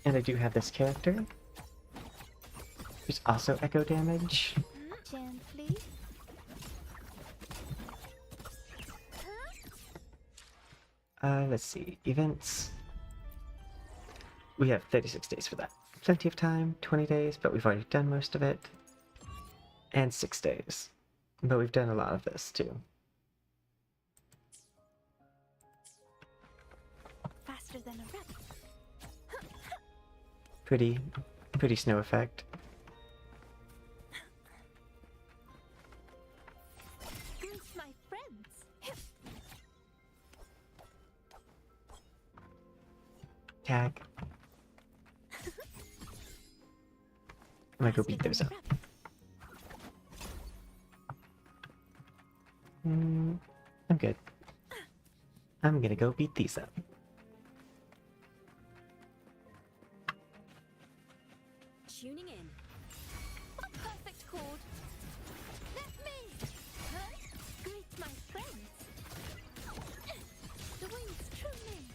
And I do have this character. There's also echo damage. Gently. Let's see. Events. We have 36 days for that. Plenty of time. 20 days, but we've already done most of it. And 6 days. But we've done a lot of this, too. Faster than a rabbit. Pretty snow effect. Greet my friends. Tag. I'm gonna go beat those up. I'm good. I'm gonna go beat these up. Tuning in. A perfect chord. Let me. Greet my friends. The wind's trimming.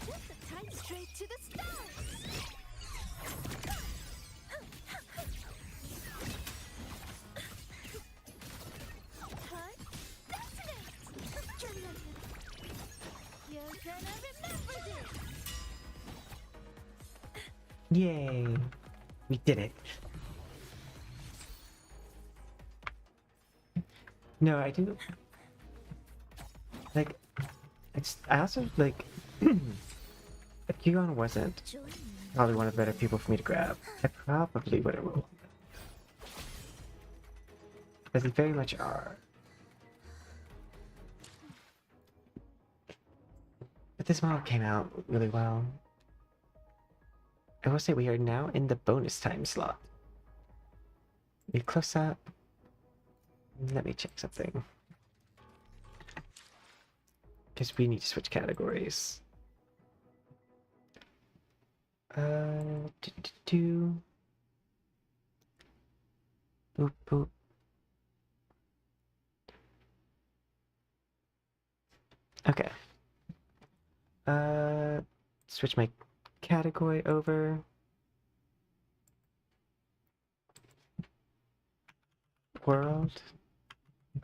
Just a tiny straight to the stars. You're gonna remember this! Yay! We did it. No, I do. Like, I also, like, if Kion wasn't Join me. probably one of the better people for me to grab, I probably would have rolled. Because they very much are. But this model came out really well. I will say we are now in the bonus time slot. We close up. Let me check something. Because we need to switch categories. Boop, boop. Okay. Switch my category over. World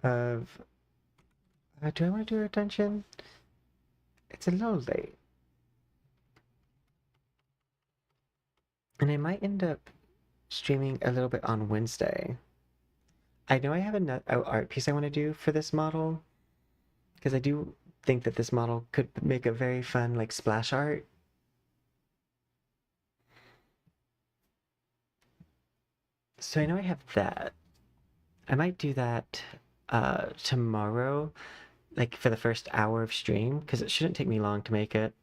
of... do I want to do a dungeon? It's a little late. And I might end up streaming a little bit on Wednesday. I know I have another art piece I want to do for this model, because I do think that this model could make a very fun like splash art. So I know I have that. I might do that tomorrow, like for the first hour of stream, because it shouldn't take me long to make it.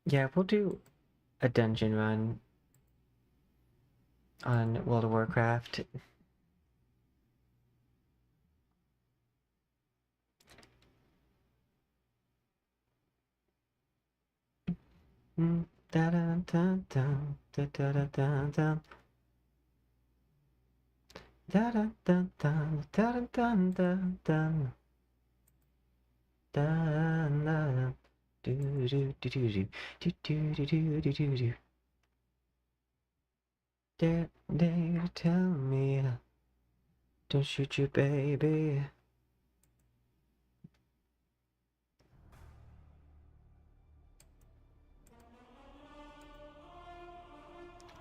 Yeah, we'll do a dungeon run on World of Warcraft. Da da da da da da da da da da da da da da da da da da do do do do do do do do do do do. Dare tell me, don't shoot you, baby.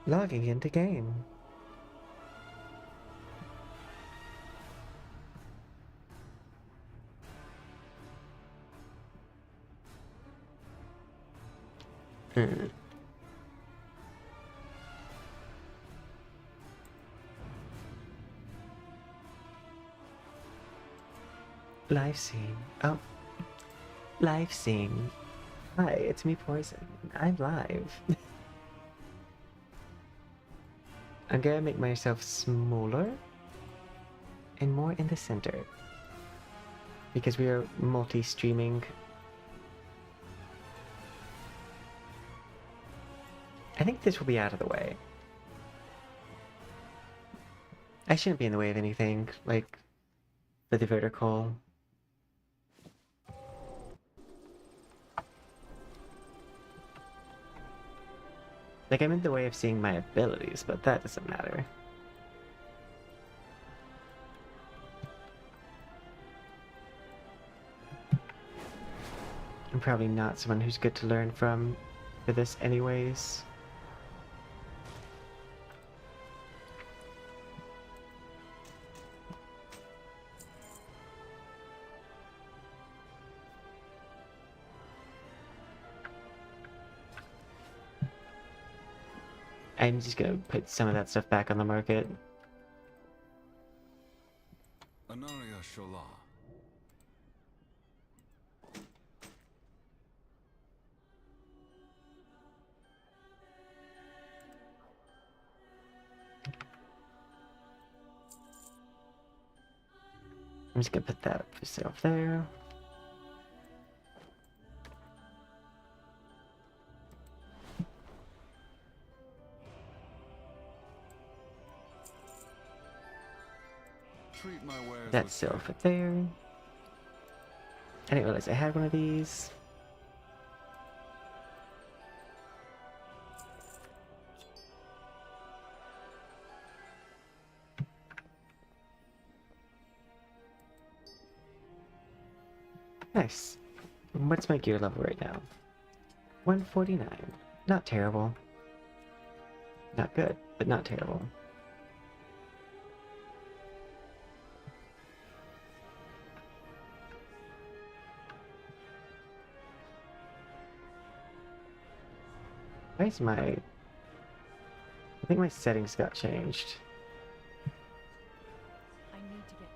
Logging into game. Live scene. Oh, live scene. Hi, it's me, Poison. I'm live. I'm gonna make myself smaller and more in the center, because we are multi-streaming. I think this will be out of the way. I shouldn't be in the way of anything, like, for the vertical. Like, I'm in the way of seeing my abilities, but that doesn't matter. I'm probably not someone who's good to learn from for this anyways. I'm just gonna put some of that stuff back on the market. Anaria Shola. I'm just gonna put that for sale there. Treat my wares That's with still care. for there. I didn't realize I had one of these. Nice. What's my gear level right now? 149. Not terrible. Not good, but not terrible. Where's my... I think my settings got changed. I need to get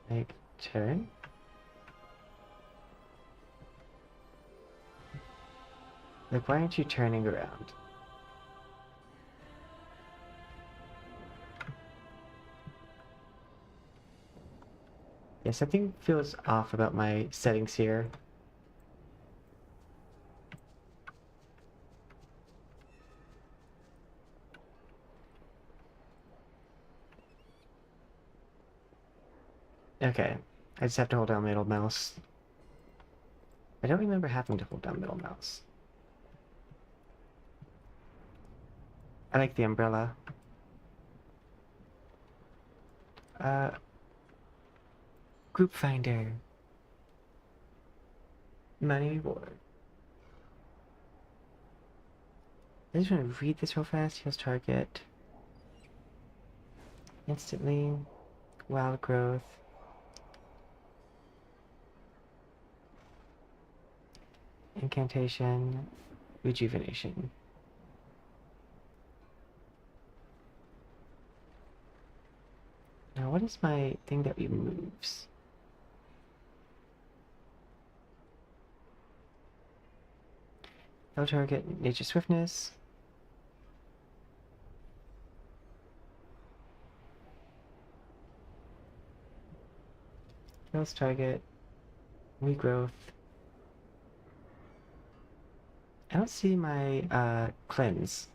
closer. Like, turn? Like, why aren't you turning around? Yeah, something feels off about my settings here. Okay, I just have to hold down middle mouse. I don't remember having to hold down middle mouse. I like the umbrella. Group finder. Money reward. I just want to read this real fast. Heals target. Instantly. Wild growth. Incantation. Rejuvenation. Now what is my thing that removes? No target, nature swiftness. Kills target. Regrowth. I don't see my cleanse.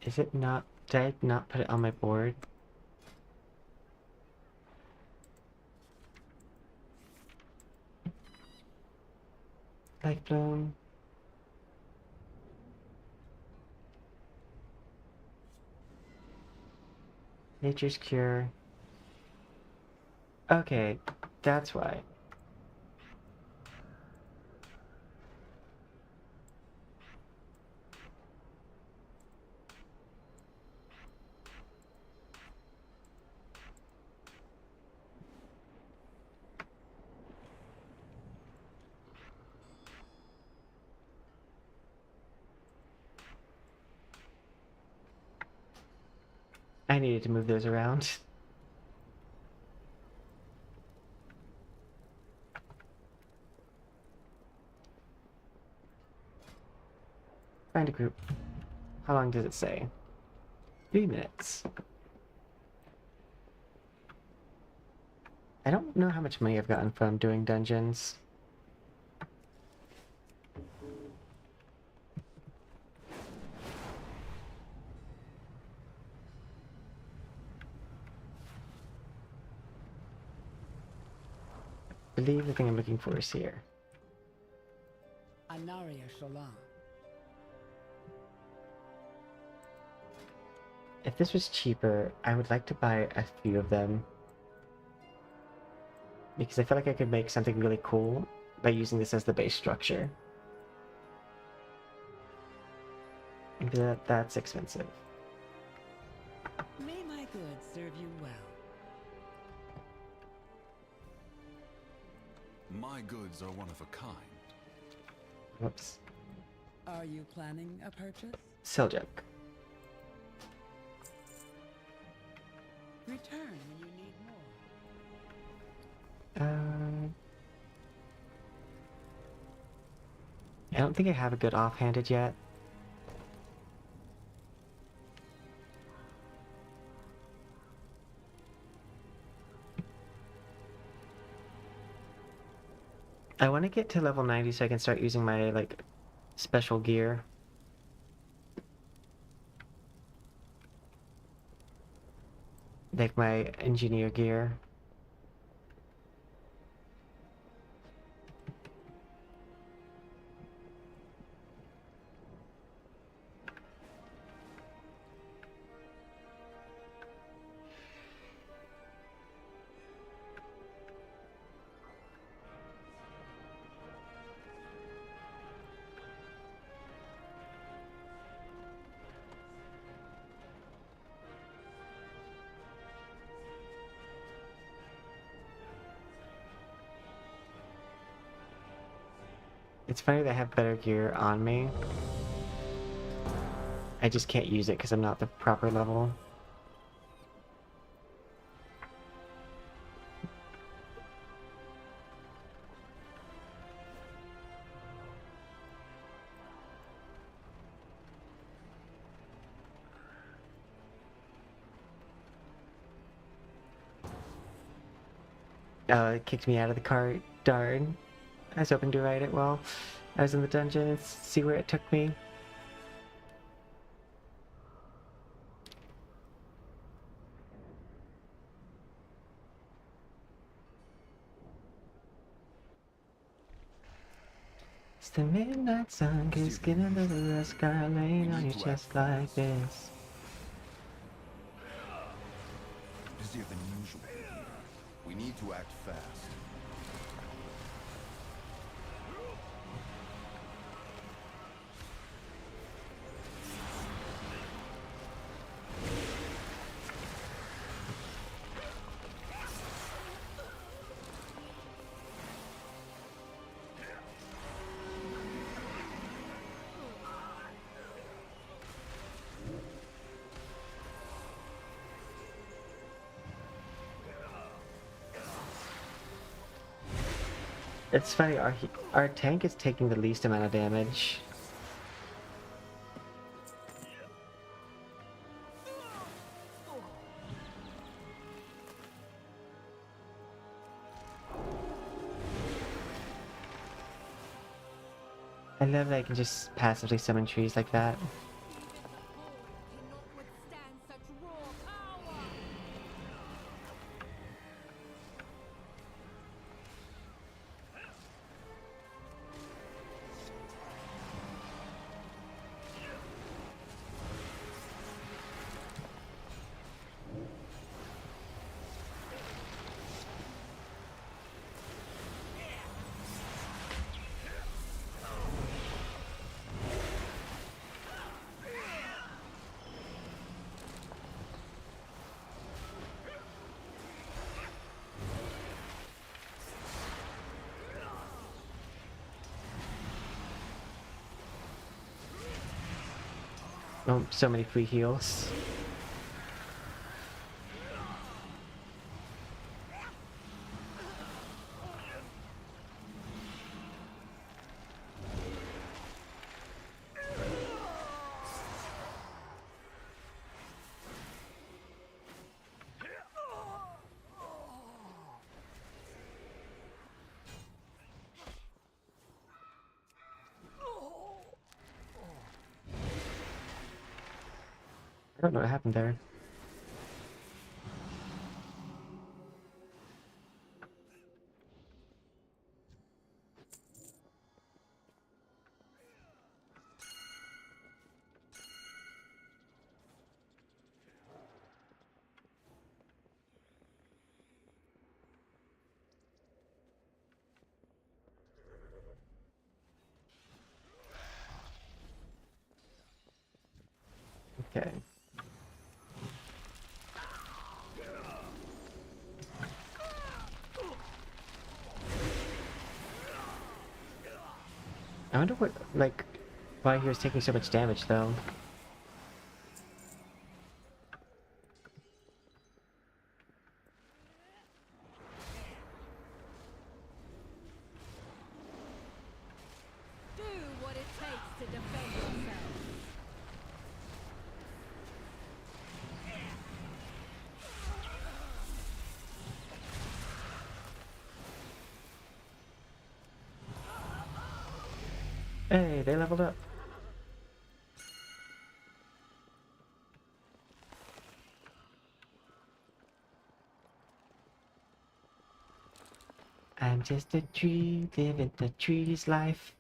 Is it not? Did I not put it on my board? Life bloom. Nature's cure. Okay, that's why. I needed to move those around. Find a group. How long does it say? 3 minutes. I don't know how much money I've gotten from doing dungeons. I believe the thing I'm looking for is here. Anaria Sholan. If this was cheaper, I would like to buy a few of them. Because I feel like I could make something really cool by using this as the base structure. But that's expensive. May my goods serve you well. My goods are one of a kind. Whoops. Are you planning a purchase? Seljuk. Return when you need more. I don't think I have a good offhanded yet. I want to get to level 90 so I can start using my, like, special gear. Like my engineer gear. It's funny that I have better gear on me. I just can't use it because I'm not the proper level. It kicked me out of the cart. Darn. I was hoping to ride it while I was in the dungeon and see where it took me. the midnight sun, kissing under the sky, laying on your chest like this. Busier than usual here. We need to act fast. It's funny, our tank is taking the least amount of damage. I love that I can just passively summon trees like that. Even the void cannot withstand such raw power! Oh, so many free heals. I don't know what happened there. Okay. I wonder what, like, why he was taking so much damage, though. Do what it takes to defend yourself! Hey, they leveled up. I'm just a tree, living the tree's life.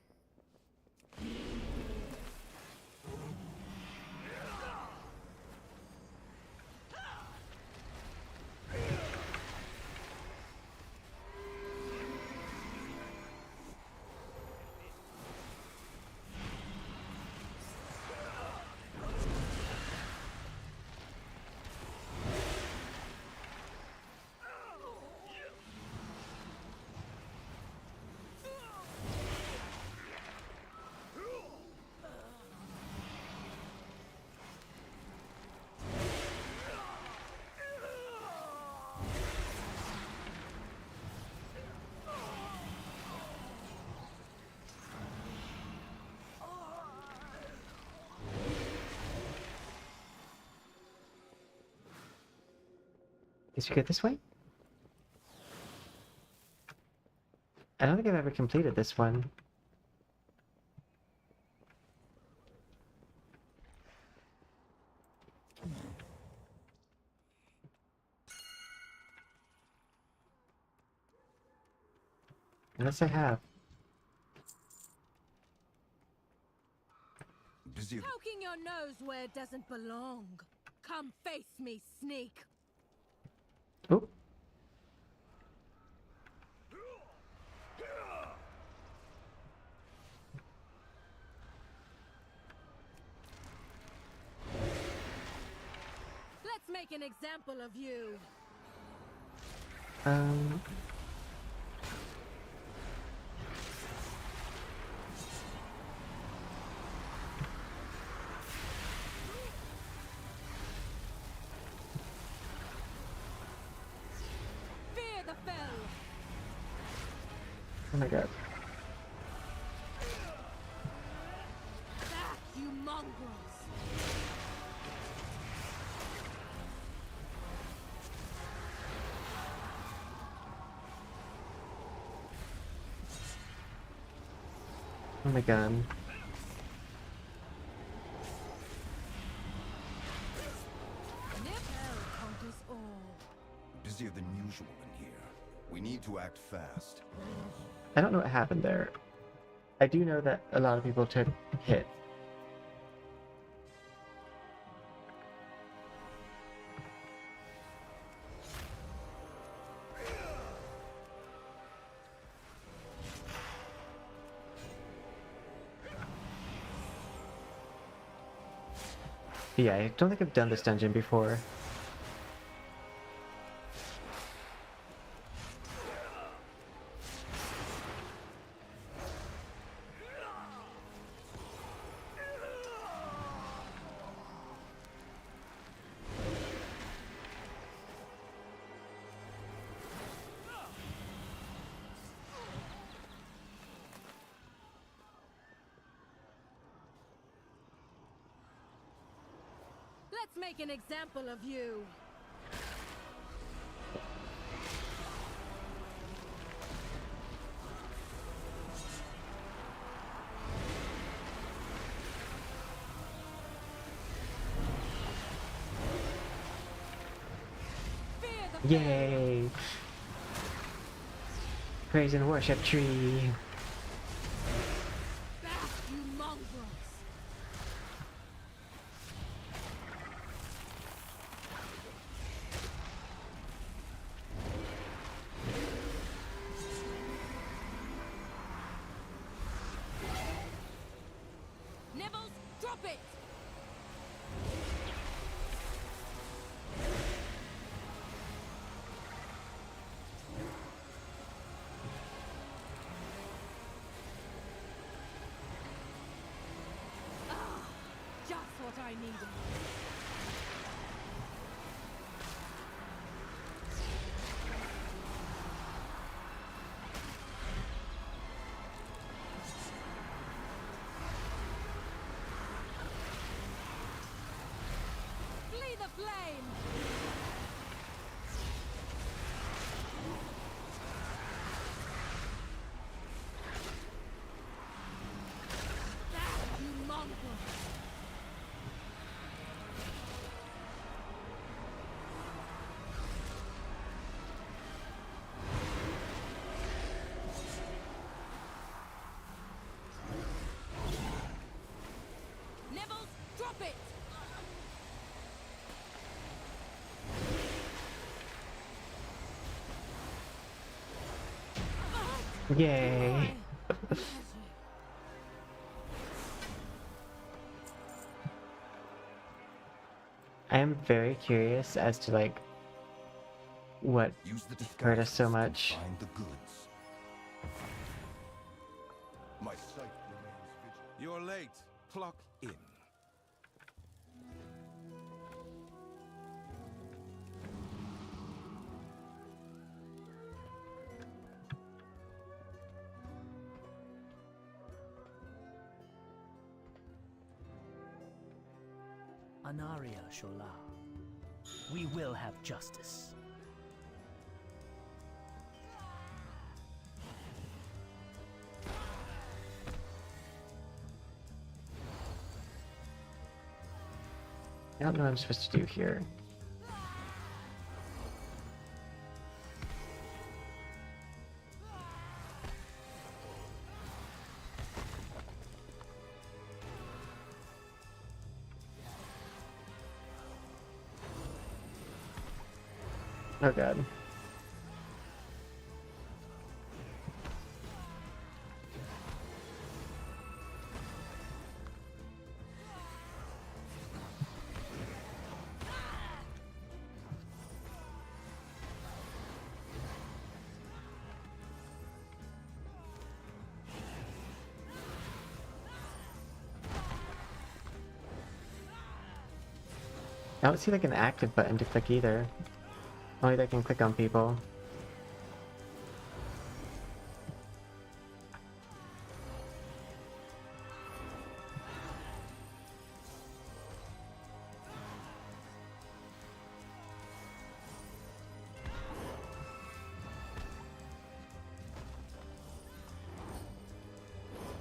Is we go this way? I don't think I've ever completed this one. Unless I have. your nose where it doesn't belong. Come face me, sneak. Oh. Let's make an example of you. Um. Fear the fell. Oh my god. Back, you mongrels. Oh my god. Hell conquers all. Busier than usual in here. We need to act fast. I don't know what happened there. I do know that a lot of people took hit. Yeah, I don't think I've done this dungeon before. Let's make an example of you. Fear the fell. Yay! Praise and worship tree. Back, you mongrels. Nibbles, drop it. Ah, just what I needed. Flee the flame. Back, you mongrels. Nibbles, drop it. Yay! I am very curious as to like what Use the hurt us so disguises much. and find the goods. My sight remains vigilant. You're late. Clock in. Anaria Shola. We will have justice. I don't know what I'm supposed to do here. Oh god. I don't see like an active button to click either. Only that I can click on people.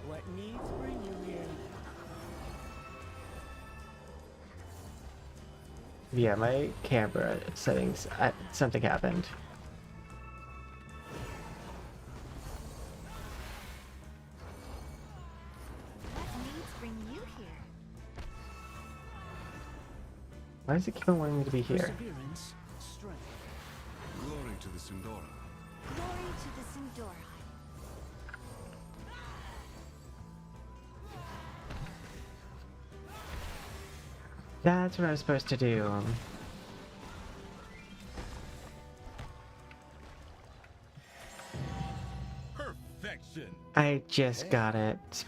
What needs bring you here? Yeah, my camera settings, something happened. What needs bring you here? Why does it keep on wanting me to be here? Perseverance, strength. Glory to the Sindora. Glory to the Sindora. That's what I was supposed to do. Perfection. I just got it.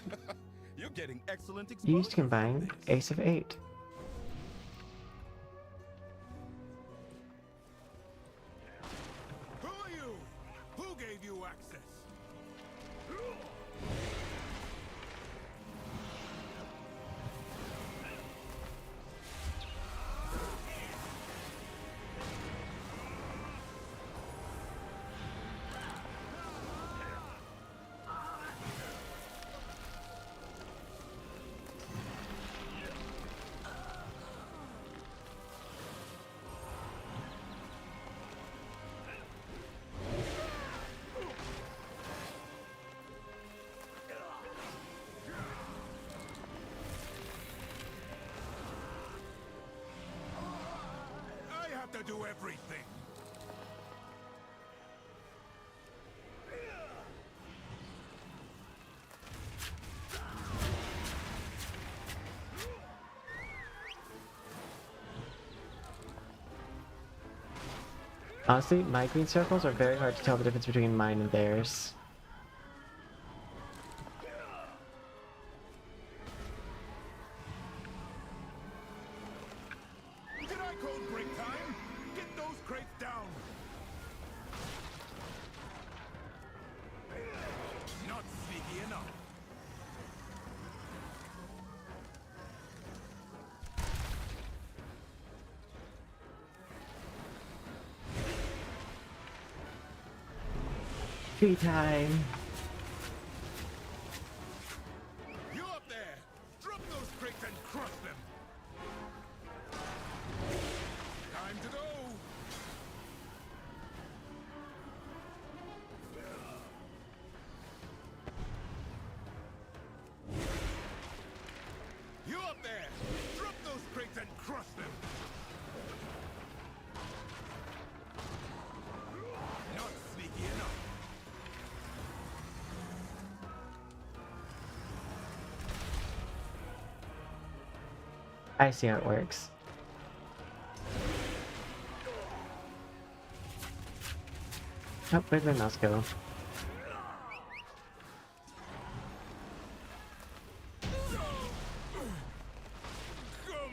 You're getting excellent exposure. Used to combine Ace of 8. Who are you? Who gave you access? I have to do everything. Honestly, my green circles are very hard to tell the difference between mine and theirs. Did I code break time? Get those crates down. Not sneaky enough. Free time! You up there! Drop those crates and crush them. Time to go. You up there! Drop those crates and crush them. Not sneaky enough. I see how it works. Oh, where'd my mouse go? Come on.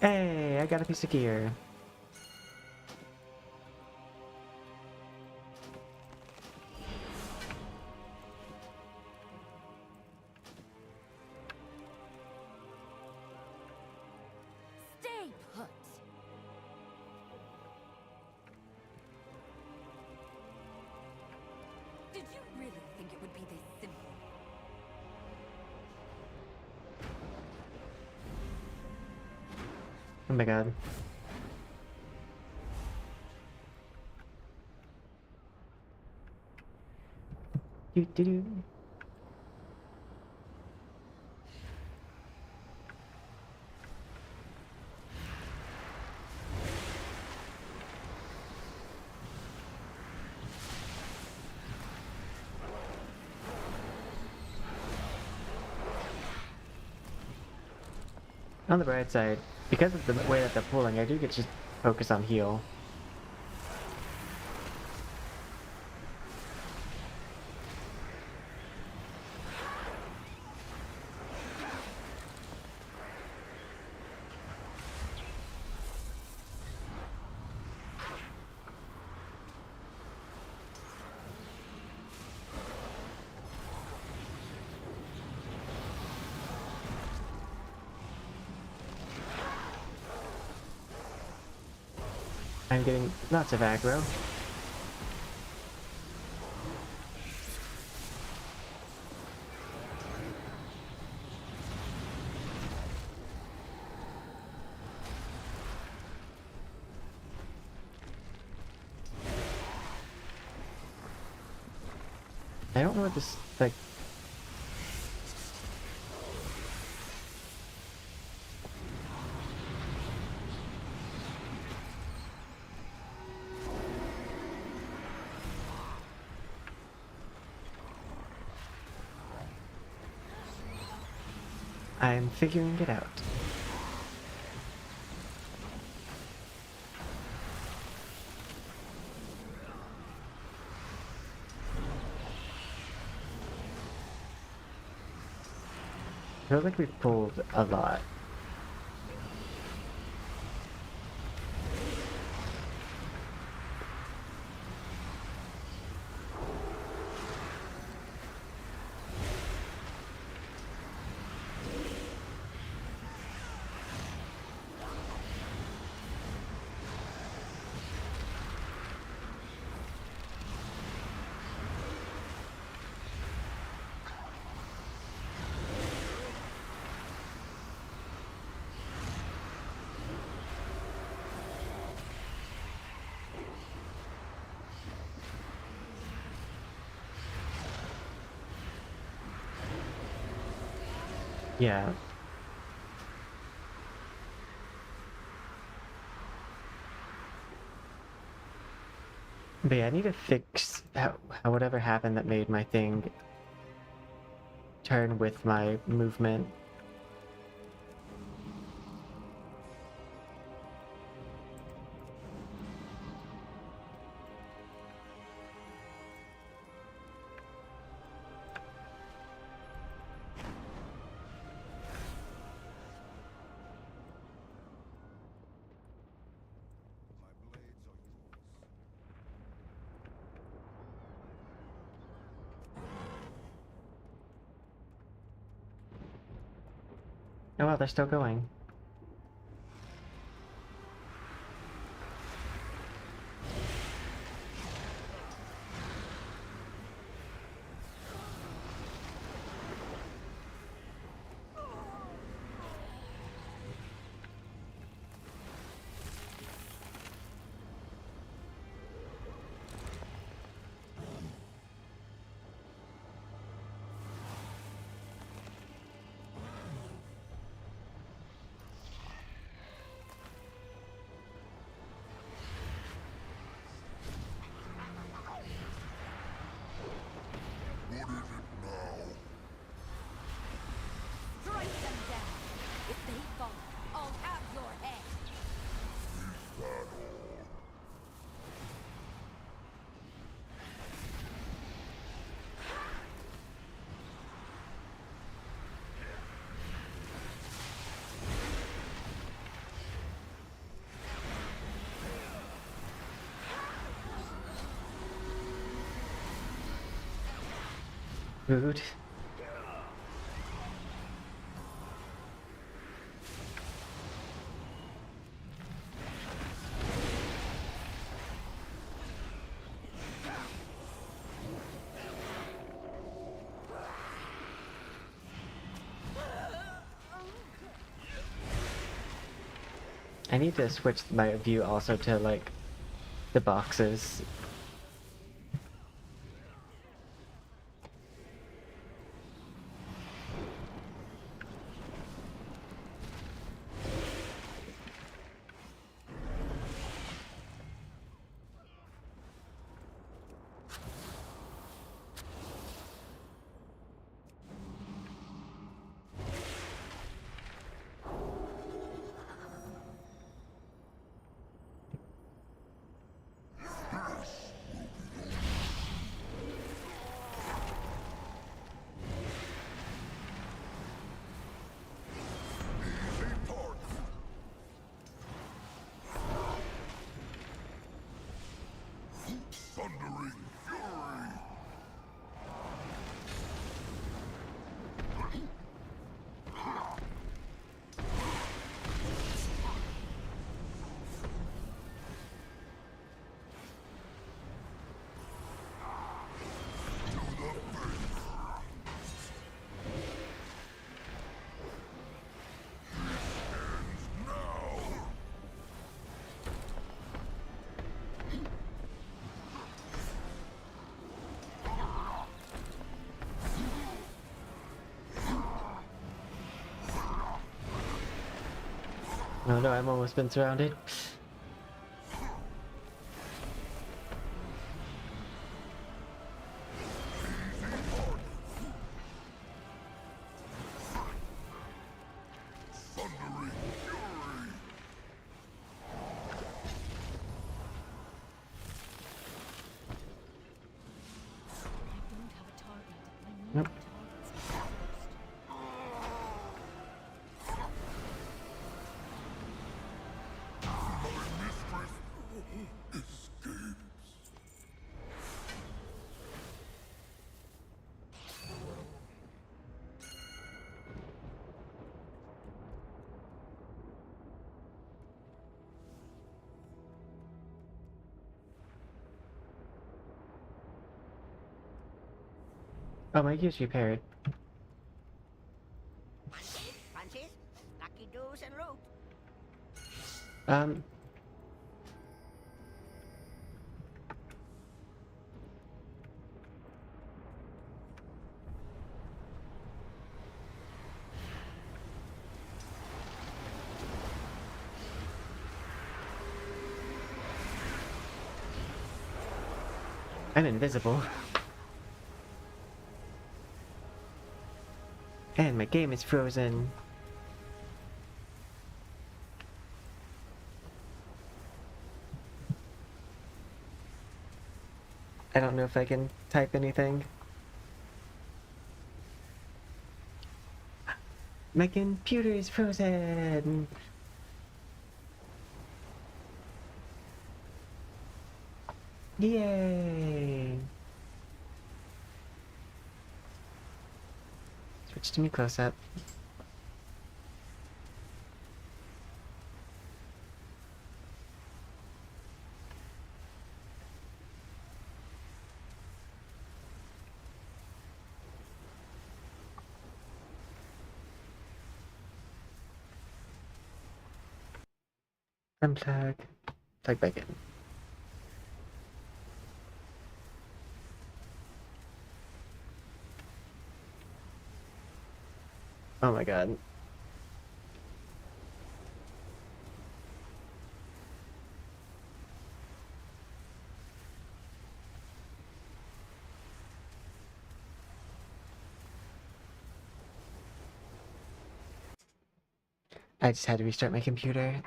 Hey, I got a piece of gear. Stay put. Did you really think it would be this simple? Oh my god. Doo doo doo. On the bright side, because of the way that they're pulling, I do get to just focus on heal. I'm getting lots of aggro. I don't know what this, like... I'm figuring it out. I feel like we've pulled a lot. Yeah. But yeah, I need to fix how whatever happened that made my thing turn with my movement. My blades are yours. Oh well, they're still going. Strike them down. If they fall, I'll have your head. Rude. I need to switch my view also to like the boxes. Oh no, I've almost been surrounded. I don't have a target. I need Nope. targets first. Oh, my gear's repaired. Francis, lucky doos and root. Um, I'm invisible. And my game is frozen. I don't know if I can type anything. My computer is frozen! Yay! Switch to me close up. Unplug. Plug back in. Oh my god. I just had to restart my computer.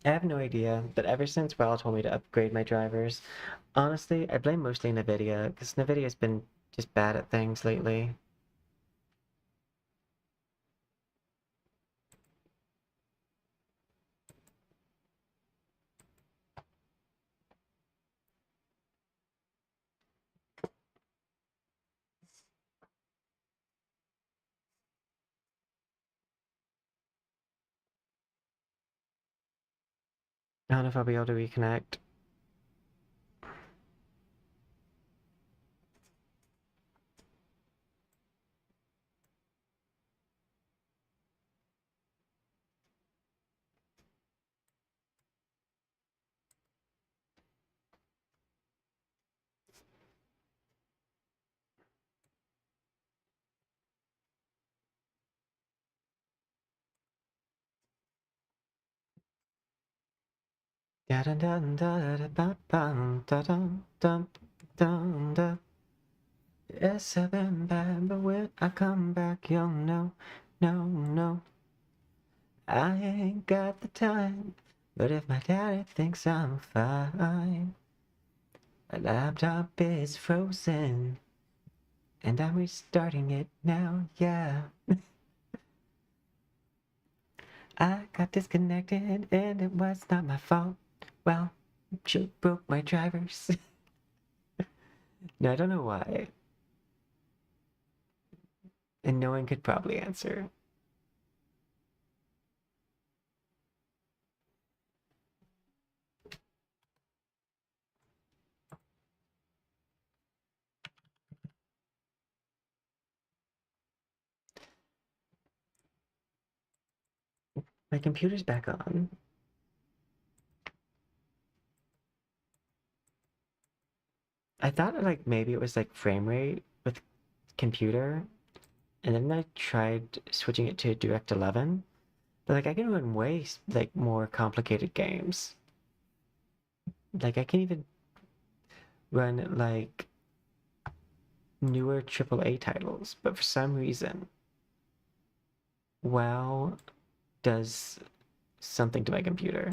I have no idea, but ever since Well told me to upgrade my drivers, honestly, I blame mostly NVIDIA, because NVIDIA's been just bad at things lately. I don't know if I'll be able to reconnect. Da da da da da da da da da da da. Yes, I've been bad, but when I come back, you'll know, no, no. I ain't got the time, but if my daddy thinks I'm fine, my laptop is frozen, and I'm restarting it now, yeah. I got disconnected, and it was not my fault. Well, she broke my drivers. No, I don't know why. And no one could probably answer. My computer's back on. I thought like maybe it was like frame rate with computer, and then I tried switching it to DirectX 11, But like I can run way like more complicated games. Like I can even run like newer AAA titles, but for some reason, WoW does something to my computer.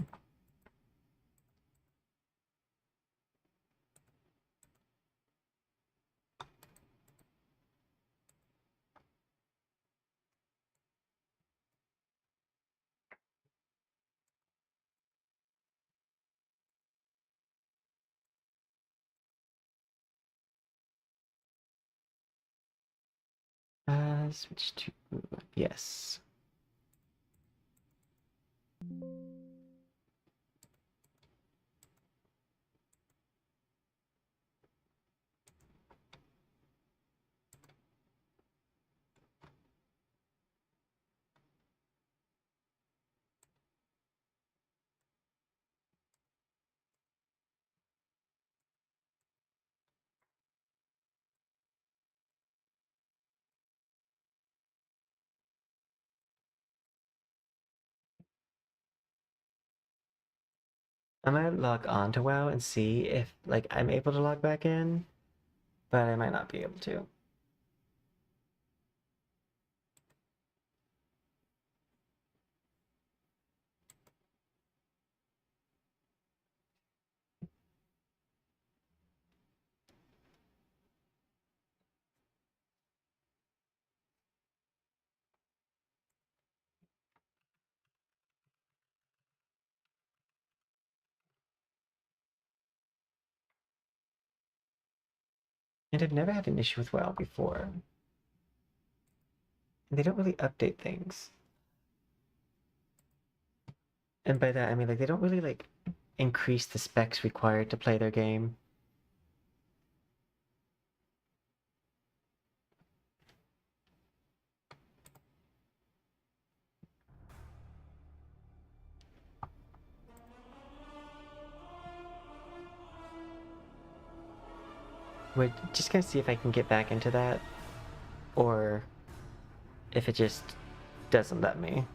Switch to yes. I might log on to WoW and see if like I'm able to log back in, but I might not be able to. And I've never had an issue with WoW before. And they don't really update things. And by that I mean like they don't really like increase the specs required to play their game. We're just gonna see if I can get back into that, or if it just doesn't let me.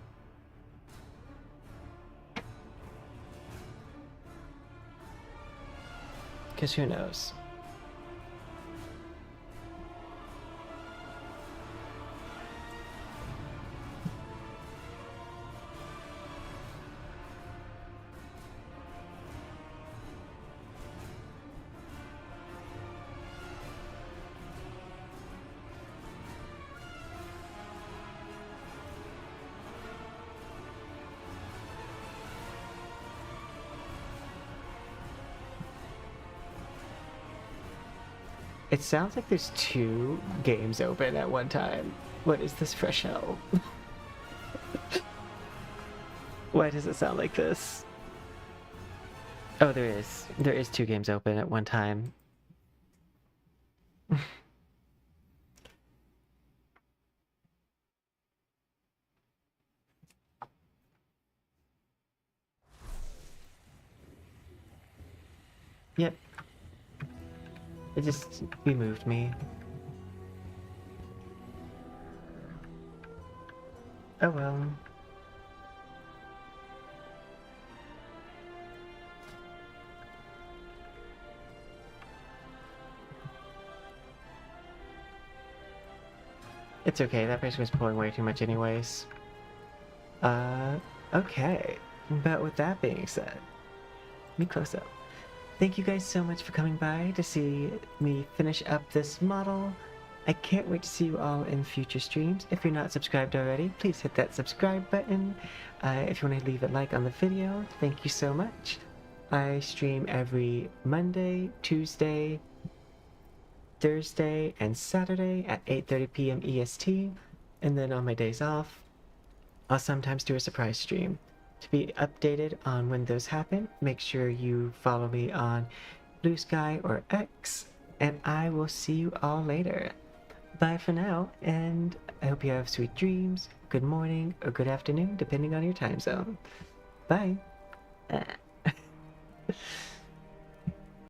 Because who knows? It sounds like there's two games open at one time. What is this fresh hell? Why does it sound like this? Oh, there is. There is two games open at one time. Yep. It just removed me. Oh well. It's okay, that person was pulling way too much anyways. Okay. But with that being said, let me close up. Thank you guys so much for coming by to see me finish up this model. I can't wait to see you all in future streams. If you're not subscribed already, please hit that subscribe button. If you want to leave a like on the video, thank you so much. I stream every Monday, Tuesday, Thursday, and Saturday at 8:30 p.m. EST. And then on my days off, I'll sometimes do a surprise stream. To be updated on when those happen, make sure you follow me on Bluesky or X, and I will see you all later. Bye for now, and I hope you have sweet dreams, good morning, or good afternoon, depending on your time zone. Bye.